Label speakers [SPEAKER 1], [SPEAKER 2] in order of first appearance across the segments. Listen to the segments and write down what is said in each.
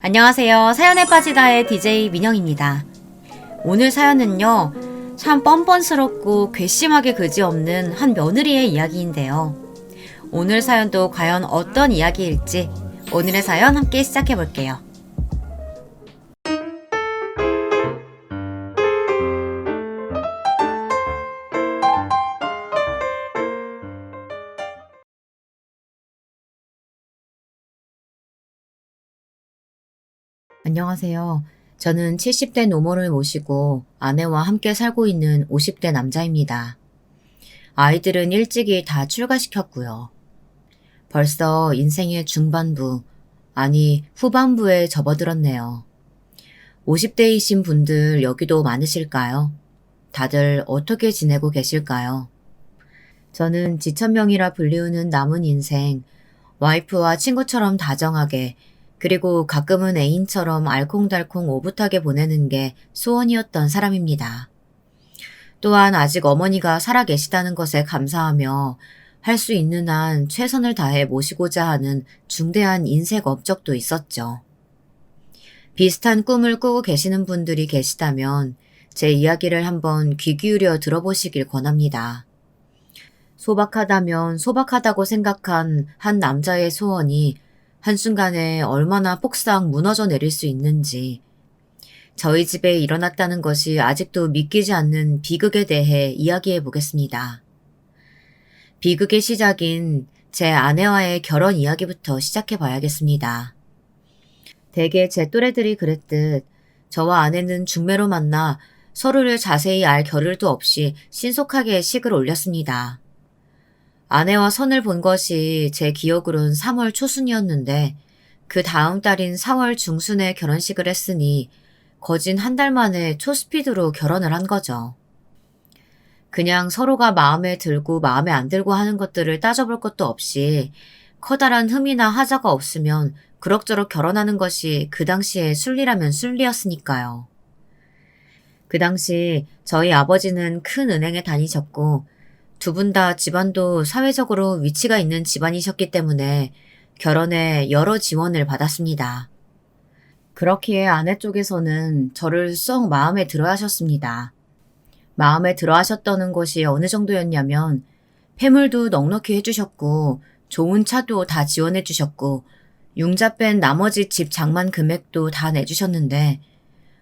[SPEAKER 1] 안녕하세요. 사연에 빠지다의 DJ 민영입니다. 오늘 사연은요, 참 뻔뻔스럽고 괘씸하게 그지없는 한 며느리의 이야기인데요. 오늘 사연도 과연 어떤 이야기일지 오늘의 사연 함께 시작해 볼게요. 안녕하세요. 저는 70대 노모를 모시고 아내와 함께 살고 있는 50대 남자입니다. 아이들은 일찍이 다 출가시켰고요. 벌써 인생의 중반부, 아니 후반부에 접어들었네요. 50대이신 분들 여기도 많으실까요? 다들 어떻게 지내고 계실까요? 저는 지천명이라 불리우는 남은 인생, 와이프와 친구처럼 다정하게, 그리고 가끔은 애인처럼 알콩달콩 오붓하게 보내는 게 소원이었던 사람입니다. 또한 아직 어머니가 살아계시다는 것에 감사하며 할 수 있는 한 최선을 다해 모시고자 하는 중대한 인생 업적도 있었죠. 비슷한 꿈을 꾸고 계시는 분들이 계시다면 제 이야기를 한번 귀 기울여 들어보시길 권합니다. 소박하다면 소박하다고 생각한 한 남자의 소원이 한순간에 얼마나 폭삭 무너져 내릴 수 있는지, 저희 집에 일어났다는 것이 아직도 믿기지 않는 비극에 대해 이야기해 보겠습니다. 비극의 시작인 제 아내와의 결혼 이야기부터 시작해 봐야겠습니다. 대개 제 또래들이 그랬듯 저와 아내는 중매로 만나 서로를 자세히 알 겨를도 없이 신속하게 식을 올렸습니다. 아내와 선을 본 것이 제 기억으론 3월 초순이었는데 그 다음 달인 4월 중순에 결혼식을 했으니 거진 한 달 만에 초스피드로 결혼을 한 거죠. 그냥 서로가 마음에 들고 마음에 안 들고 하는 것들을 따져볼 것도 없이 커다란 흠이나 하자가 없으면 그럭저럭 결혼하는 것이 그 당시에 순리라면 순리였으니까요. 그 당시 저희 아버지는 큰 은행에 다니셨고 두 분 다 집안도 사회적으로 위치가 있는 집안이셨기 때문에 결혼에 여러 지원을 받았습니다. 그렇기에 아내 쪽에서는 저를 썩 마음에 들어 하셨습니다. 마음에 들어 하셨다는 것이 어느 정도였냐면 패물도 넉넉히 해주셨고 좋은 차도 다 지원해 주셨고 융자 뺀 나머지 집 장만 금액도 다 내주셨는데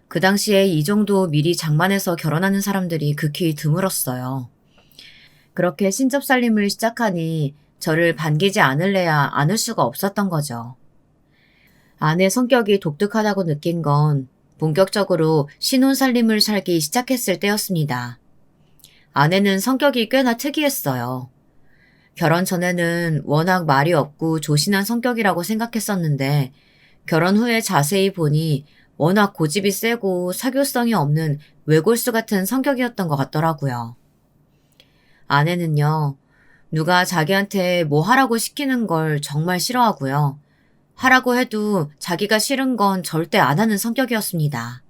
[SPEAKER 1] 그 당시에 이 정도 미리 장만해서 결혼하는 사람들이 극히 드물었어요. 그렇게 신접살림을 시작하니 저를 반기지 않을래야 않을 수가 없었던 거죠. 아내 성격이 독특하다고 느낀 건 본격적으로 신혼살림을 살기 시작했을 때였습니다. 아내는 성격이 꽤나 특이했어요. 결혼 전에는 워낙 말이 없고 조신한 성격이라고 생각했었는데 결혼 후에 자세히 보니 워낙 고집이 세고 사교성이 없는 외골수 같은 성격이었던 것 같더라고요. 아내는요, 누가 자기한테 뭐 하라고 시키는 걸 정말 싫어하고요. 하라고 해도 자기가 싫은 건 절대 안 하는 성격이었습니다.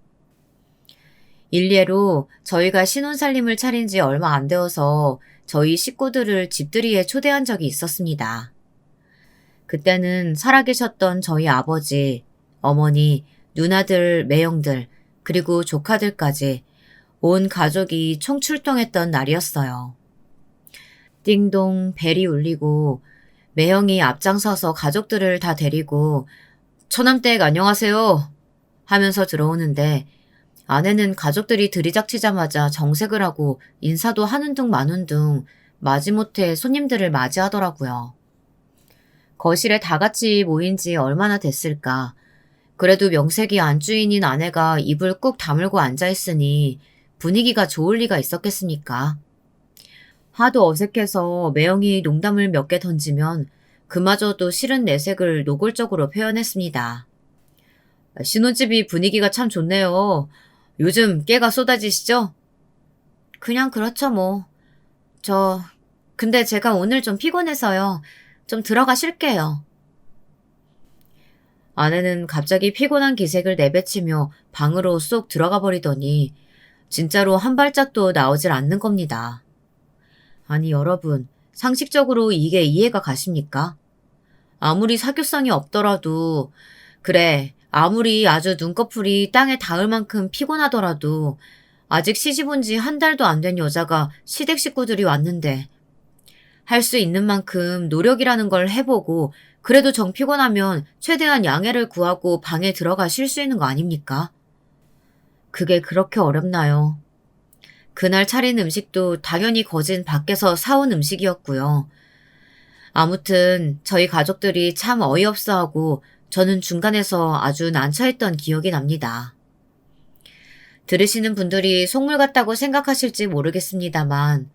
[SPEAKER 1] 일례로 저희가 신혼살림을 차린 지 얼마 안 되어서 저희 식구들을 집들이에 초대한 적이 있었습니다. 그때는 살아계셨던 저희 아버지, 어머니, 누나들, 매형들, 그리고 조카들까지 온 가족이 총출동했던 날이었어요. 띵동 벨이 울리고 매형이 앞장서서 가족들을 다 데리고 처남댁 안녕하세요 하면서 들어오는데 아내는 가족들이 들이닥치자마자 정색을 하고 인사도 하는 둥 마는 둥 마지못해 손님들을 맞이하더라고요. 거실에 다 같이 모인 지 얼마나 됐을까. 그래도 명색이 안주인인 아내가 입을 꾹 다물고 앉아있으니 분위기가 좋을 리가 있었겠습니까? 하도 어색해서 매형이 농담을 몇 개 던지면 그마저도 싫은 내색을 노골적으로 표현했습니다. 신혼집이 분위기가 참 좋네요. 요즘 깨가 쏟아지시죠? 그냥 그렇죠 뭐. 근데 제가 오늘 좀 피곤해서요. 좀 들어가 쉴게요. 아내는 갑자기 피곤한 기색을 내뱉으며 방으로 쏙 들어가 버리더니 진짜로 한 발짝도 나오질 않는 겁니다. 아니 여러분, 상식적으로 이게 이해가 가십니까? 아무리 사교성이 없더라도 그래, 아무리 아주 눈꺼풀이 땅에 닿을 만큼 피곤하더라도 아직 시집 온 지 한 달도 안 된 여자가 시댁 식구들이 왔는데 할 수 있는 만큼 노력이라는 걸 해보고 그래도 정 피곤하면 최대한 양해를 구하고 방에 들어가 쉴 수 있는 거 아닙니까? 그게 그렇게 어렵나요? 그날 차린 음식도 당연히 거진 밖에서 사온 음식이었고요. 아무튼 저희 가족들이 참 어이없어하고 저는 중간에서 아주 난처했던 기억이 납니다. 들으시는 분들이 속물 같다고 생각하실지 모르겠습니다만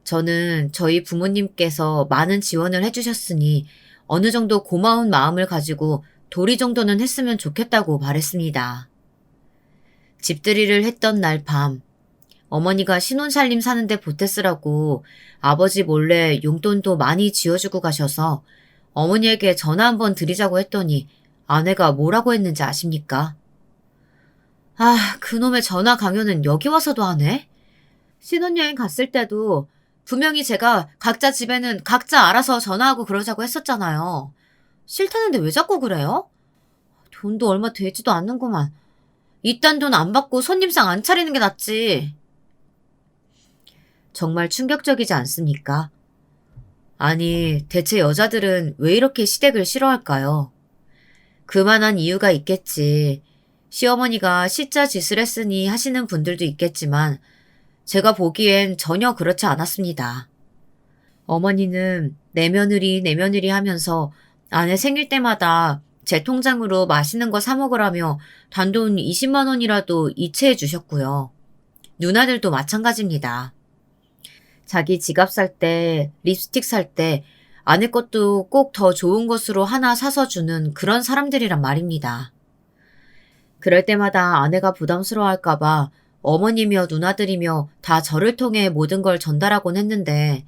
[SPEAKER 1] 저는 저희 부모님께서 많은 지원을 해주셨으니 어느 정도 고마운 마음을 가지고 도리 정도는 했으면 좋겠다고 말했습니다. 집들이를 했던 날 밤, 어머니가 신혼살림 사는데 보태쓰라고 아버지 몰래 용돈도 많이 지어주고 가셔서 어머니에게 전화 한번 드리자고 했더니 아내가 뭐라고 했는지 아십니까? 아, 그놈의 전화 강요는 여기 와서도 하네? 신혼여행 갔을 때도 분명히 제가 각자 집에는 각자 알아서 전화하고 그러자고 했었잖아요. 싫다는데 왜 자꾸 그래요? 돈도 얼마 되지도 않는구만. 이딴 돈 안 받고 손님상 안 차리는 게 낫지. 정말 충격적이지 않습니까? 아니, 대체 여자들은 왜 이렇게 시댁을 싫어할까요? 그만한 이유가 있겠지. 시어머니가 시자 짓을 했으니 하시는 분들도 있겠지만 제가 보기엔 전혀 그렇지 않았습니다. 어머니는 내 며느리 내 며느리 하면서 아내 생일 때마다 제 통장으로 맛있는 거 사 먹으라며 단돈 20만 원이라도 이체해 주셨고요. 누나들도 마찬가지입니다. 자기 지갑 살 때, 립스틱 살 때 아내 것도 꼭 더 좋은 것으로 하나 사서 주는 그런 사람들이란 말입니다. 그럴 때마다 아내가 부담스러워할까봐 어머니며 누나들이며 다 저를 통해 모든 걸 전달하곤 했는데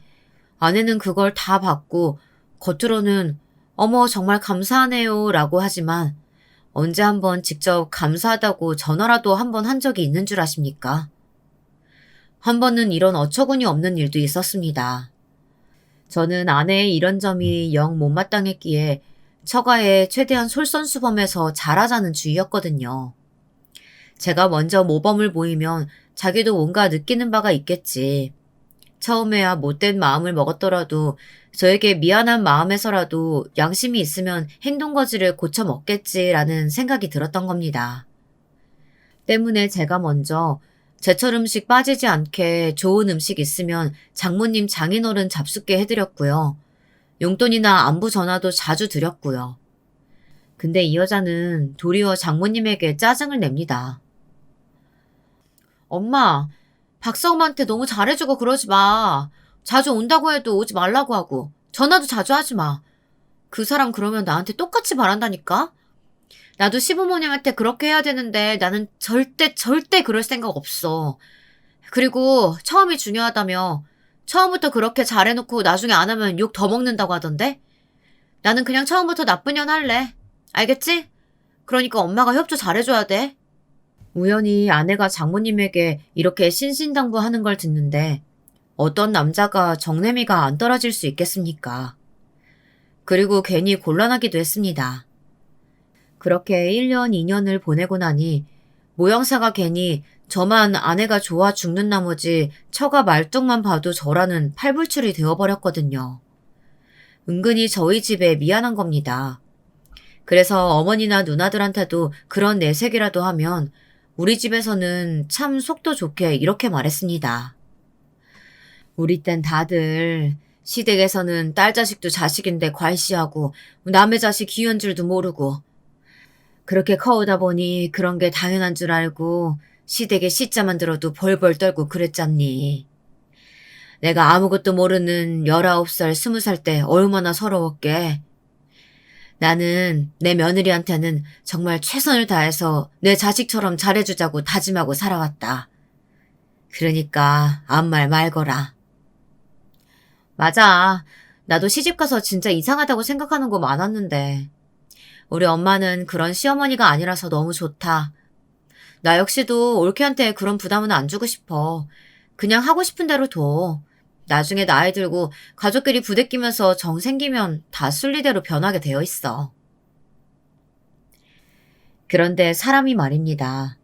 [SPEAKER 1] 아내는 그걸 다 받고 겉으로는 어머 정말 감사하네요 라고 하지만 언제 한번 직접 감사하다고 전화라도 한번 한 적이 있는 줄 아십니까? 한 번은 이런 어처구니 없는 일도 있었습니다. 저는 아내의 이런 점이 영 못마땅했기에 처가에 최대한 솔선수범해서 잘하자는 주의였거든요. 제가 먼저 모범을 보이면 자기도 뭔가 느끼는 바가 있겠지. 처음에야 못된 마음을 먹었더라도 저에게 미안한 마음에서라도 양심이 있으면 행동거지를 고쳐 먹겠지라는 생각이 들었던 겁니다. 때문에 제가 먼저 제철 음식 빠지지 않게 좋은 음식 있으면 장모님 장인어른 잡숫게 해드렸고요. 용돈이나 안부 전화도 자주 드렸고요. 근데 이 여자는 도리어 장모님에게 짜증을 냅니다. 엄마, 박사엄마한테 너무 잘해주고 그러지 마. 자주 온다고 해도 오지 말라고 하고 전화도 자주 하지 마. 그 사람 그러면 나한테 똑같이 말한다니까? 나도 시부모님한테 그렇게 해야 되는데 나는 절대 그럴 생각 없어. 그리고 처음이 중요하다며 처음부터 그렇게 잘해놓고 나중에 안 하면 욕 더 먹는다고 하던데? 나는 그냥 처음부터 나쁜 년 할래. 알겠지? 그러니까 엄마가 협조 잘해줘야 돼. 우연히 아내가 장모님에게 이렇게 신신당부하는 걸 듣는데 어떤 남자가 정내미가 안 떨어질 수 있겠습니까? 그리고 괜히 곤란하기도 했습니다. 그렇게 1년, 2년을 보내고 나니 모양새가 괜히 저만 아내가 좋아 죽는 나머지 처가 말뚝만 봐도 저라는 팔불출이 되어버렸거든요. 은근히 저희 집에 미안한 겁니다. 그래서 어머니나 누나들한테도 그런 내색이라도 하면 우리 집에서는 참 속도 좋게 이렇게 말했습니다. 우리 땐 다들 시댁에서는 딸 자식도 자식인데 괄시하고 남의 자식 귀한 줄도 모르고 그렇게 커오다 보니 그런 게 당연한 줄 알고 시댁에 시자만 들어도 벌벌 떨고 그랬잖니. 내가 아무것도 모르는 19살, 20살 때 얼마나 서러웠게. 나는 내 며느리한테는 정말 최선을 다해서 내 자식처럼 잘해주자고 다짐하고 살아왔다. 그러니까 아무 말 말거라. 맞아. 나도 시집가서 진짜 이상하다고 생각하는 거 많았는데 우리 엄마는 그런 시어머니가 아니라서 너무 좋다. 나 역시도 올케한테 그런 부담은 안 주고 싶어. 그냥 하고 싶은 대로 둬. 나중에 나이 들고 가족끼리 부대끼면서 정 생기면 다 순리대로 변하게 되어 있어. 그런데 사람이 말입니다.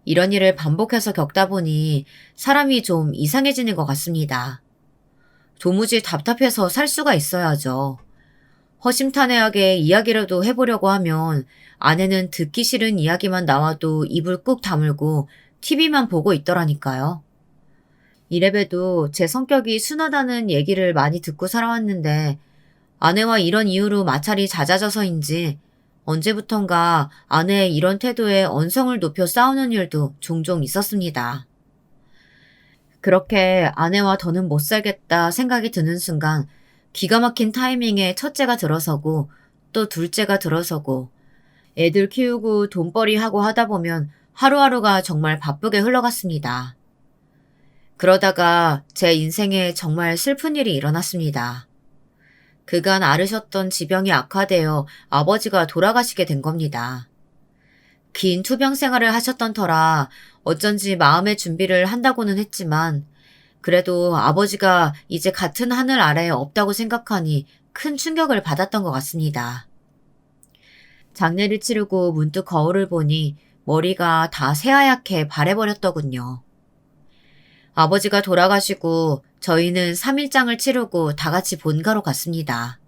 [SPEAKER 1] 이런 일을 반복해서 겪다 보니 사람이 좀 이상해지는 것 같습니다. 도무지 답답해서 살 수가 있어야죠. 허심탄회하게 이야기라도 해보려고 하면 아내는 듣기 싫은 이야기만 나와도 입을 꾹 다물고 TV만 보고 있더라니까요. 이래봬도 제 성격이 순하다는 얘기를 많이 듣고 살아왔는데 아내와 이런 이유로 마찰이 잦아져서인지 언제부턴가 아내의 이런 태도에 언성을 높여 싸우는 일도 종종 있었습니다. 그렇게 아내와 더는 못 살겠다 생각이 드는 순간 기가 막힌 타이밍에 첫째가 들어서고 또 둘째가 들어서고 애들 키우고 돈벌이 하고 하다 보면 하루하루가 정말 바쁘게 흘러갔습니다. 그러다가 제 인생에 정말 슬픈 일이 일어났습니다. 그간 앓으셨던 지병이 악화되어 아버지가 돌아가시게 된 겁니다. 긴 투병 생활을 하셨던 터라 어쩐지 마음의 준비를 한다고는 했지만 그래도 아버지가 이제 같은 하늘 아래에 없다고 생각하니 큰 충격을 받았던 것 같습니다. 장례를 치르고 문득 거울을 보니 머리가 다 새하얗게 바래버렸더군요. 아버지가 돌아가시고 저희는 3일장을 치르고 다 같이 본가로 갔습니다.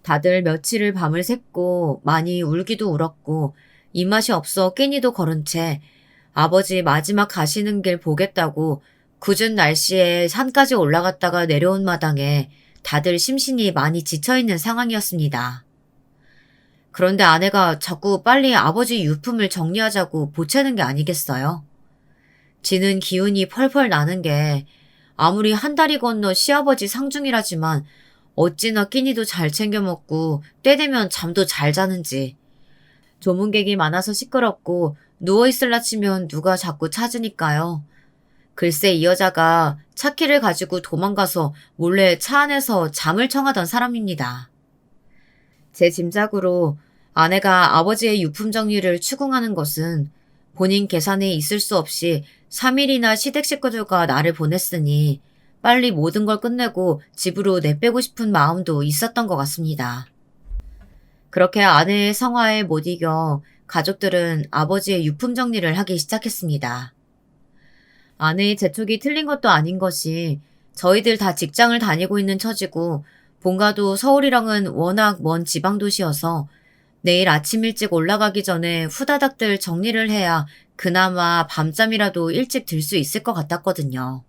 [SPEAKER 1] 다들 며칠을 밤을 샜고 많이 울기도 울었고 입맛이 없어 끼니도 거른 채 아버지 마지막 가시는 길 보겠다고 궂은 날씨에 산까지 올라갔다가 내려온 마당에 다들 심신이 많이 지쳐있는 상황이었습니다. 그런데 아내가 자꾸 빨리 아버지 유품을 정리하자고 보채는 게 아니겠어요? 지는 기운이 펄펄 나는 게 아무리 한 다리 건너 시아버지 상중이라지만 어찌나 끼니도 잘 챙겨 먹고 때 되면 잠도 잘 자는지. 조문객이 많아서 시끄럽고 누워있을라 치면 누가 자꾸 찾으니까요. 글쎄 이 여자가 차키를 가지고 도망가서 몰래 차 안에서 잠을 청하던 사람입니다. 제 짐작으로 아내가 아버지의 유품 정리를 추궁하는 것은 본인 계산에 있을 수 없이 3일이나 시댁 식구들과 나를 보냈으니 빨리 모든 걸 끝내고 집으로 내빼고 싶은 마음도 있었던 것 같습니다. 그렇게 아내의 성화에 못 이겨 가족들은 아버지의 유품 정리를 하기 시작했습니다. 아내의 재촉이 틀린 것도 아닌 것이 저희들 다 직장을 다니고 있는 처지고 본가도 서울이랑은 워낙 먼 지방도시여서 내일 아침 일찍 올라가기 전에 후다닥들 정리를 해야 그나마 밤잠이라도 일찍 들 수 있을 것 같았거든요.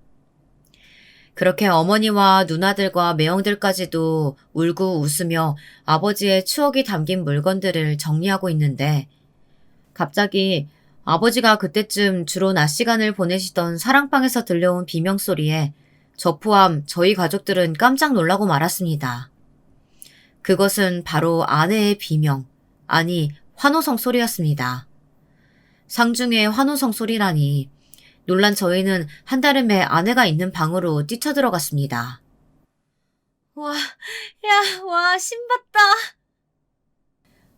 [SPEAKER 1] 그렇게 어머니와 누나들과 매형들까지도 울고 웃으며 아버지의 추억이 담긴 물건들을 정리하고 있는데 갑자기 아버지가 그때쯤 주로 낮 시간을 보내시던 사랑방에서 들려온 비명소리에 저 포함 저희 가족들은 깜짝 놀라고 말았습니다. 그것은 바로 아내의 비명, 아니 환호성 소리였습니다. 상중에 환호성 소리라니 놀란 저희는 한달음에 아내가 있는 방으로 뛰쳐들어갔습니다. 와, 와, 신봤다.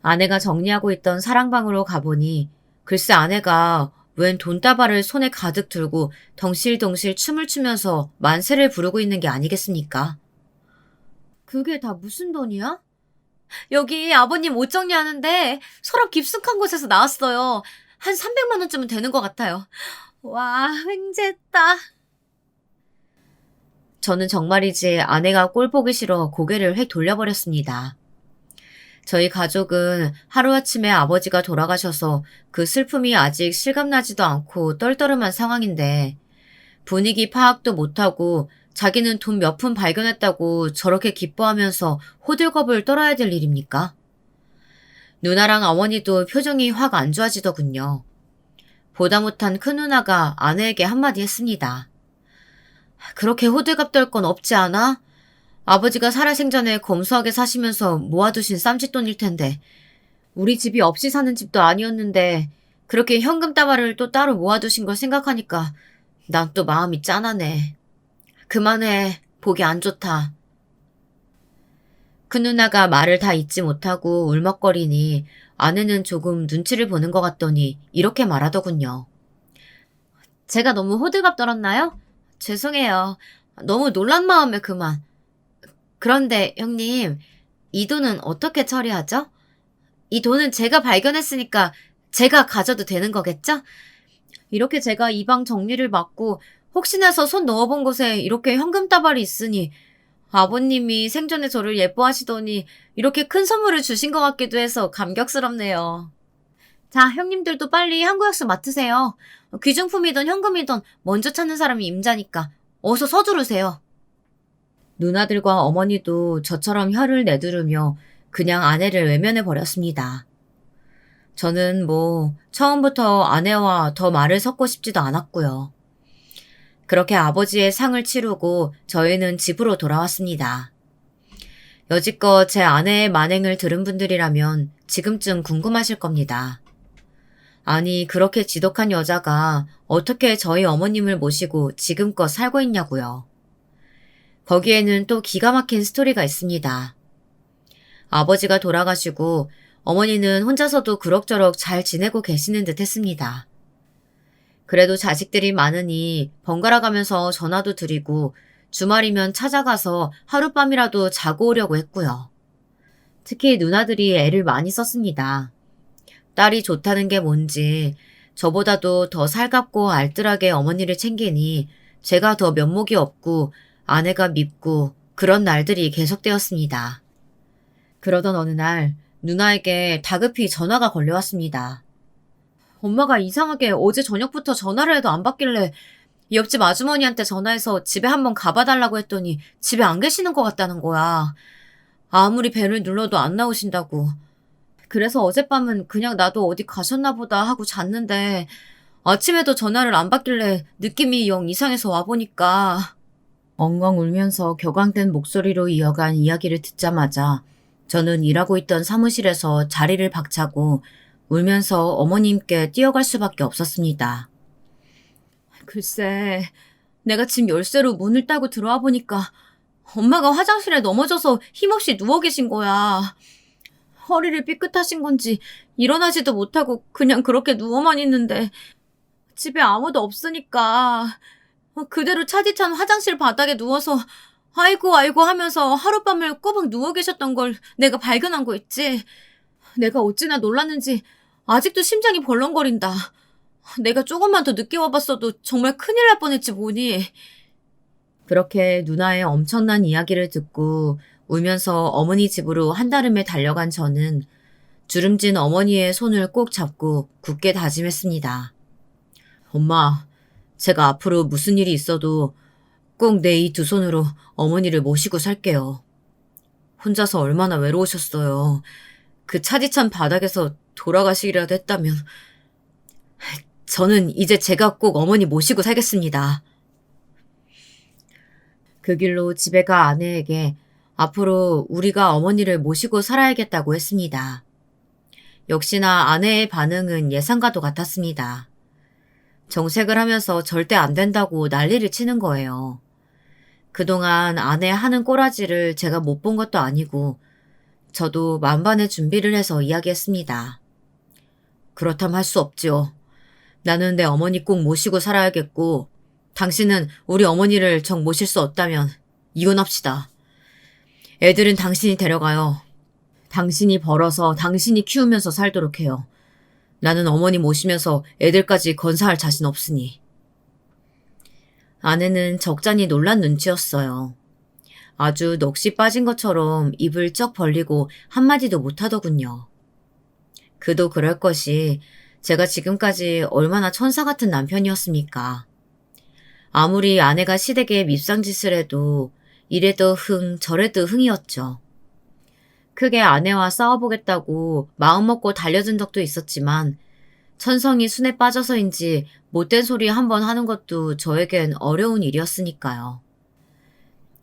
[SPEAKER 1] 아내가 정리하고 있던 사랑방으로 가보니 글쎄 아내가 웬 돈다발을 손에 가득 들고 덩실덩실 춤을 추면서 만세를 부르고 있는 게 아니겠습니까? 그게 다 무슨 돈이야? 여기 아버님 옷 정리하는데 서랍 깊숙한 곳에서 나왔어요. 한 300만 원쯤은 되는 것 같아요. 와, 횡재했다. 저는 정말이지 아내가 꼴 보기 싫어 고개를 획 돌려버렸습니다. 저희 가족은 하루아침에 아버지가 돌아가셔서 그 슬픔이 아직 실감나지도 않고 떨떠름한 상황인데 분위기 파악도 못하고 자기는 돈 몇 푼 발견했다고 저렇게 기뻐하면서 호들갑을 떨어야 될 일입니까? 누나랑 어머니도 표정이 확 안 좋아지더군요. 보다 못한 큰누나가 아내에게 한마디 했습니다. 그렇게 호들갑 떨 건 없지 않아? 아버지가 살아생전에 검소하게 사시면서 모아두신 쌈짓돈일 텐데 우리 집이 없이 사는 집도 아니었는데 그렇게 현금 다발을 또 따로 모아두신 걸 생각하니까 난 또 마음이 짠하네. 그만해. 보기 안 좋다. 큰 누나가 말을 다 잊지 못하고 울먹거리니 아내는 조금 눈치를 보는 것 같더니 이렇게 말하더군요. 제가 너무 호들갑 떨었나요? 죄송해요. 너무 놀란 마음에 그만. 그런데 형님, 이 돈은 어떻게 처리하죠? 이 돈은 제가 발견했으니까 제가 가져도 되는 거겠죠? 이렇게 제가 이 방 정리를 맡고 혹시나 해서 손 넣어본 곳에 이렇게 현금 다발이 있으니 아버님이 생전에 저를 예뻐하시더니 이렇게 큰 선물을 주신 것 같기도 해서 감격스럽네요. 자, 형님들도 빨리 항구 약속 맡으세요. 귀중품이든 현금이든 먼저 찾는 사람이 임자니까 어서 서두르세요. 누나들과 어머니도 저처럼 혀를 내두르며 그냥 아내를 외면해 버렸습니다. 저는 처음부터 아내와 더 말을 섞고 싶지도 않았고요. 그렇게 아버지의 상을 치르고 저희는 집으로 돌아왔습니다. 여지껏 제 아내의 만행을 들은 분들이라면 지금쯤 궁금하실 겁니다. 아니, 그렇게 지독한 여자가 어떻게 저희 어머님을 모시고 지금껏 살고 있냐고요. 거기에는 또 기가 막힌 스토리가 있습니다. 아버지가 돌아가시고 어머니는 혼자서도 그럭저럭 잘 지내고 계시는 듯 했습니다. 그래도 자식들이 많으니 번갈아 가면서 전화도 드리고 주말이면 찾아가서 하룻밤이라도 자고 오려고 했고요. 특히 누나들이 애를 많이 썼습니다. 딸이 좋다는 게 뭔지 저보다도 더 살갑고 알뜰하게 어머니를 챙기니 제가 더 면목이 없고 아내가 밉고 그런 날들이 계속되었습니다. 그러던 어느 날 누나에게 다급히 전화가 걸려왔습니다. 엄마가 이상하게 어제 저녁부터 전화를 해도 안 받길래 옆집 아주머니한테 전화해서 집에 한번 가봐달라고 했더니 집에 안 계시는 것 같다는 거야. 아무리 벨을 눌러도 안 나오신다고. 그래서 어젯밤은 그냥 나도 어디 가셨나 보다 하고 잤는데 아침에도 전화를 안 받길래 느낌이 영 이상해서 와보니까 엉엉 울면서 격앙된 목소리로 이어간 이야기를 듣자마자 저는 일하고 있던 사무실에서 자리를 박차고 울면서 어머님께 뛰어갈 수밖에 없었습니다. 글쎄, 내가 집 열쇠로 문을 따고 들어와 보니까 엄마가 화장실에 넘어져서 힘없이 누워 계신 거야. 허리를 삐끗하신 건지 일어나지도 못하고 그냥 그렇게 누워만 있는데 집에 아무도 없으니까 그대로 차디찬 화장실 바닥에 누워서 아이고 아이고 하면서 하룻밤을 꼬박 누워 계셨던 걸 내가 발견한 거 있지. 내가 어찌나 놀랐는지 아직도 심장이 벌렁거린다. 내가 조금만 더 늦게 와봤어도 정말 큰일 날 뻔했지 뭐니. 그렇게 누나의 엄청난 이야기를 듣고 울면서 어머니 집으로 한달음에 달려간 저는 주름진 어머니의 손을 꼭 잡고 굳게 다짐했습니다. 엄마, 제가 앞으로 무슨 일이 있어도 꼭 내 이 두 손으로 어머니를 모시고 살게요. 혼자서 얼마나 외로우셨어요. 그 차디찬 바닥에서 돌아가시기라도 했다면 저는 이제 제가 꼭 어머니 모시고 살겠습니다. 그 길로 집에 가 아내에게 앞으로 우리가 어머니를 모시고 살아야겠다고 했습니다. 역시나 아내의 반응은 예상과도 같았습니다. 정색을 하면서 절대 안 된다고 난리를 치는 거예요. 그동안 아내 하는 꼬라지를 제가 못 본 것도 아니고 저도 만반의 준비를 해서 이야기했습니다. 그렇다면 할 수 없지요. 나는 내 어머니 꼭 모시고 살아야겠고 당신은 우리 어머니를 정 모실 수 없다면 이혼합시다. 애들은 당신이 데려가요. 당신이 벌어서 당신이 키우면서 살도록 해요. 나는 어머니 모시면서 애들까지 건사할 자신 없으니. 아내는 적잖이 놀란 눈치였어요. 아주 넋이 빠진 것처럼 입을 쩍 벌리고 한마디도 못하더군요. 그도 그럴 것이 제가 지금까지 얼마나 천사 같은 남편이었습니까? 아무리 아내가 시댁에 밉상짓을 해도 이래도 흥 저래도 흥이었죠. 크게 아내와 싸워보겠다고 마음먹고 달려든 적도 있었지만 천성이 순에 빠져서인지 못된 소리 한 번 하는 것도 저에겐 어려운 일이었으니까요.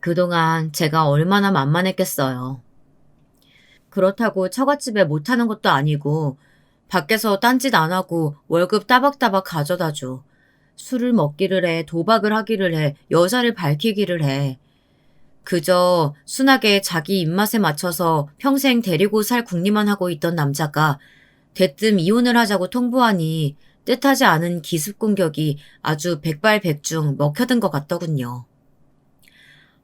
[SPEAKER 1] 그동안 제가 얼마나 만만했겠어요. 그렇다고 처갓집에 못하는 것도 아니고 밖에서 딴짓 안 하고 월급 따박따박 가져다줘. 술을 먹기를 해, 도박을 하기를 해, 여자를 밝히기를 해. 그저 순하게 자기 입맛에 맞춰서 평생 데리고 살 궁리만 하고 있던 남자가 대뜸 이혼을 하자고 통보하니 뜻하지 않은 기습 공격이 아주 백발백중 먹혀든 것 같더군요.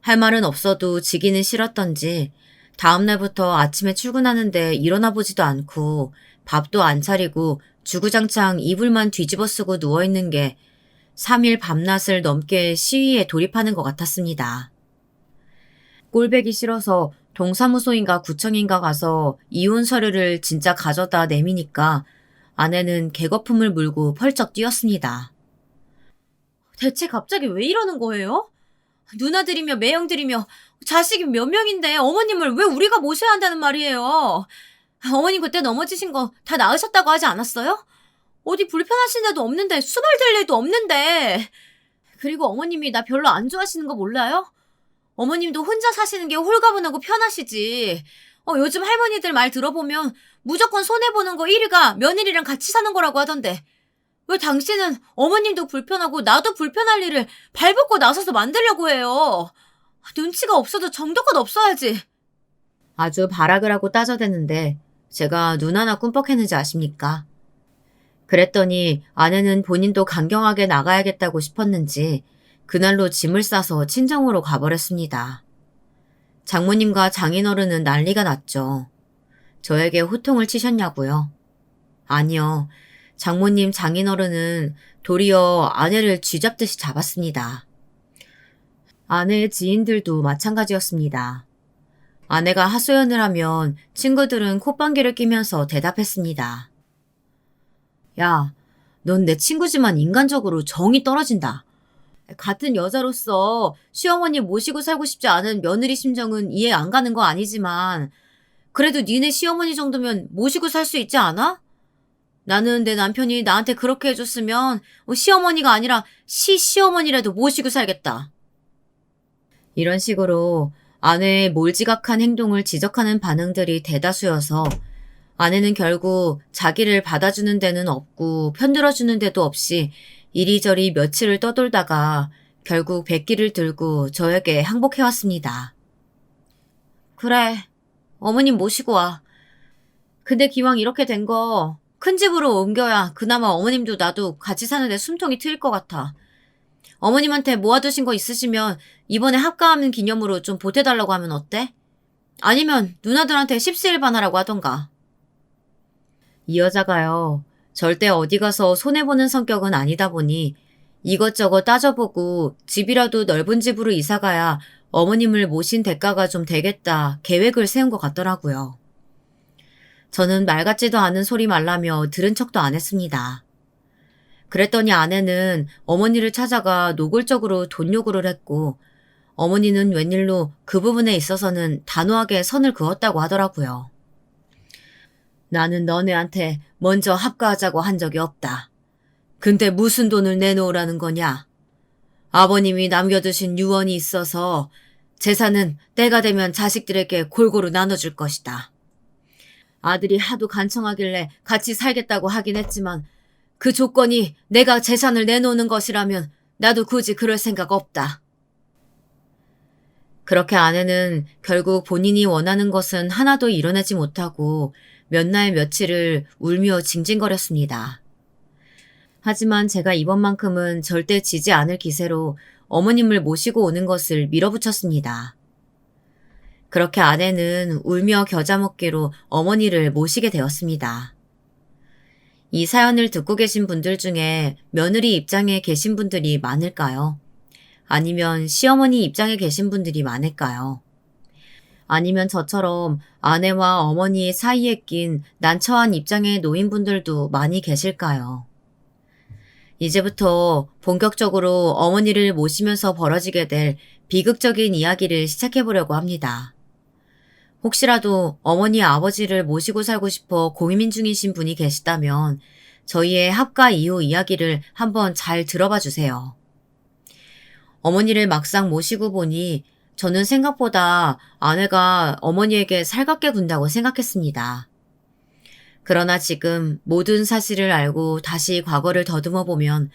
[SPEAKER 1] 할 말은 없어도 지기는 싫었던지 다음날부터 아침에 출근하는데 일어나 보지도 않고 밥도 안 차리고 주구장창 이불만 뒤집어 쓰고 누워있는 게 3일 밤낮을 넘게 시위에 돌입하는 것 같았습니다. 꼴배기 싫어서 동사무소인가 구청인가 가서 이혼 서류를 진짜 가져다 내미니까 아내는 개거품을 물고 펄쩍 뛰었습니다. 대체 갑자기 왜 이러는 거예요? 누나들이며 매형들이며 자식이 몇 명인데 어머님을 왜 우리가 모셔야 한다는 말이에요? 어머님 그때 넘어지신 거 다 나으셨다고 하지 않았어요? 어디 불편하신 데도 없는데 수발될 일도 없는데. 그리고 어머님이 나 별로 안 좋아하시는 거 몰라요? 어머님도 혼자 사시는 게 홀가분하고 편하시지. 요즘 할머니들 말 들어보면 무조건 손해보는 거 1위가 며느리랑 같이 사는 거라고 하던데. 왜 당신은 어머님도 불편하고 나도 불편할 일을 발벗고 나서서 만들려고 해요? 눈치가 없어도 정도껏 없어야지. 아주 발악을 하고 따져대는데 제가 눈 하나 꿈뻑했는지 아십니까? 그랬더니 아내는 본인도 강경하게 나가야겠다고 싶었는지 그날로 짐을 싸서 친정으로 가버렸습니다. 장모님과 장인어른은 난리가 났죠. 저에게 호통을 치셨냐고요? 아니요. 장모님 장인어른은 도리어 아내를 쥐잡듯이 잡았습니다. 아내의 지인들도 마찬가지였습니다. 아내가 하소연을 하면 친구들은 콧방귀를 뀌면서 대답했습니다. 야, 넌 내 친구지만 인간적으로 정이 떨어진다. 같은 여자로서 시어머니 모시고 살고 싶지 않은 며느리 심정은 이해 안 가는 거 아니지만 그래도 니네 시어머니 정도면 모시고 살 수 있지 않아? 나는 내 남편이 나한테 그렇게 해줬으면 시어머니가 아니라 시어머니라도 모시고 살겠다. 이런 식으로 아내의 몰지각한 행동을 지적하는 반응들이 대다수여서 아내는 결국 자기를 받아주는 데는 없고 편들어주는 데도 없이 이리저리 며칠을 떠돌다가 결국 백기를 들고 저에게 항복해왔습니다. 그래, 어머님 모시고 와. 근데 기왕 이렇게 된 거 큰 집으로 옮겨야 그나마 어머님도 나도 같이 사는데 숨통이 트일 것 같아. 어머님한테 모아두신 거 있으시면 이번에 합가하는 기념으로 좀 보태달라고 하면 어때? 아니면 누나들한테 십시일반하라고 하던가. 이 여자가요. 절대 어디 가서 손해보는 성격은 아니다 보니 이것저것 따져보고 집이라도 넓은 집으로 이사가야 어머님을 모신 대가가 좀 되겠다 계획을 세운 것 같더라고요. 저는 말 같지도 않은 소리 말라며 들은 척도 안 했습니다. 그랬더니 아내는 어머니를 찾아가 노골적으로 돈 요구를 했고 어머니는 웬일로 그 부분에 있어서는 단호하게 선을 그었다고 하더라고요. 나는 너네한테 먼저 합가하자고 한 적이 없다. 근데 무슨 돈을 내놓으라는 거냐? 아버님이 남겨두신 유언이 있어서 재산은 때가 되면 자식들에게 골고루 나눠줄 것이다. 아들이 하도 간청하길래 같이 살겠다고 하긴 했지만 그 조건이 내가 재산을 내놓는 것이라면 나도 굳이 그럴 생각 없다. 그렇게 아내는 결국 본인이 원하는 것은 하나도 이뤄내지 못하고 몇 날 며칠을 울며 징징거렸습니다. 하지만 제가 이번만큼은 절대 지지 않을 기세로 어머님을 모시고 오는 것을 밀어붙였습니다. 그렇게 아내는 울며 겨자 먹기로 어머니를 모시게 되었습니다. 이 사연을 듣고 계신 분들 중에 며느리 입장에 계신 분들이 많을까요? 아니면 시어머니 입장에 계신 분들이 많을까요? 아니면 저처럼 아내와 어머니 사이에 낀 난처한 입장의 노인분들도 많이 계실까요? 이제부터 본격적으로 어머니를 모시면서 벌어지게 될 비극적인 이야기를 시작해보려고 합니다. 혹시라도 어머니 아버지를 모시고 살고 싶어 고민 중이신 분이 계시다면 저희의 합가 이후 이야기를 한번 잘 들어봐 주세요. 어머니를 막상 모시고 보니 저는 생각보다 아내가 어머니에게 살갑게 군다고 생각했습니다. 그러나 지금 모든 사실을 알고 다시 과거를 더듬어 보면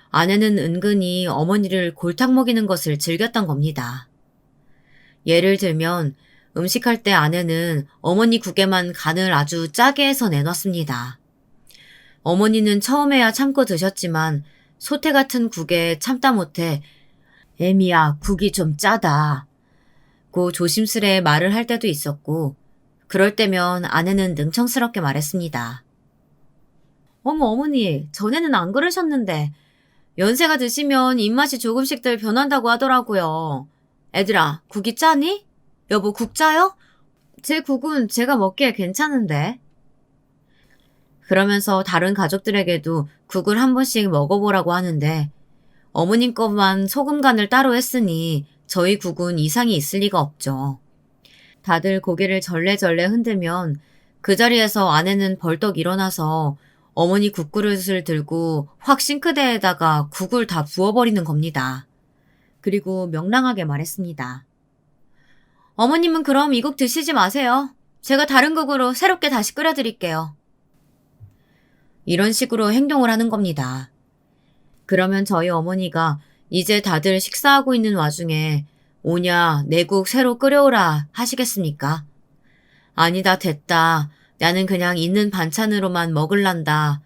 [SPEAKER 1] 아내는 은근히 어머니를 골탕 먹이는 것을 즐겼던 겁니다. 예를 들면 음식할 때 아내는 어머니 국에만 간을 아주 짜게 해서 내놨습니다. 어머니는 처음에야 참고 드셨지만 소태 같은 국에 참다 못해 애미야, 국이 좀 짜다 고 조심스레 말을 할 때도 있었고 그럴 때면 아내는 능청스럽게 말했습니다. 어머, 어머니, 전에는 안 그러셨는데. 연세가 드시면 입맛이 조금씩들 변한다고 하더라고요. 애들아, 국이 짜니? 여보, 국 짜요? 제 국은 제가 먹기에 괜찮은데. 그러면서 다른 가족들에게도 국을 한 번씩 먹어보라고 하는데 어머님 것만 소금 간을 따로 했으니 저희 국은 이상이 있을 리가 없죠. 다들 고개를 절레절레 흔들면 그 자리에서 아내는 벌떡 일어나서 어머니 국그릇을 들고 확 싱크대에다가 국을 다 부어버리는 겁니다. 그리고 명랑하게 말했습니다. 어머님은 그럼 이 국 드시지 마세요. 제가 다른 국으로 새롭게 다시 끓여드릴게요. 이런 식으로 행동을 하는 겁니다. 그러면 저희 어머니가 이제 다들 식사하고 있는 와중에 오냐, 내 국 새로 끓여오라 하시겠습니까? 아니다, 됐다. 나는 그냥 있는 반찬으로만 먹을란다.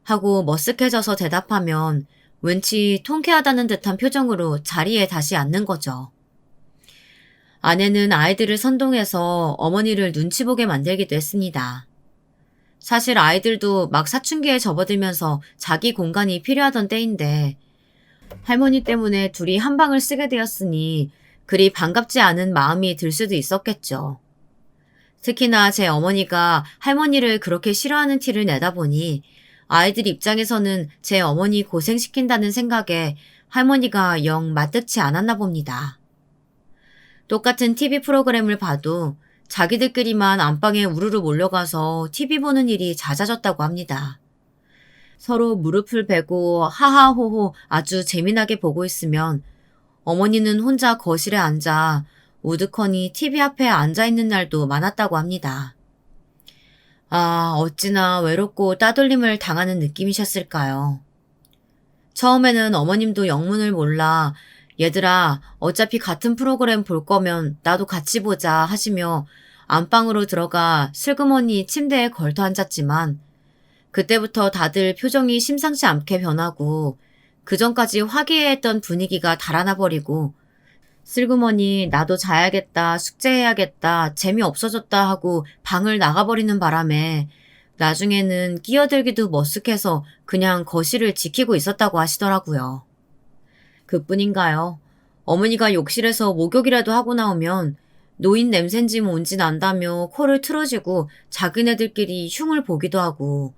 [SPEAKER 1] 하고 머쓱해져서 대답하면 왠지 통쾌하다는 듯한 표정으로 자리에 다시 앉는 거죠. 아내는 아이들을 선동해서 어머니를 눈치 보게 만들기도 했습니다. 사실 아이들도 막 사춘기에 접어들면서 자기 공간이 필요하던 때인데 할머니 때문에 둘이 한 방을 쓰게 되었으니 그리 반갑지 않은 마음이 들 수도 있었겠죠. 특히나 제 어머니가 할머니를 그렇게 싫어하는 티를 내다 보니 아이들 입장에서는 제 어머니 고생시킨다는 생각에 할머니가 영 맞득치 않았나 봅니다. 똑같은 TV 프로그램을 봐도 자기들끼리만 안방에 우르르 몰려가서 TV 보는 일이 잦아졌다고 합니다. 서로 무릎을 베고 하하호호 아주 재미나게 보고 있으면 어머니는 혼자 거실에 앉아 우두커니 TV 앞에 앉아있는 날도 많았다고 합니다. 아, 어찌나 외롭고 따돌림을 당하는 느낌이셨을까요? 처음에는 어머님도 영문을 몰라 얘들아, 어차피 같은 프로그램 볼 거면 나도 같이 보자 하시며 안방으로 들어가 슬그머니 침대에 걸터 앉았지만 그때부터 다들 표정이 심상치 않게 변하고 그전까지 화기애애했던 분위기가 달아나 버리고 슬그머니 나도 자야겠다, 숙제해야겠다, 재미없어졌다 하고 방을 나가버리는 바람에 나중에는 끼어들기도 머쓱해서 그냥 거실을 지키고 있었다고 하시더라고요. 그뿐인가요? 어머니가 욕실에서 목욕이라도 하고 나오면 노인 냄새인지 뭔지 난다며 코를 틀어쥐고 자기네들끼리 흉을 보기도 하고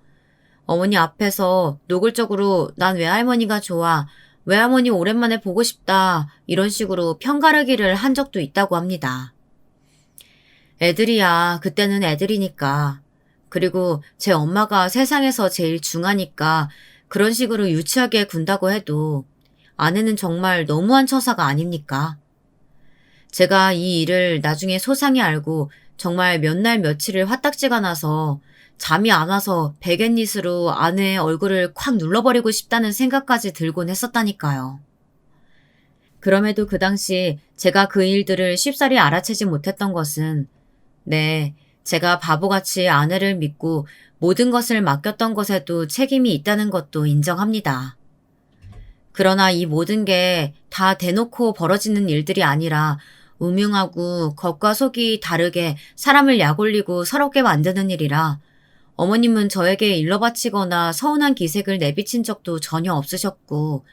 [SPEAKER 1] 어머니 앞에서 노골적으로 난 외할머니가 좋아, 외할머니 오랜만에 보고 싶다 이런 식으로 편가르기를 한 적도 있다고 합니다. 애들이야, 그때는 애들이니까. 그리고 제 엄마가 세상에서 제일 중하니까 그런 식으로 유치하게 군다고 해도 아내는 정말 너무한 처사가 아닙니까? 제가 이 일을 나중에 소상히 알고 정말 몇 날 며칠을 화딱지가 나서 잠이 안 와서 베갯닛으로 아내의 얼굴을 콱 눌러버리고 싶다는 생각까지 들곤 했었다니까요. 그럼에도 그 당시 제가 그 일들을 쉽사리 알아채지 못했던 것은 네, 제가 바보같이 아내를 믿고 모든 것을 맡겼던 것에도 책임이 있다는 것도 인정합니다. 그러나 이 모든 게 다 대놓고 벌어지는 일들이 아니라 음흉하고 겉과 속이 다르게 사람을 약올리고 서럽게 만드는 일이라 어머님은 저에게 일러 바치거나 서운한 기색을 내비친 적도 전혀 없으셨고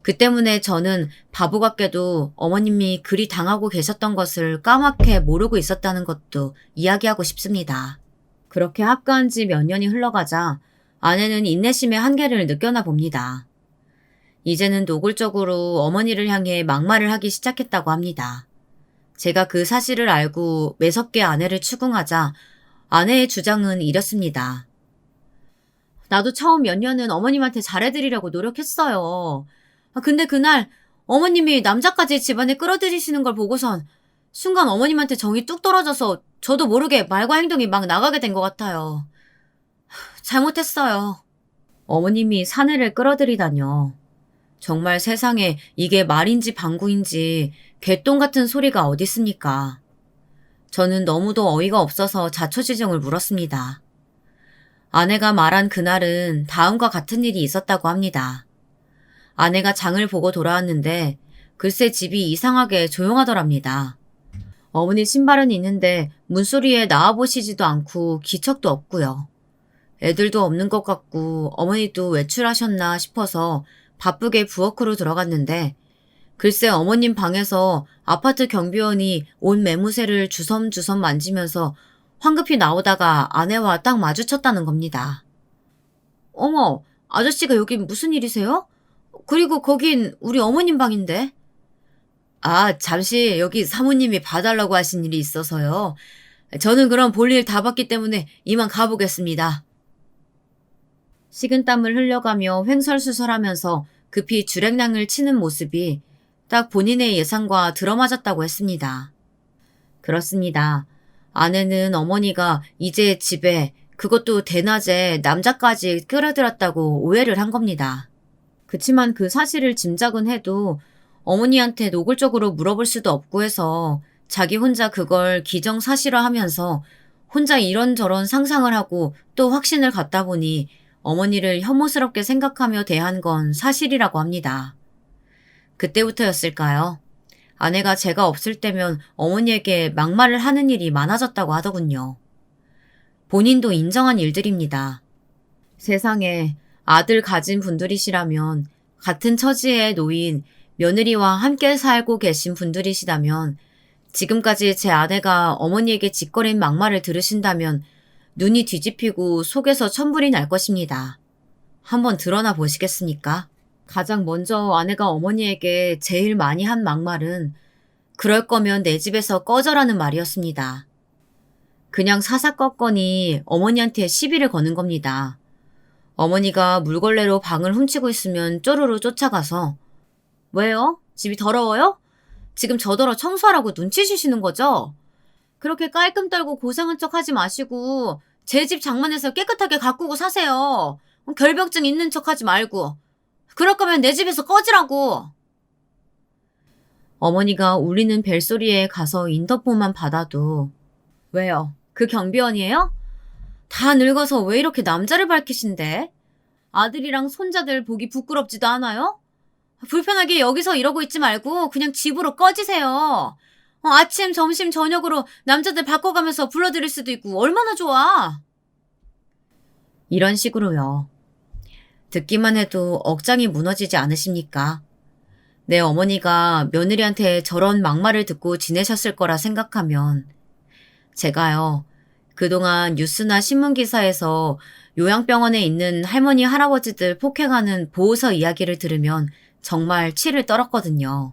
[SPEAKER 1] 그 때문에 저는 바보 같게도 어머님이 그리 당하고 계셨던 것을 까맣게 모르고 있었다는 것도 이야기하고 싶습니다. 그렇게 합가한 지 몇 년이 흘러가자 아내는 인내심의 한계를 느꼈나 봅니다. 이제는 노골적으로 어머니를 향해 막말을 하기 시작했다고 합니다. 제가 그 사실을 알고 매섭게 아내를 추궁하자 아내의 주장은 이렇습니다. 나도 처음 몇 년은 어머님한테 잘해드리려고 노력했어요. 근데 그날 어머님이 남자까지 집안에 끌어들이시는 걸 보고선 순간 어머님한테 정이 뚝 떨어져서 저도 모르게 말과 행동이 막 나가게 된 것 같아요. 잘못했어요. 어머님이 사내를 끌어들이다뇨. 정말 세상에 이게 말인지 방구인지 개똥 같은 소리가 어디 있습니까? 저는 너무도 어이가 없어서 자초지종을 물었습니다. 아내가 말한 그날은 다음과 같은 일이 있었다고 합니다. 아내가 장을 보고 돌아왔는데 글쎄 집이 이상하게 조용하더랍니다. 어머니 신발은 있는데 문소리에 나와보시지도 않고 기척도 없고요. 애들도 없는 것 같고 어머니도 외출하셨나 싶어서 바쁘게 부엌으로 들어갔는데 글쎄 어머님 방에서 아파트 경비원이 옷 매무새를 주섬주섬 만지면서 황급히 나오다가 아내와 딱 마주쳤다는 겁니다. 어머, 아저씨가 여기 무슨 일이세요? 그리고 거긴 우리 어머님 방인데. 아, 잠시 여기 사모님이 봐달라고 하신 일이 있어서요. 저는 그럼 볼일 다 봤기 때문에 이만 가보겠습니다. 식은땀을 흘려가며 횡설수설하면서 급히 주랭랑을 치는 모습이 딱 본인의 예상과 들어맞았다고 했습니다. 그렇습니다. 아내는 어머니가 이제 집에 그것도 대낮에 남자까지 끌어들였다고 오해를 한 겁니다. 그치만 그 사실을 짐작은 해도 어머니한테 노골적으로 물어볼 수도 없고 해서 자기 혼자 그걸 기정사실화하면서 혼자 이런저런 상상을 하고 또 확신을 갖다 보니 어머니를 혐오스럽게 생각하며 대한 건 사실이라고 합니다. 그때부터였을까요? 아내가 제가 없을 때면 어머니에게 막말을 하는 일이 많아졌다고 하더군요. 본인도 인정한 일들입니다. 세상에 아들 가진 분들이시라면 같은 처지에 놓인 며느리와 함께 살고 계신 분들이시다면 지금까지 제 아내가 어머니에게 짓거린 막말을 들으신다면 눈이 뒤집히고 속에서 천불이 날 것입니다. 한번 드러나 보시겠습니까? 가장 먼저 아내가 어머니에게 제일 많이 한 막말은 그럴 거면 내 집에서 꺼져라는 말이었습니다. 그냥 사사건건이 어머니한테 시비를 거는 겁니다. 어머니가 물걸레로 방을 훔치고 있으면 쪼르르 쫓아가서 왜요? 집이 더러워요? 지금 저더러 청소하라고 눈치 주시는 거죠? 그렇게 깔끔 떨고 고상한 척 하지 마시고 제 집 장만해서 깨끗하게 가꾸고 사세요. 결벽증 있는 척 하지 말고. 그럴 거면 내 집에서 꺼지라고. 어머니가 울리는 벨소리에 가서 인터폰만 받아도 왜요? 그 경비원이에요? 다 늙어서 왜 이렇게 남자를 밝히신데? 아들이랑 손자들 보기 부끄럽지도 않아요? 불편하게 여기서 이러고 있지 말고 그냥 집으로 꺼지세요. 아침, 점심, 저녁으로 남자들 바꿔가면서 불러드릴 수도 있고 얼마나 좋아. 이런 식으로요. 듣기만 해도 억장이 무너지지 않으십니까? 내 어머니가 며느리한테 저런 막말을 듣고 지내셨을 거라 생각하면 제가요. 그동안 뉴스나 신문기사에서 요양병원에 있는 할머니, 할아버지들 폭행하는 보호서 이야기를 들으면 정말 치를 떨었거든요.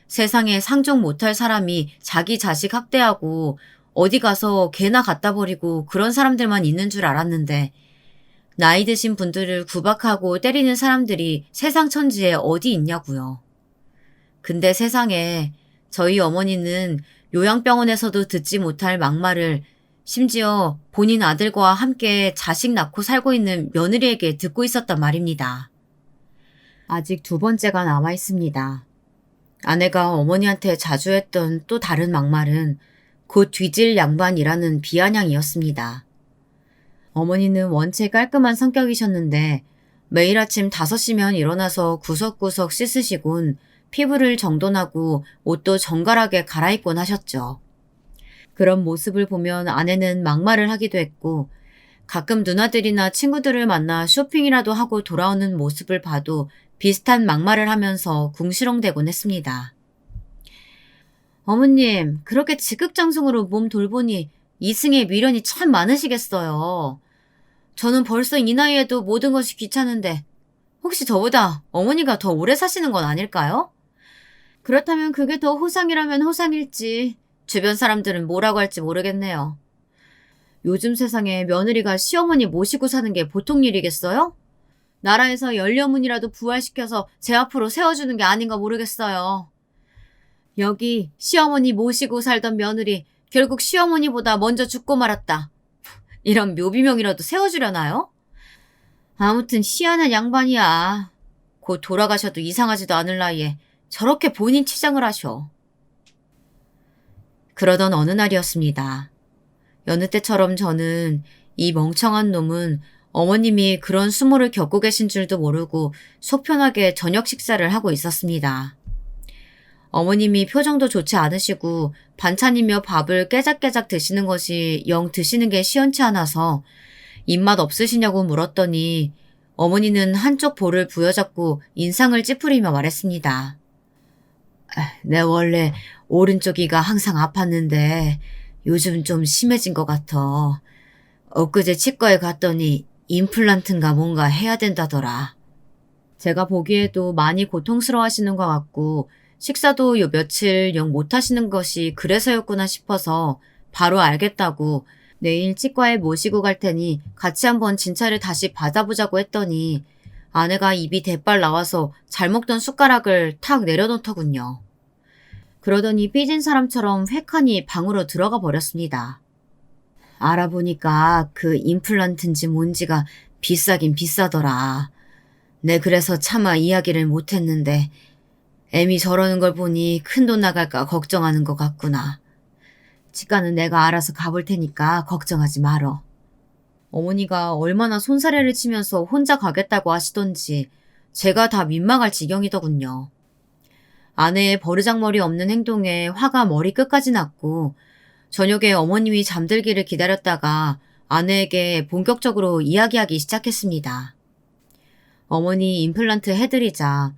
[SPEAKER 1] 세상에 상종 못할 사람이 자기 자식 학대하고 어디 가서 개나 갖다 버리고 그런 사람들만 있는 줄 알았는데 나이 드신 분들을 구박하고 때리는 사람들이 세상 천지에 어디 있냐고요. 근데 세상에 저희 어머니는 요양병원에서도 듣지 못할 막말을 심지어 본인 아들과 함께 자식 낳고 살고 있는 며느리에게 듣고 있었단 말입니다. 아직 두 번째가 남아 있습니다. 아내가 어머니한테 자주 했던 또 다른 막말은 곧 뒤질 양반이라는 비아냥이었습니다. 어머니는 원체 깔끔한 성격이셨는데 매일 아침 5시면 일어나서 구석구석 씻으시곤 피부를 정돈하고 옷도 정갈하게 갈아입곤 하셨죠. 그런 모습을 보면 아내는 막말을 하기도 했고 가끔 누나들이나 친구들을 만나 쇼핑이라도 하고 돌아오는 모습을 봐도 비슷한 막말을 하면서 궁시렁대곤 했습니다. 어머님, 그렇게 지극장성으로 몸 돌보니 이승에 미련이 참 많으시겠어요. 저는 벌써 이 나이에도 모든 것이 귀찮은데 혹시 저보다 어머니가 더 오래 사시는 건 아닐까요? 그렇다면 그게 더 호상이라면 호상일지 주변 사람들은 뭐라고 할지 모르겠네요. 요즘 세상에 며느리가 시어머니 모시고 사는 게 보통 일이겠어요? 나라에서 연료문이라도 부활시켜서 제 앞으로 세워주는 게 아닌가 모르겠어요. 여기 시어머니 모시고 살던 며느리 결국 시어머니보다 먼저 죽고 말았다. 이런 묘비명이라도 세워주려나요? 아무튼 희한한 양반이야. 곧 돌아가셔도 이상하지도 않을 나이에 저렇게 본인 치장을 하셔. 그러던 어느 날이었습니다. 여느 때처럼 저는 이 멍청한 놈은 어머님이 그런 수모를 겪고 계신 줄도 모르고 속 편하게 저녁 식사를 하고 있었습니다. 어머님이 표정도 좋지 않으시고 반찬이며 밥을 깨작깨작 드시는 것이 영 드시는 게 시원치 않아서 입맛 없으시냐고 물었더니 어머니는 한쪽 볼을 부여잡고 인상을 찌푸리며 말했습니다. 내 원래 오른쪽 이가 항상 아팠는데 요즘 좀 심해진 것 같아. 엊그제 치과에 갔더니 임플란트인가 뭔가 해야 된다더라. 제가 보기에도 많이 고통스러워하시는 것 같고 식사도 요 며칠 영 못하시는 것이 그래서였구나 싶어서 바로 알겠다고 내일 치과에 모시고 갈 테니 같이 한번 진찰을 다시 받아보자고 했더니 아내가 입이 대빨 나와서 잘 먹던 숟가락을 탁 내려놓더군요. 그러더니 삐진 사람처럼 획하니 방으로 들어가 버렸습니다. 알아보니까 그 임플란트인지 뭔지가 비싸긴 비싸더라. 내 그래서 차마 이야기를 못했는데 애미 저러는 걸 보니 큰돈 나갈까 걱정하는 것 같구나. 치과는 내가 알아서 가볼 테니까 걱정하지 말어. 어머니가 얼마나 손사래를 치면서 혼자 가겠다고 하시던지 제가 다 민망할 지경이더군요. 아내의 버르장머리 없는 행동에 화가 머리끝까지 났고 저녁에 어머님이 잠들기를 기다렸다가 아내에게 본격적으로 이야기하기 시작했습니다. 어머니 임플란트 해드리자.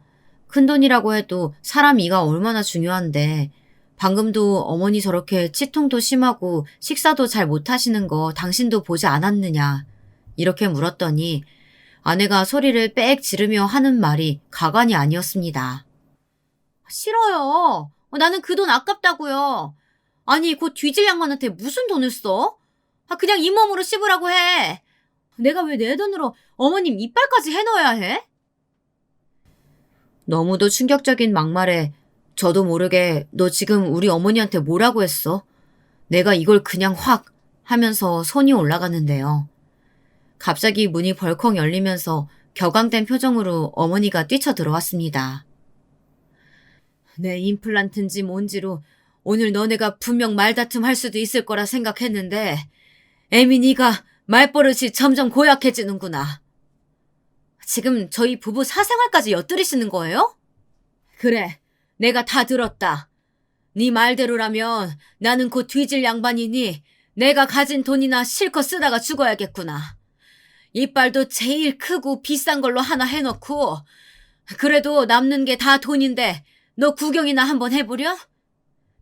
[SPEAKER 1] 큰돈이라고 해도 사람 이가 얼마나 중요한데 방금도 어머니 저렇게 치통도 심하고 식사도 잘 못하시는 거 당신도 보지 않았느냐 이렇게 물었더니 아내가 소리를 빽 지르며 하는 말이 가관이 아니었습니다. 싫어요. 나는 그 돈 아깝다고요. 아니 곧 뒤질 양반한테 무슨 돈을 써? 그냥 이 몸으로 씹으라고 해. 내가 왜 내 돈으로 어머님 이빨까지 해넣어야 해? 너무도 충격적인 막말에 저도 모르게 너 지금 우리 어머니한테 뭐라고 했어? 내가 이걸 그냥 확 하면서 손이 올라갔는데요. 갑자기 문이 벌컥 열리면서 격앙된 표정으로 어머니가 뛰쳐들어왔습니다. 내 임플란트인지 뭔지로 오늘 너네가 분명 말다툼 할 수도 있을 거라 생각했는데 애미 네가 말버릇이 점점 고약해지는구나. 지금 저희 부부 사생활까지 엿들이시는 거예요? 그래, 내가 다 들었다. 네 말대로라면 나는 곧 뒤질 양반이니 내가 가진 돈이나 실컷 쓰다가 죽어야겠구나. 이빨도 제일 크고 비싼 걸로 하나 해놓고 그래도 남는 게 다 돈인데 너 구경이나 한번 해보려?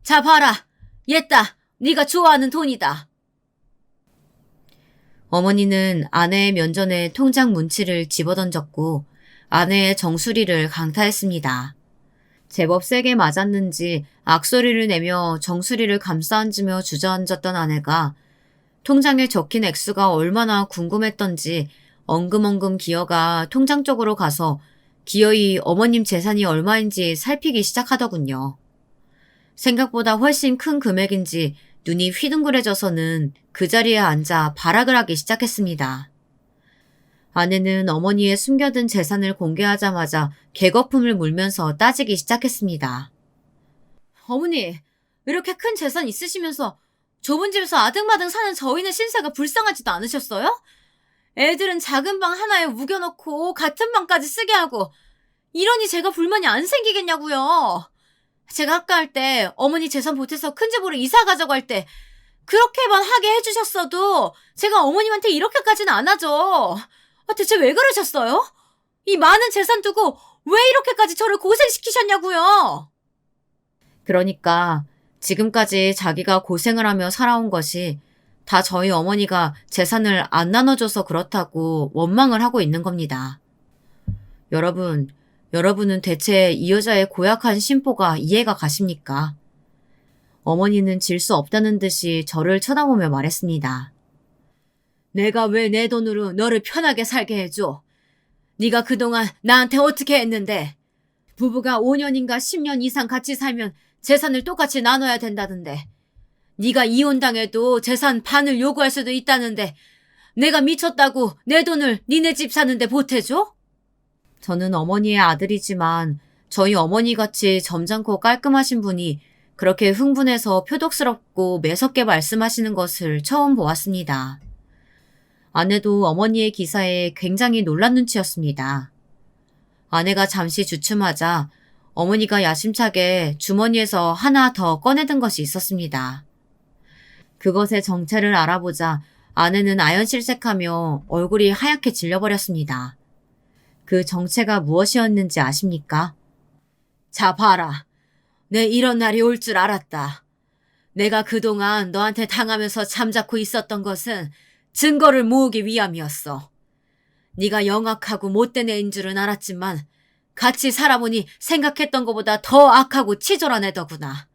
[SPEAKER 1] 자 봐라, 얘따 네가 좋아하는 돈이다. 어머니는 아내의 면전에 통장 문치를 집어던졌고 아내의 정수리를 강타했습니다. 제법 세게 맞았는지 악소리를 내며 정수리를 감싸안으며 주저앉았던 아내가 통장에 적힌 액수가 얼마나 궁금했던지 엉금엉금 기어가 통장 쪽으로 가서 기어이 어머님 재산이 얼마인지 살피기 시작하더군요. 생각보다 훨씬 큰 금액인지 눈이 휘둥그레져서는 그 자리에 앉아 발악을 하기 시작했습니다. 아내는 어머니의 숨겨둔 재산을 공개하자마자 개거품을 물면서 따지기 시작했습니다. 어머니, 이렇게 큰 재산 있으시면서 좁은 집에서 아등바등 사는 저희는 신세가 불쌍하지도 않으셨어요? 애들은 작은 방 하나에 우겨놓고 같은 방까지 쓰게 하고 이러니 제가 불만이 안 생기겠냐고요. 제가 아까 할 때 어머니 재산 보태서 큰 집으로 이사 가자고 할 때 그렇게만 하게 해주셨어도 제가 어머님한테 이렇게까지는 안 하죠. 대체 왜 그러셨어요? 이 많은 재산 두고 왜 이렇게까지 저를 고생시키셨냐고요. 그러니까 지금까지 자기가 고생을 하며 살아온 것이 다 저희 어머니가 재산을 안 나눠줘서 그렇다고 원망을 하고 있는 겁니다. 여러분은 대체 이 여자의 고약한 심보가 이해가 가십니까? 어머니는 질 수 없다는 듯이 저를 쳐다보며 말했습니다. 내가 왜 내 돈으로 너를 편하게 살게 해줘? 네가 그동안 나한테 어떻게 했는데? 부부가 5년인가 10년 이상 같이 살면 재산을 똑같이 나눠야 된다던데. 네가 이혼당해도 재산 반을 요구할 수도 있다는데 내가 미쳤다고 내 돈을 니네 집 사는데 보태줘? 저는 어머니의 아들이지만 저희 어머니같이 점잖고 깔끔하신 분이 그렇게 흥분해서 표독스럽고 매섭게 말씀하시는 것을 처음 보았습니다. 아내도 어머니의 기사에 굉장히 놀란 눈치였습니다. 아내가 잠시 주춤하자 어머니가 야심차게 주머니에서 하나 더 꺼내든 것이 있었습니다. 그것의 정체를 알아보자 아내는 아연실색하며 얼굴이 하얗게 질려버렸습니다. 그 정체가 무엇이었는지 아십니까? 자, 봐라. 내 이런 날이 올 줄 알았다. 내가 그동안 너한테 당하면서 잠자코 있었던 것은 증거를 모으기 위함이었어. 네가 영악하고 못된 애인 줄은 알았지만 같이 살아보니 생각했던 것보다 더 악하고 치졸한 애더구나.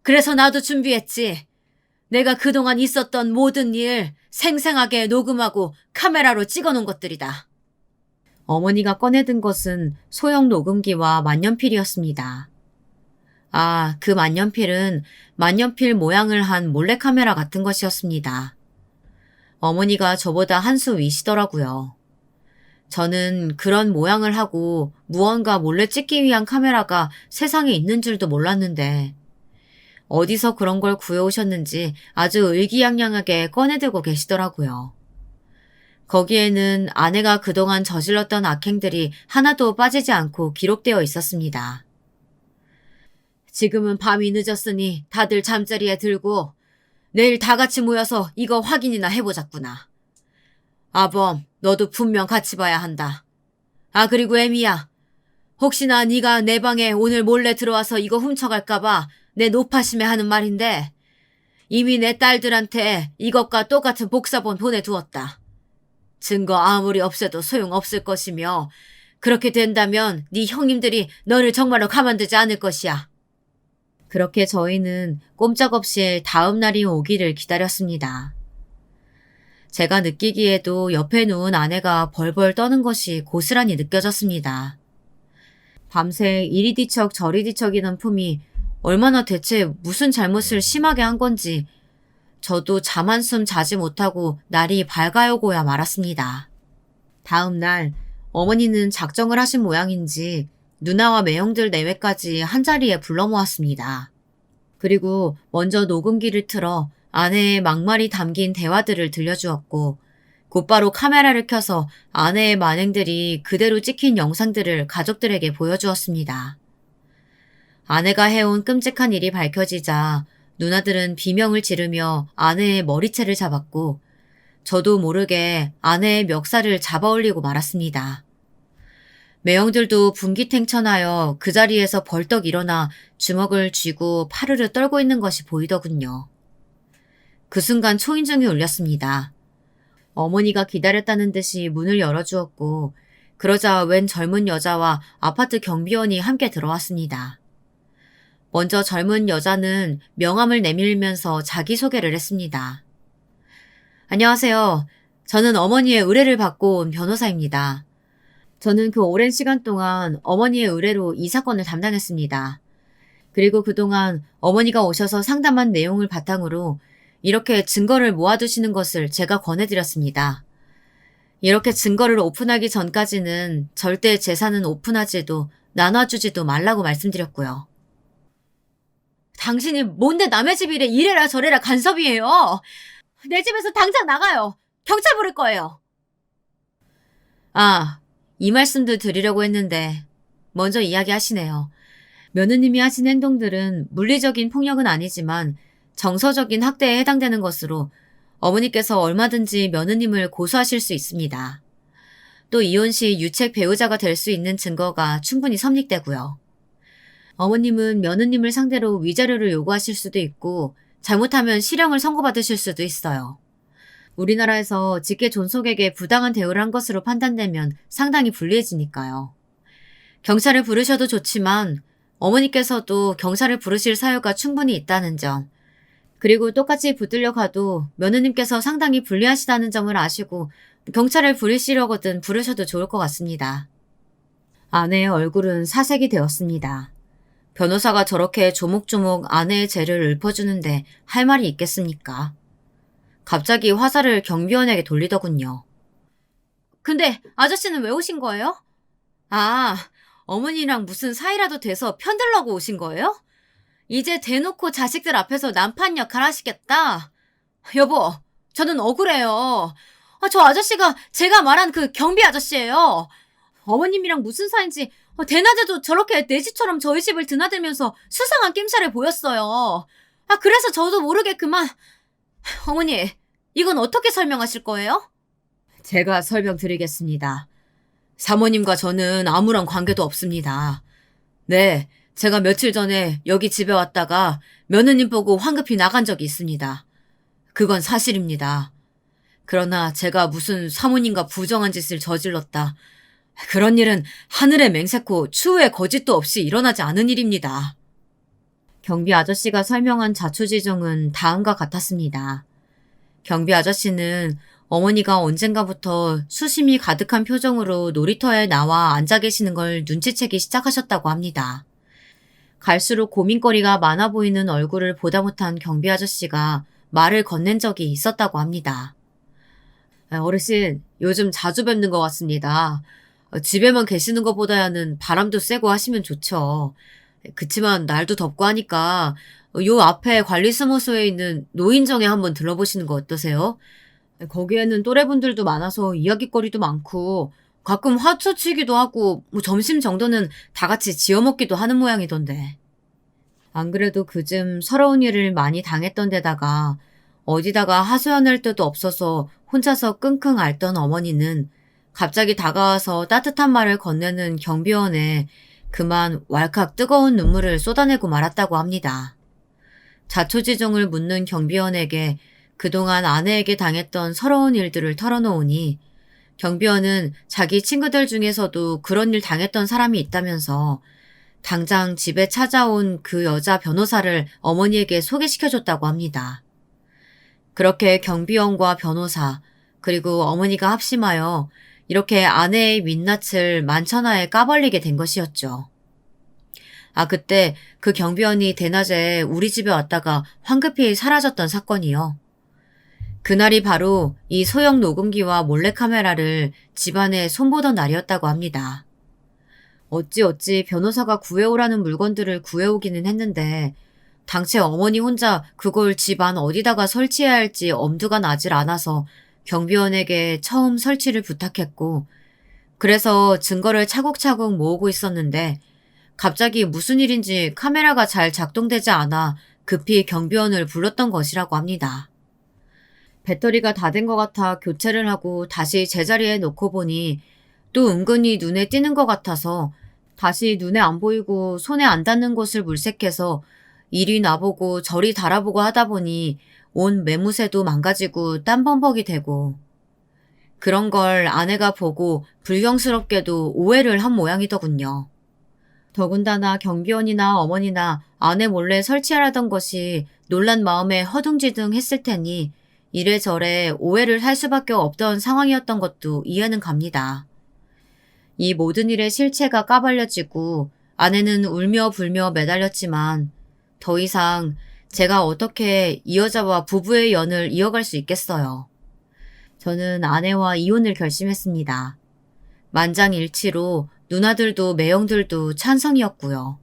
[SPEAKER 1] 그래서 나도 준비했지. 내가 그동안 있었던 모든 일 생생하게 녹음하고 카메라로 찍어놓은 것들이다. 어머니가 꺼내든 것은 소형 녹음기와 만년필이었습니다. 아, 그 만년필은 만년필 모양을 한 몰래카메라 같은 것이었습니다. 어머니가 저보다 한 수 위시더라고요. 저는 그런 모양을 하고 무언가 몰래 찍기 위한 카메라가 세상에 있는 줄도 몰랐는데 어디서 그런 걸 구해오셨는지 아주 의기양양하게 꺼내들고 계시더라고요. 거기에는 아내가 그동안 저질렀던 악행들이 하나도 빠지지 않고 기록되어 있었습니다. 지금은 밤이 늦었으니 다들 잠자리에 들고 내일 다 같이 모여서 이거 확인이나 해보자꾸나. 아범, 너도 분명 같이 봐야 한다. 아, 그리고 애미야. 혹시나 네가 내 방에 오늘 몰래 들어와서 이거 훔쳐갈까봐 내 노파심에 하는 말인데 이미 내 딸들한테 이것과 똑같은 복사본 보내두었다. 증거 아무리 없애도 소용없을 것이며 그렇게 된다면 네 형님들이 너를 정말로 가만두지 않을 것이야. 그렇게 저희는 꼼짝없이 다음 날이 오기를 기다렸습니다. 제가 느끼기에도 옆에 누운 아내가 벌벌 떠는 것이 고스란히 느껴졌습니다. 밤새 이리 뒤척 저리 뒤척이는 품이 얼마나 대체 무슨 잘못을 심하게 한 건지 저도 잠 한숨 자지 못하고 날이 밝아오고야 말았습니다. 다음 날 어머니는 작정을 하신 모양인지 누나와 매형들 내외까지 한자리에 불러 모았습니다. 그리고 먼저 녹음기를 틀어 아내의 막말이 담긴 대화들을 들려주었고 곧바로 카메라를 켜서 아내의 만행들이 그대로 찍힌 영상들을 가족들에게 보여주었습니다. 아내가 해온 끔찍한 일이 밝혀지자 누나들은 비명을 지르며 아내의 머리채를 잡았고 저도 모르게 아내의 멱살을 잡아올리고 말았습니다. 매형들도 분기탱천하여 그 자리에서 벌떡 일어나 주먹을 쥐고 파르르 떨고 있는 것이 보이더군요. 그 순간 초인종이 울렸습니다. 어머니가 기다렸다는 듯이 문을 열어주었고 그러자 웬 젊은 여자와 아파트 경비원이 함께 들어왔습니다. 먼저 젊은 여자는 명함을 내밀면서 자기소개를 했습니다. 안녕하세요. 저는 어머니의 의뢰를 받고 온 변호사입니다. 저는 그 오랜 시간 동안 어머니의 의뢰로 이 사건을 담당했습니다. 그리고 그동안 어머니가 오셔서 상담한 내용을 바탕으로 이렇게 증거를 모아두시는 것을 제가 권해드렸습니다. 이렇게 증거를 오픈하기 전까지는 절대 재산은 오픈하지도 나눠주지도 말라고 말씀드렸고요. 당신이 뭔데 남의 집 일에 이래라 저래라 간섭이에요. 내 집에서 당장 나가요. 경찰 부를 거예요. 아, 이 말씀도 드리려고 했는데 먼저 이야기하시네요. 며느님이 하신 행동들은 물리적인 폭력은 아니지만 정서적인 학대에 해당되는 것으로 어머니께서 얼마든지 며느님을 고소하실 수 있습니다. 또 이혼 시 유책 배우자가 될 수 있는 증거가 충분히 성립되고요. 어머님은 며느님을 상대로 위자료를 요구하실 수도 있고 잘못하면 실형을 선고받으실 수도 있어요. 우리나라에서 직계 존속에게 부당한 대우를 한 것으로 판단되면 상당히 불리해지니까요. 경찰을 부르셔도 좋지만 어머니께서도 경찰을 부르실 사유가 충분히 있다는 점, 그리고 똑같이 붙들려 가도 며느님께서 상당히 불리하시다는 점을 아시고 경찰을 부르시려거든 부르셔도 좋을 것 같습니다. 아내의 얼굴은 사색이 되었습니다. 변호사가 저렇게 조목조목 아내의 죄를 읊어주는데 할 말이 있겠습니까? 갑자기 화살을 경비원에게 돌리더군요. 근데 아저씨는 왜 오신 거예요? 아, 어머니랑 무슨 사이라도 돼서 편들려고 오신 거예요? 이제 대놓고 자식들 앞에서 남판 역할 하시겠다? 여보, 저는 억울해요. 저 아저씨가 제가 말한 그 경비 아저씨예요. 어머님이랑 무슨 사이인지 대낮에도 저렇게 내 집처럼 저희 집을 드나들면서 수상한 낌새를 보였어요. 그래서 저도 모르게 그만... 어머니, 이건 어떻게 설명하실 거예요? 제가 설명드리겠습니다. 사모님과 저는 아무런 관계도 없습니다. 네, 제가 며칠 전에 여기 집에 왔다가 며느님 보고 황급히 나간 적이 있습니다. 그건 사실입니다. 그러나 제가 무슨 사모님과 부정한 짓을 저질렀다. 그런 일은 하늘에 맹세코 추후에 거짓도 없이 일어나지 않은 일입니다. 경비 아저씨가 설명한 자초지종은 다음과 같았습니다. 경비 아저씨는 어머니가 언젠가부터 수심이 가득한 표정으로 놀이터에 나와 앉아 계시는 걸 눈치채기 시작하셨다고 합니다. 갈수록 고민거리가 많아 보이는 얼굴을 보다 못한 경비 아저씨가 말을 건넨 적이 있었다고 합니다. 어르신, 요즘 자주 뵙는 것 같습니다. 집에만 계시는 것보다는 바람도 쐬고 하시면 좋죠. 그치만 날도 덥고 하니까 요 앞에 관리사무소에 있는 노인정에 한번 들러보시는 거 어떠세요? 거기에는 또래분들도 많아서 이야깃거리도 많고 가끔 화투치기도 하고 뭐 점심 정도는 다 같이 지어 먹기도 하는 모양이던데. 안 그래도 그즘 서러운 일을 많이 당했던 데다가 어디다가 하소연할 데도 없어서 혼자서 끙끙 앓던 어머니는 갑자기 다가와서 따뜻한 말을 건네는 경비원에 그만 왈칵 뜨거운 눈물을 쏟아내고 말았다고 합니다. 자초지종을 묻는 경비원에게 그동안 아내에게 당했던 서러운 일들을 털어놓으니 경비원은 자기 친구들 중에서도 그런 일 당했던 사람이 있다면서 당장 집에 찾아온 그 여자 변호사를 어머니에게 소개시켜줬다고 합니다. 그렇게 경비원과 변호사 그리고 어머니가 합심하여 이렇게 아내의 민낯을 만천하에 까발리게 된 것이었죠. 그때 그 경비원이 대낮에 우리 집에 왔다가 황급히 사라졌던 사건이요. 그날이 바로 이 소형 녹음기와 몰래카메라를 집안에 손보던 날이었다고 합니다. 어찌 변호사가 구해오라는 물건들을 구해오기는 했는데 당최 어머니 혼자 그걸 집안 어디다가 설치해야 할지 엄두가 나질 않아서 경비원에게 처음 설치를 부탁했고 그래서 증거를 차곡차곡 모으고 있었는데 갑자기 무슨 일인지 카메라가 잘 작동되지 않아 급히 경비원을 불렀던 것이라고 합니다. 배터리가 다 된 것 같아 교체를 하고 다시 제자리에 놓고 보니 또 은근히 눈에 띄는 것 같아서 다시 눈에 안 보이고 손에 안 닿는 곳을 물색해서 이리 놔보고 저리 달아보고 하다 보니 온 매무새도 망가지고 땀범벅이 되고 그런 걸 아내가 보고 불경스럽게도 오해를 한 모양이더군요. 더군다나 경비원이나 어머니나 아내 몰래 설치하라던 것이 놀란 마음에 허둥지둥 했을 테니 이래저래 오해를 할 수밖에 없던 상황이었던 것도 이해는 갑니다. 이 모든 일의 실체가 까발려지고 아내는 울며 불며 매달렸지만 더 이상 제가 어떻게 이 여자와 부부의 연을 이어갈 수 있겠어요. 저는 아내와 이혼을 결심했습니다. 만장일치로 누나들도 매형들도 찬성이었고요.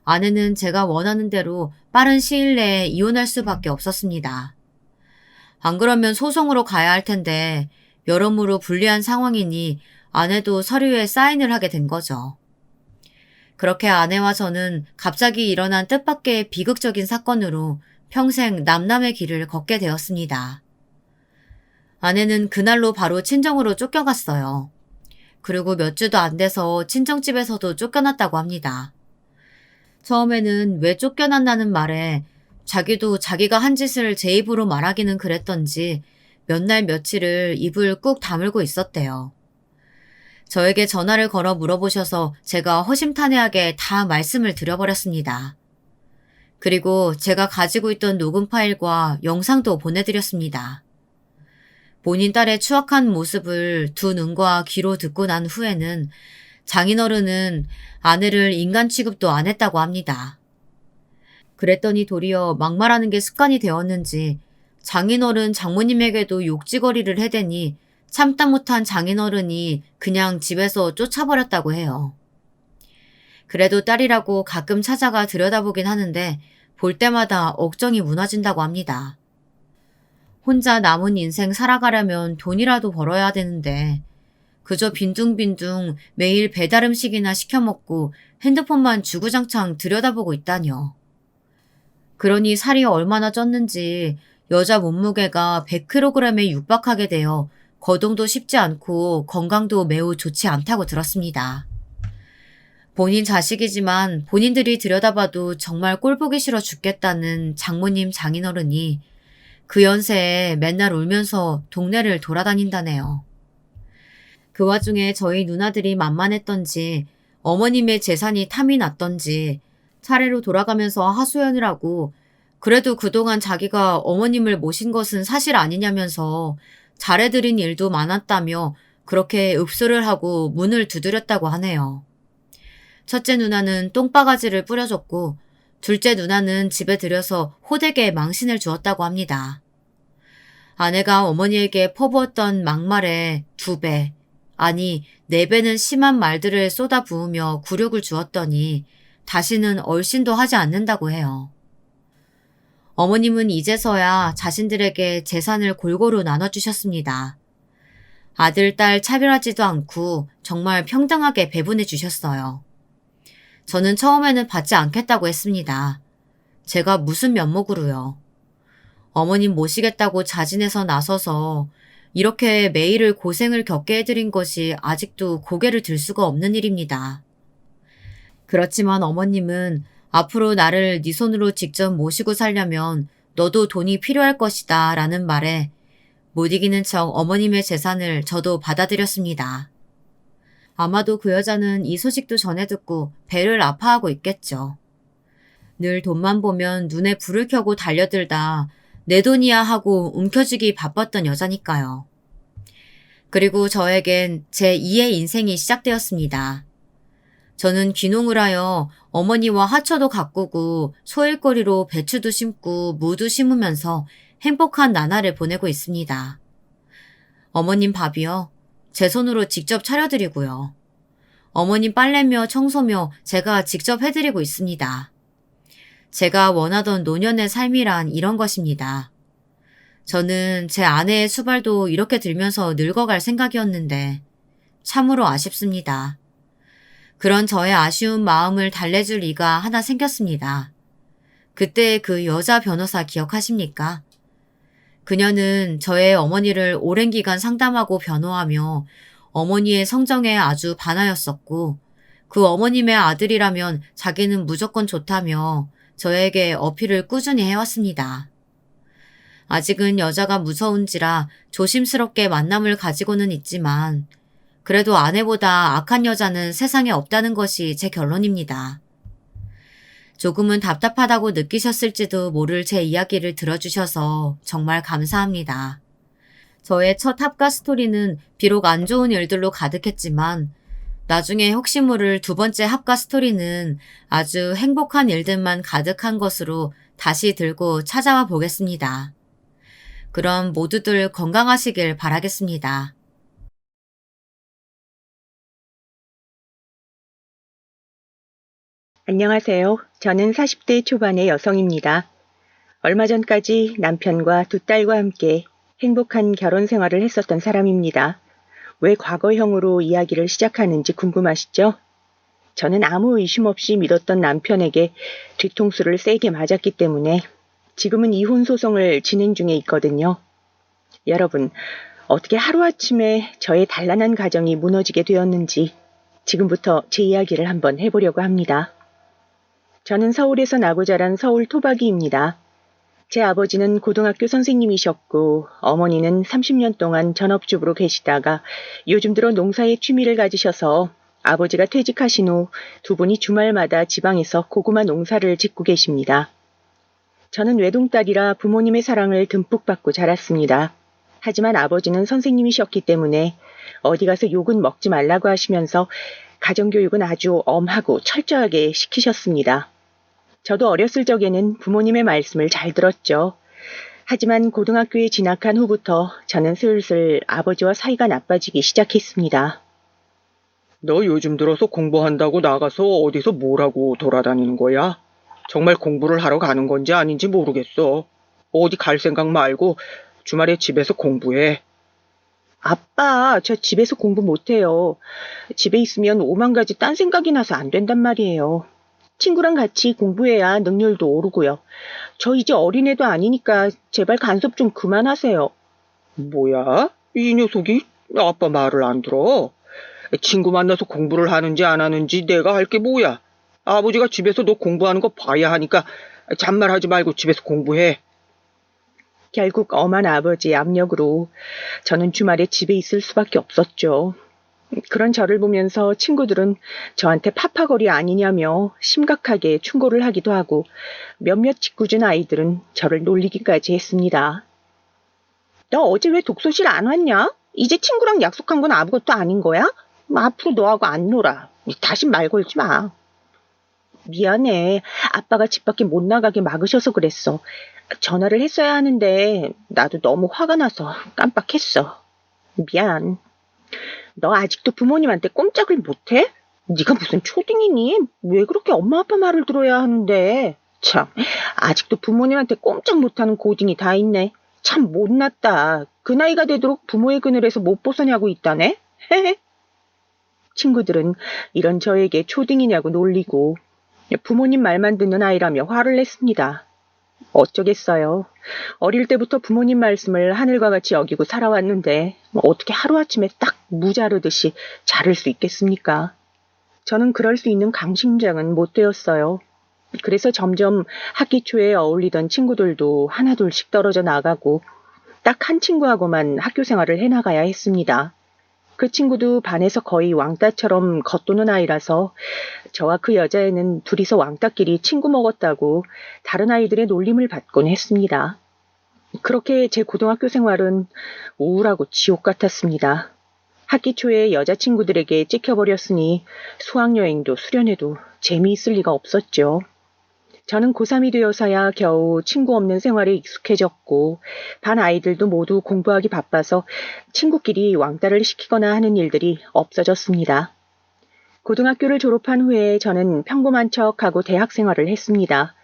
[SPEAKER 1] 아내는 제가 원하는 대로 빠른 시일 내에 이혼할 수밖에 없었습니다. 안 그러면 소송으로 가야 할 텐데 여러모로 불리한 상황이니 아내도 서류에 사인을 하게 된 거죠. 그렇게 아내와 저는 갑자기 일어난 뜻밖의 비극적인 사건으로 평생 남남의 길을 걷게 되었습니다. 아내는 그날로 바로 친정으로 쫓겨갔어요. 그리고 몇 주도 안 돼서 친정집에서도 쫓겨났다고 합니다. 처음에는 왜 쫓겨난다는 말에 자기도 자기가 한 짓을 제 입으로 말하기는 그랬던지 몇 날 며칠을 입을 꾹 다물고 있었대요. 저에게 전화를 걸어 물어보셔서 제가 허심탄회하게 다 말씀을 드려버렸습니다. 그리고 제가 가지고 있던 녹음 파일과 영상도 보내드렸습니다. 본인 딸의 추악한 모습을 두 눈과 귀로 듣고 난 후에는 장인어른은 아내를 인간 취급도 안 했다고 합니다. 그랬더니 도리어 막말하는 게 습관이 되었는지 장인어른 장모님에게도 욕지거리를 해대니 참다 못한 장인어른이 그냥 집에서 쫓아버렸다고 해요. 그래도 딸이라고 가끔 찾아가 들여다보긴 하는데 볼 때마다 억정이 무너진다고 합니다. 혼자 남은 인생 살아가려면 돈이라도 벌어야 되는데 그저 빈둥빈둥 매일 배달 음식이나 시켜 먹고 핸드폰만 주구장창 들여다보고 있다뇨. 그러니 살이 얼마나 쪘는지 여자 몸무게가 100kg에 육박하게 되어 거동도 쉽지 않고 건강도 매우 좋지 않다고 들었습니다. 본인 자식이지만 본인들이 들여다봐도 정말 꼴보기 싫어 죽겠다는 장모님 장인어른이 그 연세에 맨날 울면서 동네를 돌아다닌다네요. 그 와중에 저희 누나들이 만만했던지 어머님의 재산이 탐이 났던지 차례로 돌아가면서 하소연을 하고 그래도 그동안 자기가 어머님을 모신 것은 사실 아니냐면서 잘해드린 일도 많았다며 그렇게 읍소를 하고 문을 두드렸다고 하네요. 첫째 누나는 똥바가지를 뿌려줬고 둘째 누나는 집에 들여서 호되게 망신을 주었다고 합니다. 아내가 어머니에게 퍼부었던 막말에 2배, 아니 4배는 심한 말들을 쏟아부으며 굴욕을 주었더니 다시는 얼씬도 하지 않는다고 해요. 어머님은 이제서야 자신들에게 재산을 골고루 나눠주셨습니다. 아들, 딸 차별하지도 않고 정말 평등하게 배분해 주셨어요. 저는 처음에는 받지 않겠다고 했습니다. 제가 무슨 면목으로요. 어머님 모시겠다고 자진해서 나서서 이렇게 매일을 고생을 겪게 해드린 것이 아직도 고개를 들 수가 없는 일입니다. 그렇지만 어머님은 앞으로 나를 네 손으로 직접 모시고 살려면 너도 돈이 필요할 것이다 라는 말에 못 이기는 척 어머님의 재산을 저도 받아들였습니다. 아마도 그 여자는 이 소식도 전해 듣고 배를 아파하고 있겠죠. 늘 돈만 보면 눈에 불을 켜고 달려들다 내 돈이야 하고 움켜쥐기 바빴던 여자니까요. 그리고 저에겐 제2의 인생이 시작되었습니다. 저는 귀농을 하여 어머니와 하처도 가꾸고 소일거리로 배추도 심고 무도 심으면서 행복한 나날을 보내고 있습니다. 어머님 밥이요. 제 손으로 직접 차려드리고요. 어머님 빨래며 청소며 제가 직접 해드리고 있습니다. 제가 원하던 노년의 삶이란 이런 것입니다. 저는 제 아내의 수발도 이렇게 들면서 늙어갈 생각이었는데 참으로 아쉽습니다. 그런 저의 아쉬운 마음을 달래줄 이가 하나 생겼습니다. 그때 그 여자 변호사 기억하십니까? 그녀는 저의 어머니를 오랜 기간 상담하고 변호하며 어머니의 성정에 아주 반하였었고 그 어머님의 아들이라면 자기는 무조건 좋다며 저에게 어필을 꾸준히 해왔습니다. 아직은 여자가 무서운지라 조심스럽게 만남을 가지고는 있지만 그래도 아내보다 악한 여자는 세상에 없다는 것이 제 결론입니다. 조금은 답답하다고 느끼셨을지도 모를 제 이야기를 들어주셔서 정말 감사합니다. 저의 첫 합가 스토리는 비록 안 좋은 일들로 가득했지만 나중에 혹시 모를 2번째 합가 스토리는 아주 행복한 일들만 가득한 것으로 다시 들고 찾아와 보겠습니다. 그럼 모두들 건강하시길 바라겠습니다.
[SPEAKER 2] 안녕하세요. 저는 40대 초반의 여성입니다. 얼마 전까지 남편과 2딸과 함께 행복한 결혼 생활을 했었던 사람입니다. 왜 과거형으로 이야기를 시작하는지 궁금하시죠? 저는 아무 의심 없이 믿었던 남편에게 뒤통수를 세게 맞았기 때문에 지금은 이혼 소송을 진행 중에 있거든요. 여러분, 어떻게 하루아침에 저의 단란한 가정이 무너지게 되었는지 지금부터 제 이야기를 한번 해보려고 합니다. 저는 서울에서 나고 자란 서울 토박이입니다. 제 아버지는 고등학교 선생님이셨고 어머니는 30년 동안 전업주부로 계시다가 요즘 들어 농사에 취미를 가지셔서 아버지가 퇴직하신 후 2분이 주말마다 지방에서 고구마 농사를 짓고 계십니다. 저는 외동딸이라 부모님의 사랑을 듬뿍 받고 자랐습니다. 하지만 아버지는 선생님이셨기 때문에 어디 가서 욕은 먹지 말라고 하시면서 가정교육은 아주 엄하고 철저하게 시키셨습니다. 저도 어렸을 적에는 부모님의 말씀을 잘 들었죠. 하지만 고등학교에 진학한 후부터 저는 슬슬 아버지와 사이가 나빠지기 시작했습니다.
[SPEAKER 3] 너 요즘 들어서 공부한다고 나가서 어디서 뭐라고 돌아다니는 거야? 정말 공부를 하러 가는 건지 아닌지 모르겠어. 어디 갈 생각 말고 주말에 집에서 공부해.
[SPEAKER 2] 아빠, 저 집에서 공부 못해요. 집에 있으면 5만 가지 딴 생각이 나서 안 된단 말이에요. 친구랑 같이 공부해야 능률도 오르고요. 저 이제 어린애도 아니니까 제발 간섭 좀 그만하세요.
[SPEAKER 3] 뭐야? 이 녀석이 아빠 말을 안 들어. 친구 만나서 공부를 하는지 안 하는지 내가 할 게 뭐야? 아버지가 집에서 너 공부하는 거 봐야 하니까 잔말하지 말고 집에서 공부해.
[SPEAKER 2] 결국 엄한 아버지의 압력으로 저는 주말에 집에 있을 수밖에 없었죠. 그런 저를 보면서 친구들은 저한테 파파거리 아니냐며 심각하게 충고를 하기도 하고 몇몇 짓궂은 아이들은 저를 놀리기까지 했습니다. 너 어제 왜 독서실 안 왔냐? 이제 친구랑 약속한 건 아무것도 아닌 거야? 앞으로 너하고 안 놀아. 다신 말 걸지 마. 미안해. 아빠가 집 밖에 못 나가게 막으셔서 그랬어. 전화를 했어야 하는데 나도 너무 화가 나서 깜빡했어. 미안. 너 아직도 부모님한테 꼼짝을 못해? 네가 무슨 초딩이니? 왜 그렇게 엄마 아빠 말을 들어야 하는데? 참, 아직도 부모님한테 꼼짝 못하는 고딩이 다 있네. 참 못났다. 그 나이가 되도록 부모의 그늘에서 못 벗어나고 있다네? 헤헤. 친구들은 이런 저에게 초딩이냐고 놀리고 부모님 말만 듣는 아이라며 화를 냈습니다. 어쩌겠어요. 어릴 때부터 부모님 말씀을 하늘과 같이 여기고 살아왔는데 어떻게 하루아침에 딱 무자르듯이 자를 수 있겠습니까? 저는 그럴 수 있는 강심장은 못 되었어요. 그래서 점점 학기 초에 어울리던 친구들도 하나둘씩 떨어져 나가고 딱 한 친구하고만 학교 생활을 해나가야 했습니다. 그 친구도 반에서 거의 왕따처럼 겉도는 아이라서 저와 그 여자애는 둘이서 왕따끼리 친구 먹었다고 다른 아이들의 놀림을 받곤 했습니다. 그렇게 제 고등학교 생활은 우울하고 지옥 같았습니다. 학기 초에 여자친구들에게 찍혀버렸으니 수학여행도 수련회도 재미있을 리가 없었죠. 저는 고3이 되어서야 겨우 친구 없는 생활에 익숙해졌고 반 아이들도 모두 공부하기 바빠서 친구끼리 왕따를 시키거나 하는 일들이 없어졌습니다. 고등학교를 졸업한 후에 저는 평범한 척하고 대학 생활을 했습니다.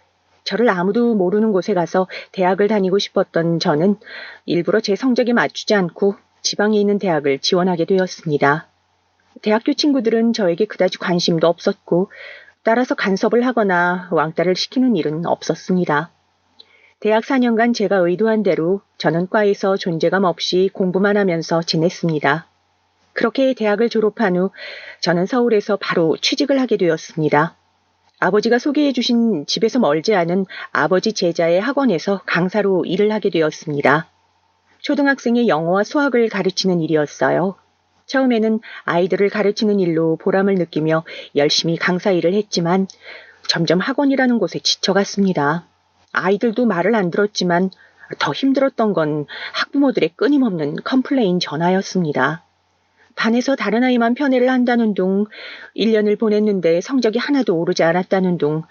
[SPEAKER 2] 저를 아무도 모르는 곳에 가서 대학을 다니고 싶었던 저는 일부러 제 성적에 맞추지 않고 지방에 있는 대학을 지원하게 되었습니다. 대학교 친구들은 저에게 그다지 관심도 없었고 따라서 간섭을 하거나 왕따를 시키는 일은 없었습니다. 대학 4년간 제가 의도한 대로 저는 과에서 존재감 없이 공부만 하면서 지냈습니다. 그렇게 대학을 졸업한 후 저는 서울에서 바로 취직을 하게 되었습니다. 아버지가 소개해 주신 집에서 멀지 않은 아버지 제자의 학원에서 강사로 일을 하게 되었습니다. 초등학생의 영어와 수학을 가르치는 일이었어요. 처음에는 아이들을 가르치는 일로 보람을 느끼며 열심히 강사 일을 했지만 점점 학원이라는 곳에 지쳐갔습니다. 아이들도 말을 안 들었지만 더 힘들었던 건 학부모들의 끊임없는 컴플레인 전화였습니다. 반에서 다른 아이만 편애를 한다는 둥, 1년을 보냈는데 성적이 하나도 오르지 않았다는 둥,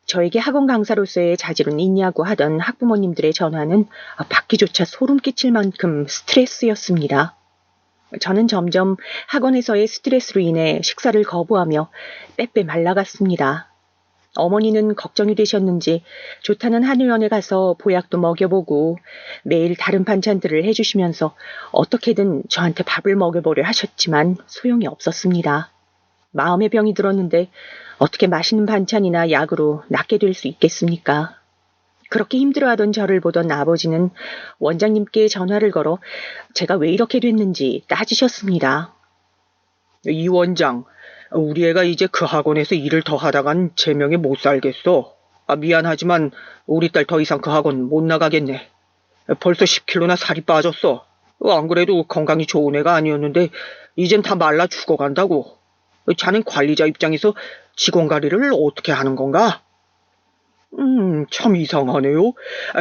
[SPEAKER 2] 저에게 학원 강사로서의 자질은 있냐고 하던 학부모님들의 전화는 받기조차 소름 끼칠 만큼 스트레스였습니다. 저는 점점 학원에서의 스트레스로 인해 식사를 거부하며 빼빼 말라갔습니다. 어머니는 걱정이 되셨는지 좋다는 한의원에 가서 보약도 먹여보고 매일 다른 반찬들을 해주시면서 어떻게든 저한테 밥을 먹여보려 하셨지만 소용이 없었습니다. 마음의 병이 들었는데 어떻게 맛있는 반찬이나 약으로 낫게 될 수 있겠습니까? 그렇게 힘들어하던 저를 보던 아버지는 원장님께 전화를 걸어 제가 왜 이렇게 됐는지 따지셨습니다.
[SPEAKER 3] 이 원장, 우리 애가 이제 그 학원에서 일을 더 하다간 제명에 못 살겠어. 미안하지만 우리 딸 더 이상 그 학원 못 나가겠네. 벌써 10kg나 살이 빠졌어. 안 그래도 건강이 좋은 애가 아니었는데 이젠 다 말라 죽어간다고. 자넨 관리자 입장에서 직원 관리를 어떻게 하는 건가? 참 이상하네요.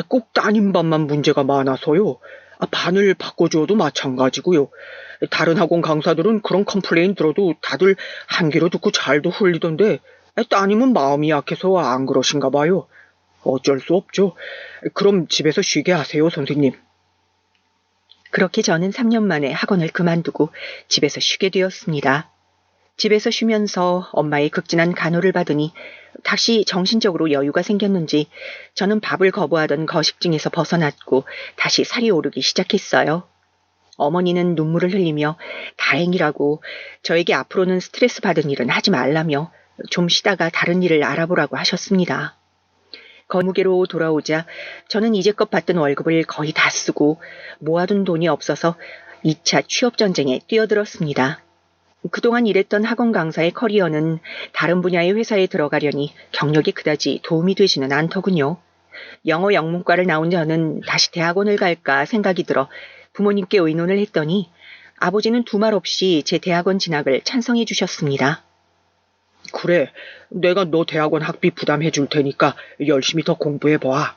[SPEAKER 3] 꼭 따님반만 문제가 많아서요. 반을 바꿔주어도 마찬가지고요. 다른 학원 강사들은 그런 컴플레인 들어도 다들 한 귀로 듣고 잘도 흘리던데 따님은 마음이 약해서 안 그러신가 봐요. 어쩔 수 없죠. 그럼 집에서 쉬게 하세요, 선생님.
[SPEAKER 2] 그렇게 저는 3년 만에 학원을 그만두고 집에서 쉬게 되었습니다. 집에서 쉬면서 엄마의 극진한 간호를 받으니 다시 정신적으로 여유가 생겼는지 저는 밥을 거부하던 거식증에서 벗어났고 다시 살이 오르기 시작했어요. 어머니는 눈물을 흘리며 다행이라고 저에게 앞으로는 스트레스 받은 일은 하지 말라며 좀 쉬다가 다른 일을 알아보라고 하셨습니다. 거무개로 돌아오자 저는 이제껏 받던 월급을 거의 다 쓰고 모아둔 돈이 없어서 2차 취업전쟁에 뛰어들었습니다. 그동안 일했던 학원 강사의 커리어는 다른 분야의 회사에 들어가려니 경력이 그다지 도움이 되지는 않더군요. 영어 영문과를 나온 저는 다시 대학원을 갈까 생각이 들어 부모님께 의논을 했더니 아버지는 두말 없이 제 대학원 진학을 찬성해 주셨습니다.
[SPEAKER 3] 그래, 내가 너 대학원 학비 부담해 줄 테니까 열심히 더 공부해봐.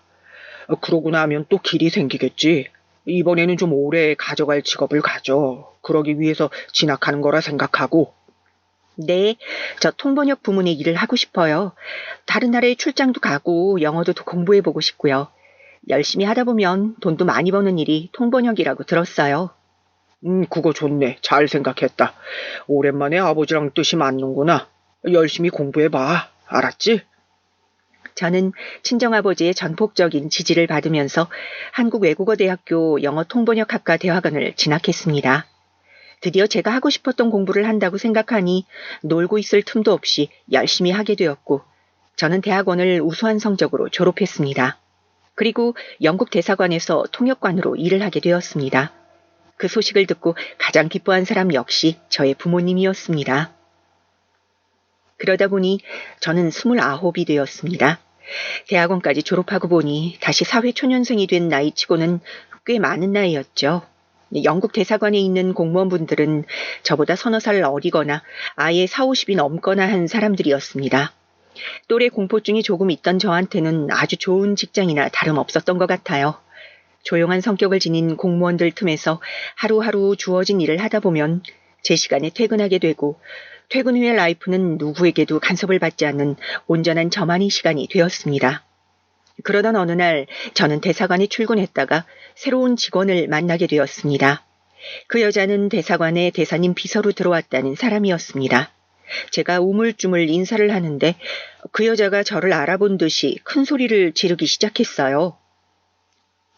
[SPEAKER 3] 그러고 나면 또 길이 생기겠지. 이번에는 좀 오래 가져갈 직업을 가져. 그러기 위해서 진학하는 거라 생각하고.
[SPEAKER 2] 네, 저 통번역 부문의 일을 하고 싶어요. 다른 나라에 출장도 가고 영어도 더 공부해보고 싶고요. 열심히 하다 보면 돈도 많이 버는 일이 통번역이라고 들었어요.
[SPEAKER 3] 그거 좋네. 잘 생각했다. 오랜만에 아버지랑 뜻이 맞는구나. 열심히 공부해봐. 알았지?
[SPEAKER 2] 저는 친정아버지의 전폭적인 지지를 받으면서 한국외국어대학교 영어통번역학과 대학원을 진학했습니다. 드디어 제가 하고 싶었던 공부를 한다고 생각하니 놀고 있을 틈도 없이 열심히 하게 되었고 저는 대학원을 우수한 성적으로 졸업했습니다. 그리고 영국 대사관에서 통역관으로 일을 하게 되었습니다. 그 소식을 듣고 가장 기뻐한 사람 역시 저의 부모님이었습니다. 그러다 보니 저는 29이 되었습니다. 대학원까지 졸업하고 보니 다시 사회초년생이 된 나이치고는 꽤 많은 나이였죠. 영국 대사관에 있는 공무원분들은 저보다 서너 살 어리거나 아예 40, 50이 넘거나 한 사람들이었습니다. 또래 공포증이 조금 있던 저한테는 아주 좋은 직장이나 다름없었던 것 같아요. 조용한 성격을 지닌 공무원들 틈에서 하루하루 주어진 일을 하다 보면 제 시간에 퇴근하게 되고 퇴근 후의 라이프는 누구에게도 간섭을 받지 않는 온전한 저만의 시간이 되었습니다. 그러던 어느 날 저는 대사관에 출근했다가 새로운 직원을 만나게 되었습니다. 그 여자는 대사관에 대사님 비서로 들어왔다는 사람이었습니다. 제가 우물쭈물 인사를 하는데 그 여자가 저를 알아본 듯이 큰 소리를 지르기 시작했어요.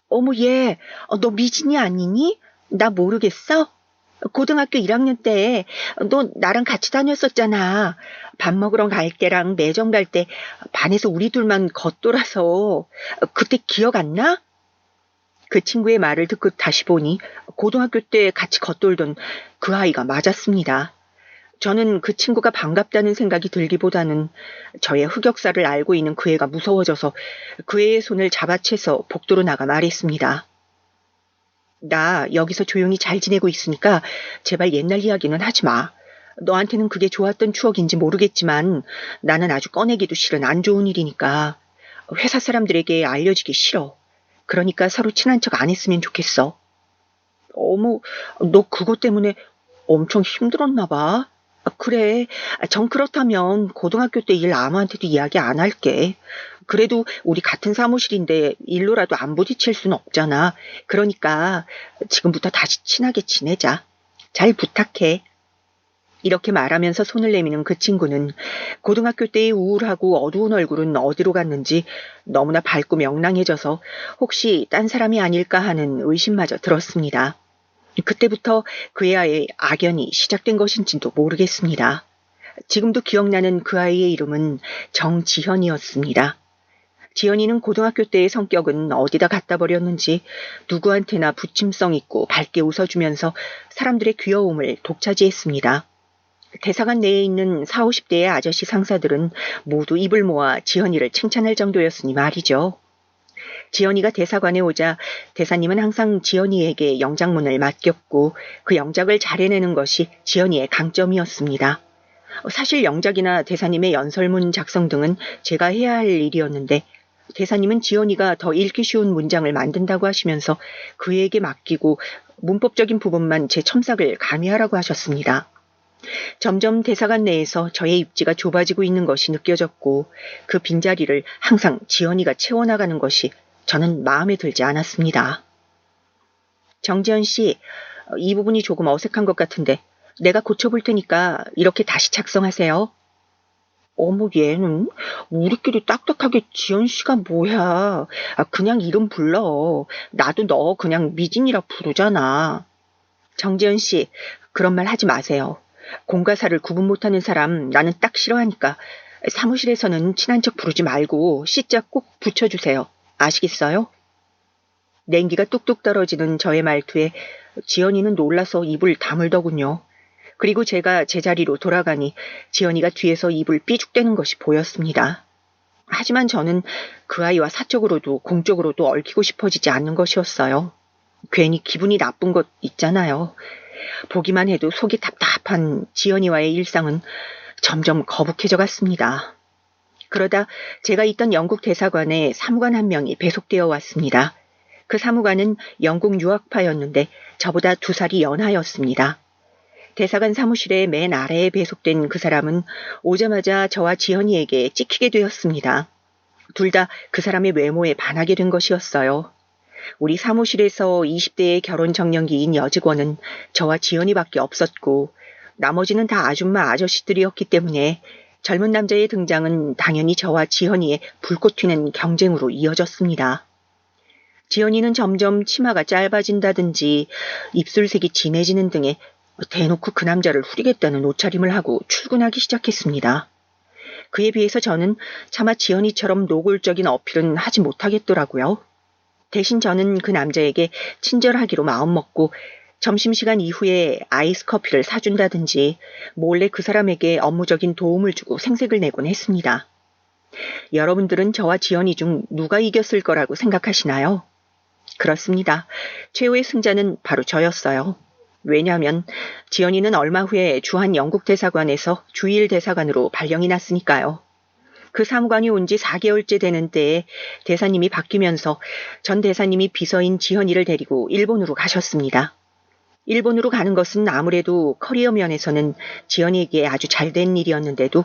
[SPEAKER 2] 어머 얘, 너 미진이 아니니? 나 모르겠어? 고등학교 1학년 때 너 나랑 같이 다녔었잖아. 밥 먹으러 갈 때랑 매점 갈 때 반에서 우리 둘만 겉돌아서 그때 기억 안 나? 그 친구의 말을 듣고 다시 보니 고등학교 때 같이 겉돌던 그 아이가 맞았습니다. 저는 그 친구가 반갑다는 생각이 들기보다는 저의 흑역사를 알고 있는 그 애가 무서워져서 그 애의 손을 잡아채서 복도로 나가 말했습니다. 나 여기서 조용히 잘 지내고 있으니까 제발 옛날 이야기는 하지 마. 너한테는 그게 좋았던 추억인지 모르겠지만 나는 아주 꺼내기도 싫은 안 좋은 일이니까 회사 사람들에게 알려지기 싫어. 그러니까 서로 친한 척 안 했으면 좋겠어. 어머, 너 그것 때문에 엄청 힘들었나 봐. 그래, 정 그렇다면 고등학교 때 일 아무한테도 이야기 안 할게. 그래도 우리 같은 사무실인데 일로라도 안 부딪힐 순 없잖아. 그러니까 지금부터 다시 친하게 지내자. 잘 부탁해. 이렇게 말하면서 손을 내미는 그 친구는 고등학교 때의 우울하고 어두운 얼굴은 어디로 갔는지 너무나 밝고 명랑해져서 혹시 딴 사람이 아닐까 하는 의심마저 들었습니다. 그때부터 그의 아이의 악연이 시작된 것인지도 모르겠습니다. 지금도 기억나는 그 아이의 이름은 정지현이었습니다. 지현이는 고등학교 때의 성격은 어디다 갖다 버렸는지 누구한테나 부침성 있고 밝게 웃어주면서 사람들의 귀여움을 독차지했습니다. 대사관 내에 있는 40, 50대의 아저씨 상사들은 모두 입을 모아 지현이를 칭찬할 정도였으니 말이죠. 지연이가 대사관에 오자 대사님은 항상 지연이에게 영작문을 맡겼고 그 영작을 잘 해내는 것이 지연이의 강점이었습니다. 사실 영작이나 대사님의 연설문 작성 등은 제가 해야 할 일이었는데 대사님은 지연이가 더 읽기 쉬운 문장을 만든다고 하시면서 그에게 맡기고 문법적인 부분만 제 첨삭을 가미하라고 하셨습니다. 점점 대사관 내에서 저의 입지가 좁아지고 있는 것이 느껴졌고 그 빈자리를 항상 지연이가 채워나가는 것이 저는 마음에 들지 않았습니다. 정지현 씨, 이 부분이 조금 어색한 것 같은데 내가 고쳐볼 테니까 이렇게 다시 작성하세요. 어머 얘는 우리끼리 딱딱하게 지연 씨가 뭐야. 그냥 이름 불러. 나도 너 그냥 미진이라 부르잖아. 정지현 씨, 그런 말 하지 마세요. 공과 사를 구분 못하는 사람 나는 딱 싫어하니까 사무실에서는 친한 척 부르지 말고 C자 꼭 붙여주세요. 아시겠어요? 냉기가 뚝뚝 떨어지는 저의 말투에 지연이는 놀라서 입을 다물더군요. 그리고 제가 제자리로 돌아가니 지연이가 뒤에서 입을 삐죽대는 것이 보였습니다. 하지만 저는 그 아이와 사적으로도 공적으로도 얽히고 싶어지지 않는 것이었어요. 괜히 기분이 나쁜 것 있잖아요. 보기만 해도 속이 답답한 지연이와의 일상은 점점 거북해져 갔습니다. 그러다 제가 있던 영국 대사관에 사무관 한 명이 배속되어 왔습니다. 그 사무관은 영국 유학파였는데 저보다 2살이 연하였습니다. 대사관 사무실의 맨 아래에 배속된 그 사람은 오자마자 저와 지연이에게 찍히게 되었습니다. 둘 다 그 사람의 외모에 반하게 된 것이었어요. 우리 사무실에서 20대의 결혼 정년기인 여직원은 저와 지연이밖에 없었고 나머지는 다 아줌마 아저씨들이었기 때문에 젊은 남자의 등장은 당연히 저와 지연이의 불꽃 튀는 경쟁으로 이어졌습니다. 지연이는 점점 치마가 짧아진다든지 입술색이 진해지는 등의 대놓고 그 남자를 후리겠다는 옷차림을 하고 출근하기 시작했습니다. 그에 비해서 저는 차마 지연이처럼 노골적인 어필은 하지 못하겠더라고요. 대신 저는 그 남자에게 친절하기로 마음먹고 점심시간 이후에 아이스 커피를 사준다든지 몰래 그 사람에게 업무적인 도움을 주고 생색을 내곤 했습니다. 여러분들은 저와 지연이 중 누가 이겼을 거라고 생각하시나요? 그렇습니다. 최후의 승자는 바로 저였어요. 왜냐하면 지연이는 얼마 후에 주한 영국 대사관에서 주일 대사관으로 발령이 났으니까요. 그 사무관이 온 지 4개월째 되는 때에 대사님이 바뀌면서 전 대사님이 비서인 지연이를 데리고 일본으로 가셨습니다. 일본으로 가는 것은 아무래도 커리어 면에서는 지연이에게 아주 잘된 일이었는데도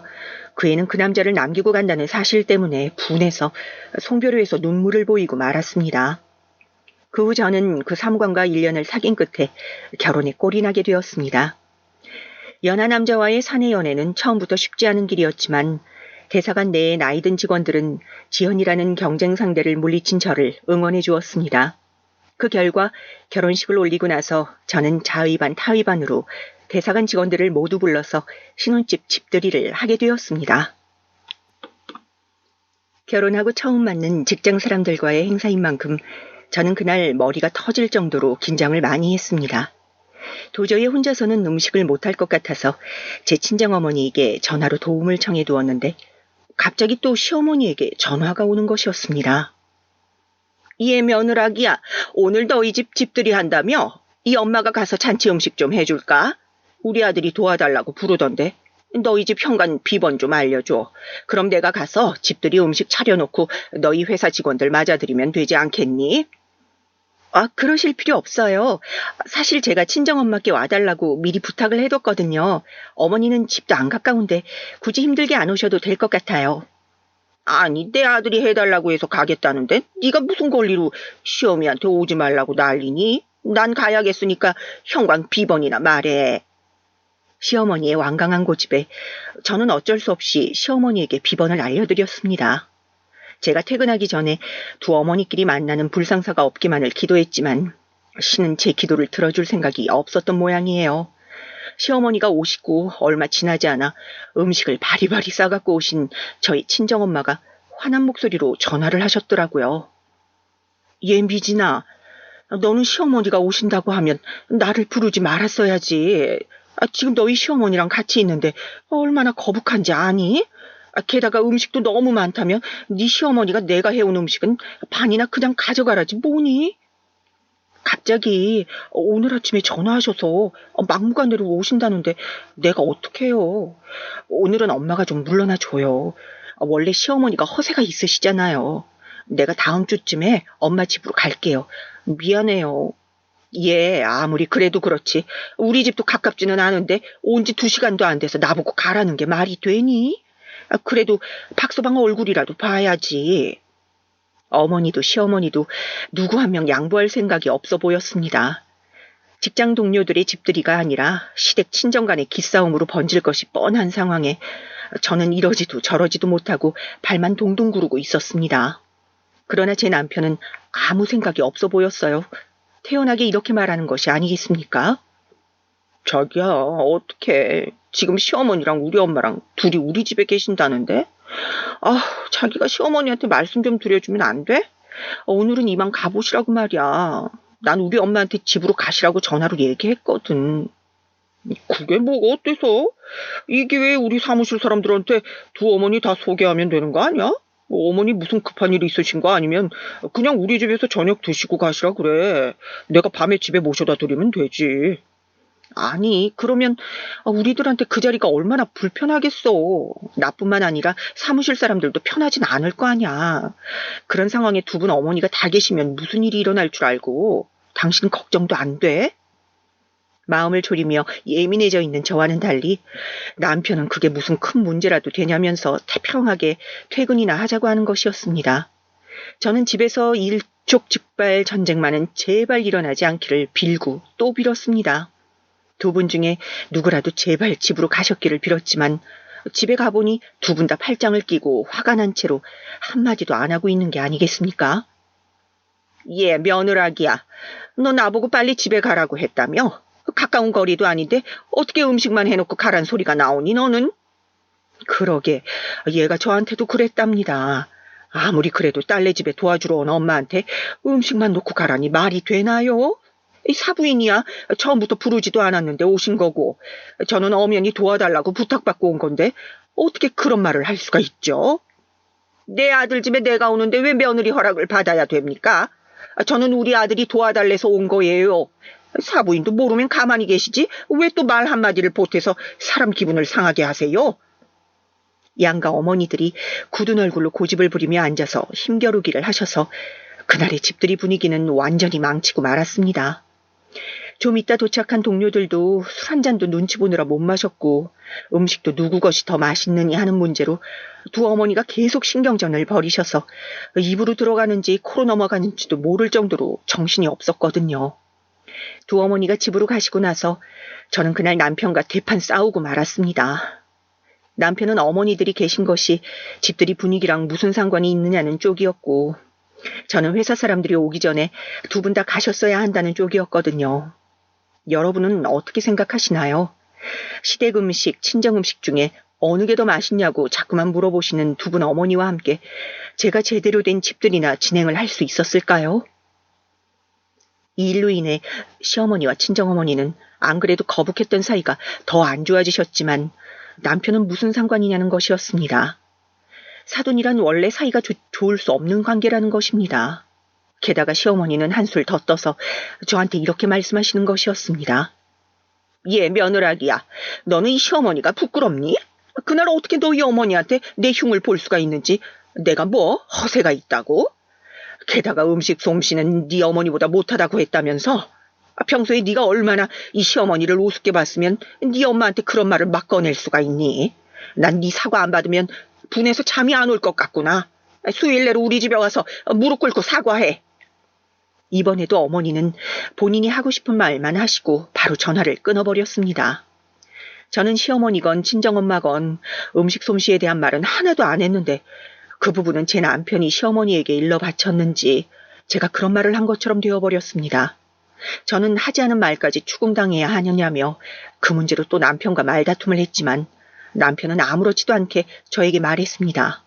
[SPEAKER 2] 그 애는 그 남자를 남기고 간다는 사실 때문에 분해서 송별회에서 눈물을 보이고 말았습니다. 그 후 저는 그 사무관과 1년을 사귄 끝에 결혼에 꼴이 나게 되었습니다. 연하 남자와의 사내 연애는 처음부터 쉽지 않은 길이었지만 대사관 내의 나이든 직원들은 지연이라는 경쟁 상대를 물리친 저를 응원해 주었습니다. 그 결과 결혼식을 올리고 나서 저는 자의반 타의반으로 대사관 직원들을 모두 불러서 신혼집 집들이를 하게 되었습니다. 결혼하고 처음 맞는 직장 사람들과의 행사인 만큼 저는 그날 머리가 터질 정도로 긴장을 많이 했습니다. 도저히 혼자서는 음식을 못할 것 같아서 제 친정어머니에게 전화로 도움을 청해 두었는데 갑자기 또 시어머니에게 전화가 오는 것이었습니다. 예, 며느라기야. 오늘 너희 집 집들이 한다며? 이 엄마가 가서 잔치 음식 좀 해줄까? 우리 아들이 도와달라고 부르던데. 너희 집 현관 비번 좀 알려줘. 그럼 내가 가서 집들이 음식 차려놓고 너희 회사 직원들 맞아들이면 되지 않겠니? 아, 그러실 필요 없어요. 사실 제가 친정엄마께 와달라고 미리 부탁을 해뒀거든요. 어머니는 집도 안 가까운데 굳이 힘들게 안 오셔도 될 것 같아요. 아니, 내 아들이 해달라고 해서 가겠다는데 네가 무슨 권리로 시어미한테 오지 말라고 난리니? 난 가야겠으니까 현관 비번이나 말해. 시어머니의 완강한 고집에 저는 어쩔 수 없이 시어머니에게 비번을 알려드렸습니다. 제가 퇴근하기 전에 두 어머니끼리 만나는 불상사가 없기만을 기도했지만 신은 제 기도를 들어줄 생각이 없었던 모양이에요. 시어머니가 오시고 얼마 지나지 않아 음식을 바리바리 싸갖고 오신 저희 친정엄마가 화난 목소리로 전화를 하셨더라고요. 예, 미진아, 너는 시어머니가 오신다고 하면 나를 부르지 말았어야지. 지금 너희 시어머니랑 같이 있는데 얼마나 거북한지 아니? 게다가 음식도 너무 많다면 네 시어머니가 내가 해온 음식은 반이나 그냥 가져가라지 뭐니? 갑자기 오늘 아침에 전화하셔서 막무가내로 오신다는데 내가 어떡해요. 오늘은 엄마가 좀 물러나 줘요. 원래 시어머니가 허세가 있으시잖아요. 내가 다음 주쯤에 엄마 집으로 갈게요. 미안해요. 예, 아무리 그래도 그렇지. 우리 집도 가깝지는 않은데 온 지 2시간도 안 돼서 나보고 가라는 게 말이 되니? 그래도 박서방 얼굴이라도 봐야지. 어머니도 시어머니도 누구 한 명 양보할 생각이 없어 보였습니다. 직장 동료들의 집들이가 아니라 시댁 친정 간의 기싸움으로 번질 것이 뻔한 상황에 저는 이러지도 저러지도 못하고 발만 동동 구르고 있었습니다. 그러나 제 남편은 아무 생각이 없어 보였어요. 태연하게 이렇게 말하는 것이 아니겠습니까? 자기야, 어떡해.
[SPEAKER 3] 지금 시어머니랑 우리 엄마랑 둘이 우리 집에 계신다는데? 자기가 시어머니한테 말씀 좀 드려주면 안 돼? 오늘은 이만 가보시라고 말이야. 난 우리 엄마한테 집으로 가시라고 전화로 얘기했거든. 그게 뭐가 어때서? 이게 왜 우리 사무실 사람들한테 두 어머니 다 소개하면 되는 거 아니야? 뭐 어머니 무슨 급한 일이 있으신 거 아니면 그냥 우리 집에서 저녁 드시고 가시라 그래. 내가 밤에 집에 모셔다 드리면 되지. 아니, 그러면 우리들한테 그 자리가 얼마나 불편하겠어. 나뿐만 아니라 사무실 사람들도 편하진 않을 거 아니야. 그런 상황에 두 분 어머니가 다 계시면 무슨 일이 일어날 줄 알고 당신 걱정도 안 돼? 마음을 졸이며 예민해져 있는 저와는 달리 남편은 그게 무슨 큰 문제라도 되냐면서 태평하게 퇴근이나 하자고 하는 것이었습니다. 저는 집에서 일촉즉발 전쟁만은 제발 일어나지 않기를 빌고 또 빌었습니다. 두 분 중에 누구라도 제발 집으로 가셨기를 빌었지만 집에 가보니 두 분 다 팔짱을 끼고 화가 난 채로 한마디도 안 하고 있는 게 아니겠습니까? 예, 며느라기야. 너 나보고 빨리 집에 가라고 했다며? 가까운 거리도 아닌데 어떻게 음식만 해놓고 가란 소리가 나오니 너는? 그러게, 얘가 저한테도 그랬답니다. 아무리 그래도 딸네 집에 도와주러 온 엄마한테 음식만 놓고 가라니 말이 되나요? 이 사부인이야 처음부터 부르지도 않았는데 오신 거고 저는 엄연히 도와달라고 부탁받고 온 건데 어떻게 그런 말을 할 수가 있죠? 내 아들 집에 내가 오는데 왜 며느리 허락을 받아야 됩니까? 저는 우리 아들이 도와달래서 온 거예요. 사부인도 모르면 가만히 계시지 왜 또 말 한마디를 보태서 사람 기분을 상하게 하세요? 양가 어머니들이 굳은 얼굴로 고집을 부리며 앉아서 힘겨루기를 하셔서 그날의 집들이 분위기는 완전히 망치고 말았습니다. 좀 이따 도착한 동료들도 술 한 잔도 눈치 보느라 못 마셨고 음식도 누구 것이 더 맛있느니 하는 문제로 두 어머니가 계속 신경전을 벌이셔서 입으로 들어가는지 코로 넘어가는지도 모를 정도로 정신이 없었거든요. 두 어머니가 집으로 가시고 나서 저는 그날 남편과 대판 싸우고 말았습니다. 남편은 어머니들이 계신 것이 집들이 분위기랑 무슨 상관이 있느냐는 쪽이었고 저는 회사 사람들이 오기 전에 두 분 다 가셨어야 한다는 쪽이었거든요. 여러분은 어떻게 생각하시나요? 시댁 음식, 친정 음식 중에 어느 게 더 맛있냐고 자꾸만 물어보시는 두 분 어머니와 함께 제가 제대로 된 집들이나 진행을 할 수 있었을까요? 이 일로 인해 시어머니와 친정어머니는 안 그래도 거북했던 사이가 더 안 좋아지셨지만 남편은 무슨 상관이냐는 것이었습니다. 사돈이란 원래 사이가 좋을 수 없는 관계라는 것입니다. 게다가 시어머니는 한술 더 떠서 저한테 이렇게 말씀하시는 것이었습니다. 예, 며느라기야. 너는 이 시어머니가 부끄럽니? 그날 어떻게 너희 어머니한테 내 흉을 볼 수가 있는지 내가 뭐 허세가 있다고? 게다가 음식 솜씨는 네 어머니보다 못하다고 했다면서? 평소에 네가 얼마나 이 시어머니를 우습게 봤으면 네 엄마한테 그런 말을 막 꺼낼 수가 있니? 난 네 사과 안 받으면 분해서 잠이 안 올 것 같구나. 수요일 내로 우리 집에 와서 무릎 꿇고 사과해. 이번에도 어머니는 본인이 하고 싶은 말만 하시고 바로 전화를 끊어버렸습니다. 저는 시어머니건 친정엄마건 음식 솜씨에 대한 말은 하나도 안 했는데 그 부분은 제 남편이 시어머니에게 일러 바쳤는지 제가 그런 말을 한 것처럼 되어버렸습니다. 저는 하지 않은 말까지 추궁당해야 하느냐며 그 문제로 또 남편과 말다툼을 했지만 남편은 아무렇지도 않게 저에게 말했습니다.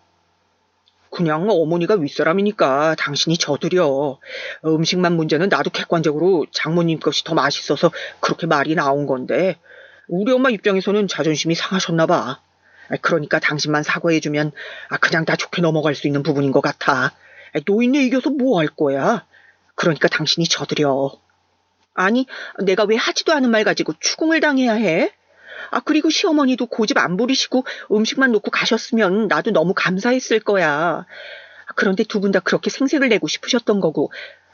[SPEAKER 3] 그냥 어머니가 윗사람이니까 당신이 져드려. 음식만 문제는 나도 객관적으로 장모님 것이 더 맛있어서 그렇게 말이 나온 건데 우리 엄마 입장에서는 자존심이 상하셨나 봐. 그러니까 당신만 사과해주면 그냥 다 좋게 넘어갈 수 있는 부분인 것 같아. 노인네 이겨서 뭐 할 거야. 그러니까 당신이 져드려. 아니, 내가 왜 하지도 않은 말 가지고 추궁을 당해야 해? 그리고 시어머니도 고집 안 부리시고 음식만 놓고 가셨으면 나도 너무 감사했을 거야. 그런데 두 분 다 그렇게 생색을 내고 싶으셨던 거고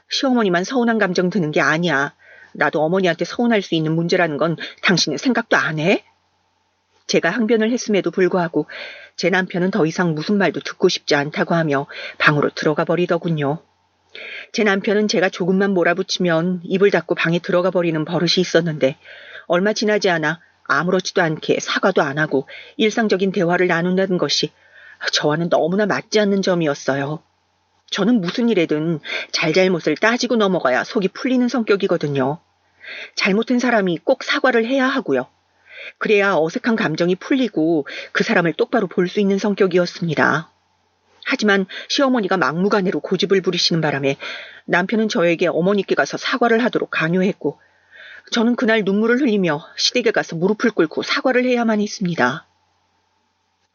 [SPEAKER 3] 시어머니만 서운한 감정 드는 게 아니야. 나도 어머니한테 서운할 수 있는 문제라는 건 당신은 생각도 안 해? 제가 항변을 했음에도 불구하고 제 남편은 더 이상 무슨 말도 듣고 싶지 않다고 하며 방으로 들어가 버리더군요. 제 남편은 제가 조금만 몰아붙이면 입을 닫고 방에 들어가 버리는 버릇이 있었는데 얼마 지나지 않아 아무렇지도 않게 사과도 안 하고 일상적인 대화를 나눈다는 것이 저와는 너무나 맞지 않는 점이었어요. 저는 무슨 일에든 잘잘못을 따지고 넘어가야 속이 풀리는 성격이거든요. 잘못한 사람이 꼭 사과를 해야 하고요.
[SPEAKER 2] 그래야 어색한 감정이 풀리고 그 사람을 똑바로 볼 수 있는 성격이었습니다. 하지만 시어머니가 막무가내로 고집을 부리시는 바람에 남편은 저에게 어머니께 가서 사과를 하도록 강요했고, 저는 그날 눈물을 흘리며 시댁에 가서 무릎을 꿇고 사과를 해야만 했습니다.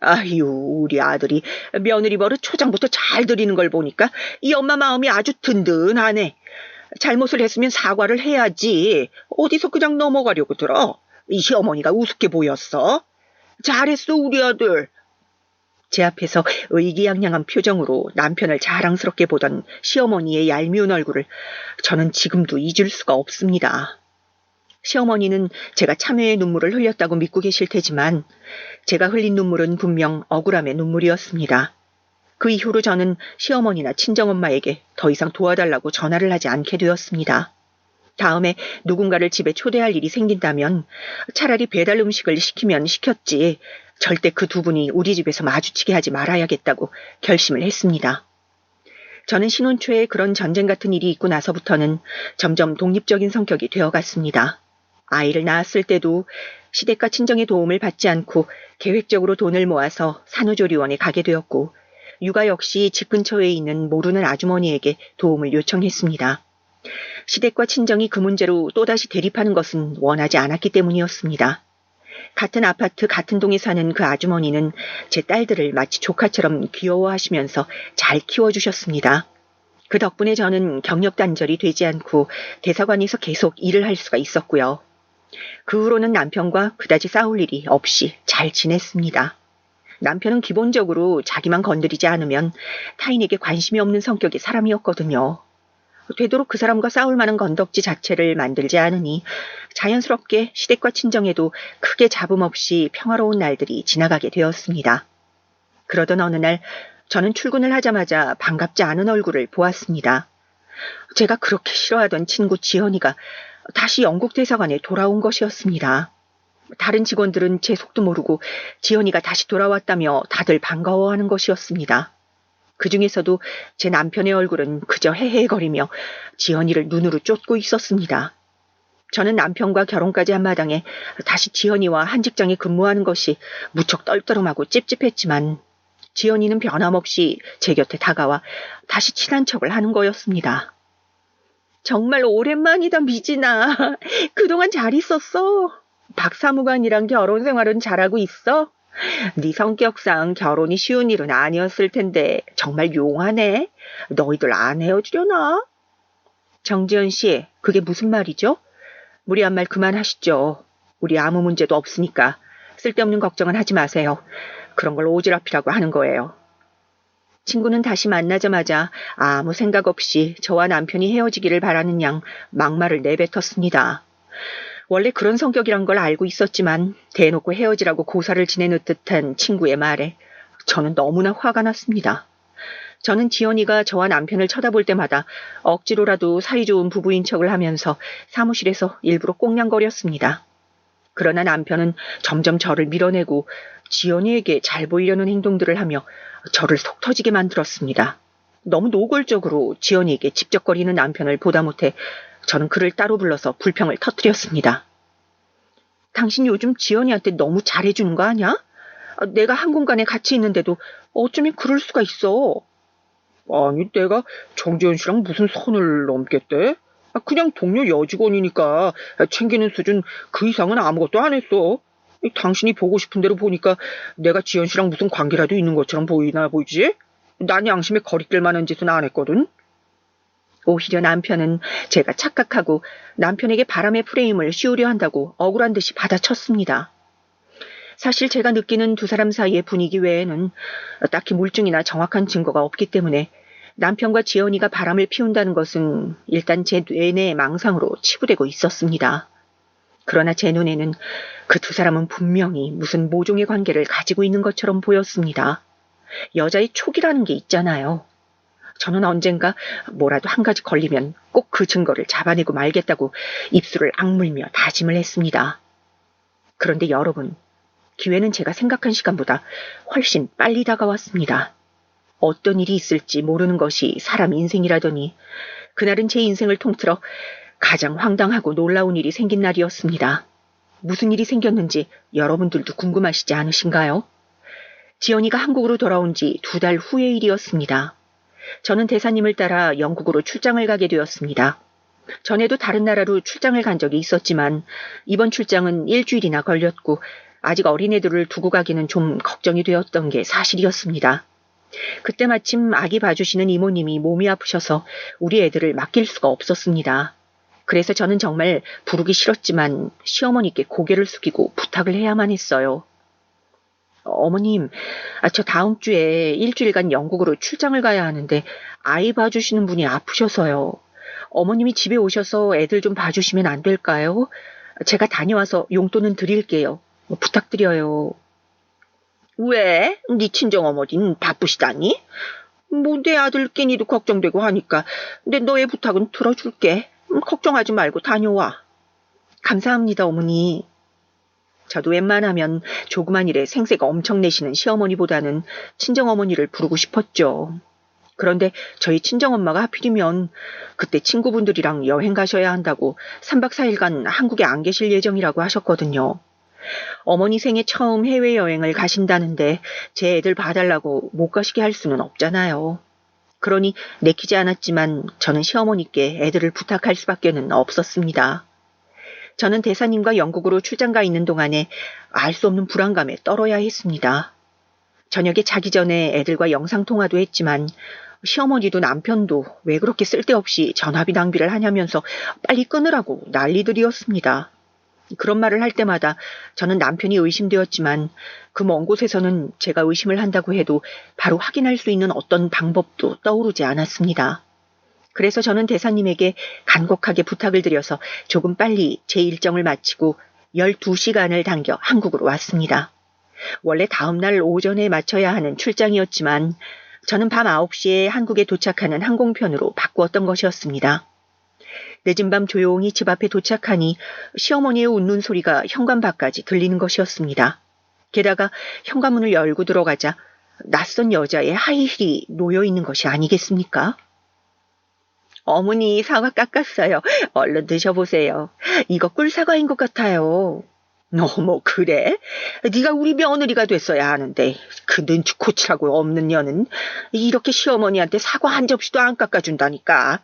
[SPEAKER 2] 아유, 우리 아들이 며느리 버릇 초장부터 잘 들이는 걸 보니까 이 엄마 마음이 아주 든든하네. 잘못을 했으면 사과를 해야지. 어디서 그냥 넘어가려고 들어. 이 시어머니가 우습게 보였어. 잘했어, 우리 아들. 제 앞에서 의기양양한 표정으로 남편을 자랑스럽게 보던 시어머니의 얄미운 얼굴을 저는 지금도 잊을 수가 없습니다. 시어머니는 제가 참회의 눈물을 흘렸다고 믿고 계실 테지만 제가 흘린 눈물은 분명 억울함의 눈물이었습니다. 그 이후로 저는 시어머니나 친정엄마에게 더 이상 도와달라고 전화를 하지 않게 되었습니다. 다음에 누군가를 집에 초대할 일이 생긴다면 차라리 배달 음식을 시키면 시켰지 절대 그 두 분이 우리 집에서 마주치게 하지 말아야겠다고 결심을 했습니다. 저는 신혼 초에 그런 전쟁 같은 일이 있고 나서부터는 점점 독립적인 성격이 되어갔습니다. 아이를 낳았을 때도 시댁과 친정의 도움을 받지 않고 계획적으로 돈을 모아서 산후조리원에 가게 되었고, 육아 역시 집 근처에 있는 모르는 아주머니에게 도움을 요청했습니다. 시댁과 친정이 그 문제로 또다시 대립하는 것은 원하지 않았기 때문이었습니다. 같은 아파트 같은 동에 사는 그 아주머니는 제 딸들을 마치 조카처럼 귀여워하시면서 잘 키워주셨습니다. 그 덕분에 저는 경력 단절이 되지 않고 대사관에서 계속 일을 할 수가 있었고요. 그 후로는 남편과 그다지 싸울 일이 없이 잘 지냈습니다. 남편은 기본적으로 자기만 건드리지 않으면 타인에게 관심이 없는 성격의 사람이었거든요. 되도록 그 사람과 싸울 만한 건덕지 자체를 만들지 않으니 자연스럽게 시댁과 친정에도 크게 잡음 없이 평화로운 날들이 지나가게 되었습니다. 그러던 어느 날 저는 출근을 하자마자 반갑지 않은 얼굴을 보았습니다. 제가 그렇게 싫어하던 친구 지연이가 다시 영국 대사관에 돌아온 것이었습니다. 다른 직원들은 제 속도 모르고 지연이가 다시 돌아왔다며 다들 반가워하는 것이었습니다. 그 중에서도 제 남편의 얼굴은 그저 헤헤거리며 지연이를 눈으로 쫓고 있었습니다. 저는 남편과 결혼까지 한 마당에 다시 지연이와 한 직장에 근무하는 것이 무척 떨떠름하고 찝찝했지만 지연이는 변함없이 제 곁에 다가와 다시 친한 척을 하는 거였습니다. 정말 오랜만이다, 미진아. 그동안 잘 있었어? 박사무관이랑 결혼 생활은 잘하고 있어? 네 성격상 결혼이 쉬운 일은 아니었을 텐데 정말 용하네. 너희들 안 헤어지려나? 정지연 씨, 그게 무슨 말이죠? 무리한 말 그만하시죠. 우리 아무 문제도 없으니까 쓸데없는 걱정은 하지 마세요. 그런 걸 오지랖이라고 하는 거예요. 친구는 다시 만나자마자 아무 생각 없이 저와 남편이 헤어지기를 바라는 양 막말을 내뱉었습니다. 원래 그런 성격이란 걸 알고 있었지만 대놓고 헤어지라고 고사를 지내는 듯한 친구의 말에 저는 너무나 화가 났습니다. 저는 지연이가 저와 남편을 쳐다볼 때마다 억지로라도 사이 좋은 부부인 척을 하면서 사무실에서 일부러 꽁냥거렸습니다. 그러나 남편은 점점 저를 밀어내고 지연이에게 잘 보이려는 행동들을 하며 저를 속 터지게 만들었습니다. 너무 노골적으로 지연이에게 집적거리는 남편을 보다 못해 저는 그를 따로 불러서 불평을 터뜨렸습니다. 당신 요즘 지연이한테 너무 잘해주는 거 아니야? 내가 한 공간에 같이 있는데도 어쩌면 그럴 수가 있어.
[SPEAKER 3] 아니, 내가 정지현 씨랑 무슨 선을 넘겠대? 그냥 동료 여직원이니까 챙기는 수준 그 이상은 아무것도 안 했어. 당신이 보고 싶은 대로 보니까 내가 지현 씨랑 무슨 관계라도 있는 것처럼 보이나 보이지? 난 양심에 거리낄 만한 짓은 안 했거든. 오히려 남편은 제가 착각하고 남편에게 바람의 프레임을 씌우려 한다고 억울한 듯이 받아쳤습니다. 사실 제가 느끼는 두 사람 사이의 분위기 외에는 딱히 물증이나 정확한 증거가 없기 때문에 남편과 지연이가 바람을 피운다는 것은 일단 제 뇌내 망상으로 치부되고 있었습니다. 그러나 제 눈에는 그 두 사람은 분명히 무슨 모종의 관계를 가지고 있는 것처럼 보였습니다. 여자의 촉이라는 게 있잖아요. 저는 언젠가 뭐라도 한 가지 걸리면 꼭 그 증거를 잡아내고 말겠다고 입술을 악물며 다짐을 했습니다. 그런데 여러분, 기회는 제가 생각한 시간보다 훨씬 빨리 다가왔습니다. 어떤 일이 있을지 모르는 것이 사람 인생이라더니 그날은 제 인생을 통틀어 가장 황당하고 놀라운 일이 생긴 날이었습니다.
[SPEAKER 2] 무슨 일이 생겼는지 여러분들도 궁금하시지 않으신가요? 지연이가 한국으로 돌아온 지 2달 후의 일이었습니다. 저는 대사님을 따라 영국으로 출장을 가게 되었습니다. 전에도 다른 나라로 출장을 간 적이 있었지만 이번 출장은 일주일이나 걸렸고 아직 어린애들을 두고 가기는 좀 걱정이 되었던 게 사실이었습니다. 그때 마침 아기 봐주시는 이모님이 몸이 아프셔서 우리 애들을 맡길 수가 없었습니다. 그래서 저는 정말 부르기 싫었지만 시어머니께 고개를 숙이고 부탁을 해야만 했어요. 어머님, 저 다음 주에 일주일간 영국으로 출장을 가야 하는데 아이 봐주시는 분이 아프셔서요. 어머님이 집에 오셔서 애들 좀 봐주시면 안 될까요? 제가 다녀와서 용돈은 드릴게요. 부탁드려요. 왜? 네 친정어머니는 바쁘시다니? 내 아들 끼니도 걱정되고 하니까 근데 너의 부탁은 들어줄게. 걱정하지 말고 다녀와. 감사합니다, 어머니. 저도 웬만하면 조그만 일에 생색 엄청 내시는 시어머니보다는 친정어머니를 부르고 싶었죠. 그런데 저희 친정엄마가 하필이면 그때 친구분들이랑 여행 가셔야 한다고 3박 4일간 한국에 안 계실 예정이라고 하셨거든요. 어머니 생애 처음 해외여행을 가신다는데 제 애들 봐달라고 못 가시게 할 수는 없잖아요. 그러니 내키지 않았지만 저는 시어머니께 애들을 부탁할 수밖에는 없었습니다. 저는 대사님과 영국으로 출장 가 있는 동안에 알 수 없는 불안감에 떨어야 했습니다. 저녁에 자기 전에 애들과 영상통화도 했지만 시어머니도 남편도 왜 그렇게 쓸데없이 전화비 낭비를 하냐면서 빨리 끊으라고 난리들이었습니다. 그런 말을 할 때마다 저는 남편이 의심되었지만 그 먼 곳에서는 제가 의심을 한다고 해도 바로 확인할 수 있는 어떤 방법도 떠오르지 않았습니다. 그래서 저는 대사님에게 간곡하게 부탁을 드려서 조금 빨리 제 일정을 마치고 12시간을 당겨 한국으로 왔습니다. 원래 다음날 오전에 마쳐야 하는 출장이었지만 저는 밤 9시에 한국에 도착하는 항공편으로 바꾸었던 것이었습니다. 늦은 밤 조용히 집 앞에 도착하니 시어머니의 웃는 소리가 현관 밖까지 들리는 것이었습니다. 게다가 현관문을 열고 들어가자 낯선 여자의 하이힐이 놓여있는 것이 아니겠습니까? 어머니, 사과 깎았어요. 얼른 드셔보세요. 이거 꿀사과인 것 같아요. 어머, 그래? 네가 우리 며느리가 됐어야 하는데 그 눈치코치라고 없는 년은 이렇게 시어머니한테 사과 한 접시도 안 깎아준다니까.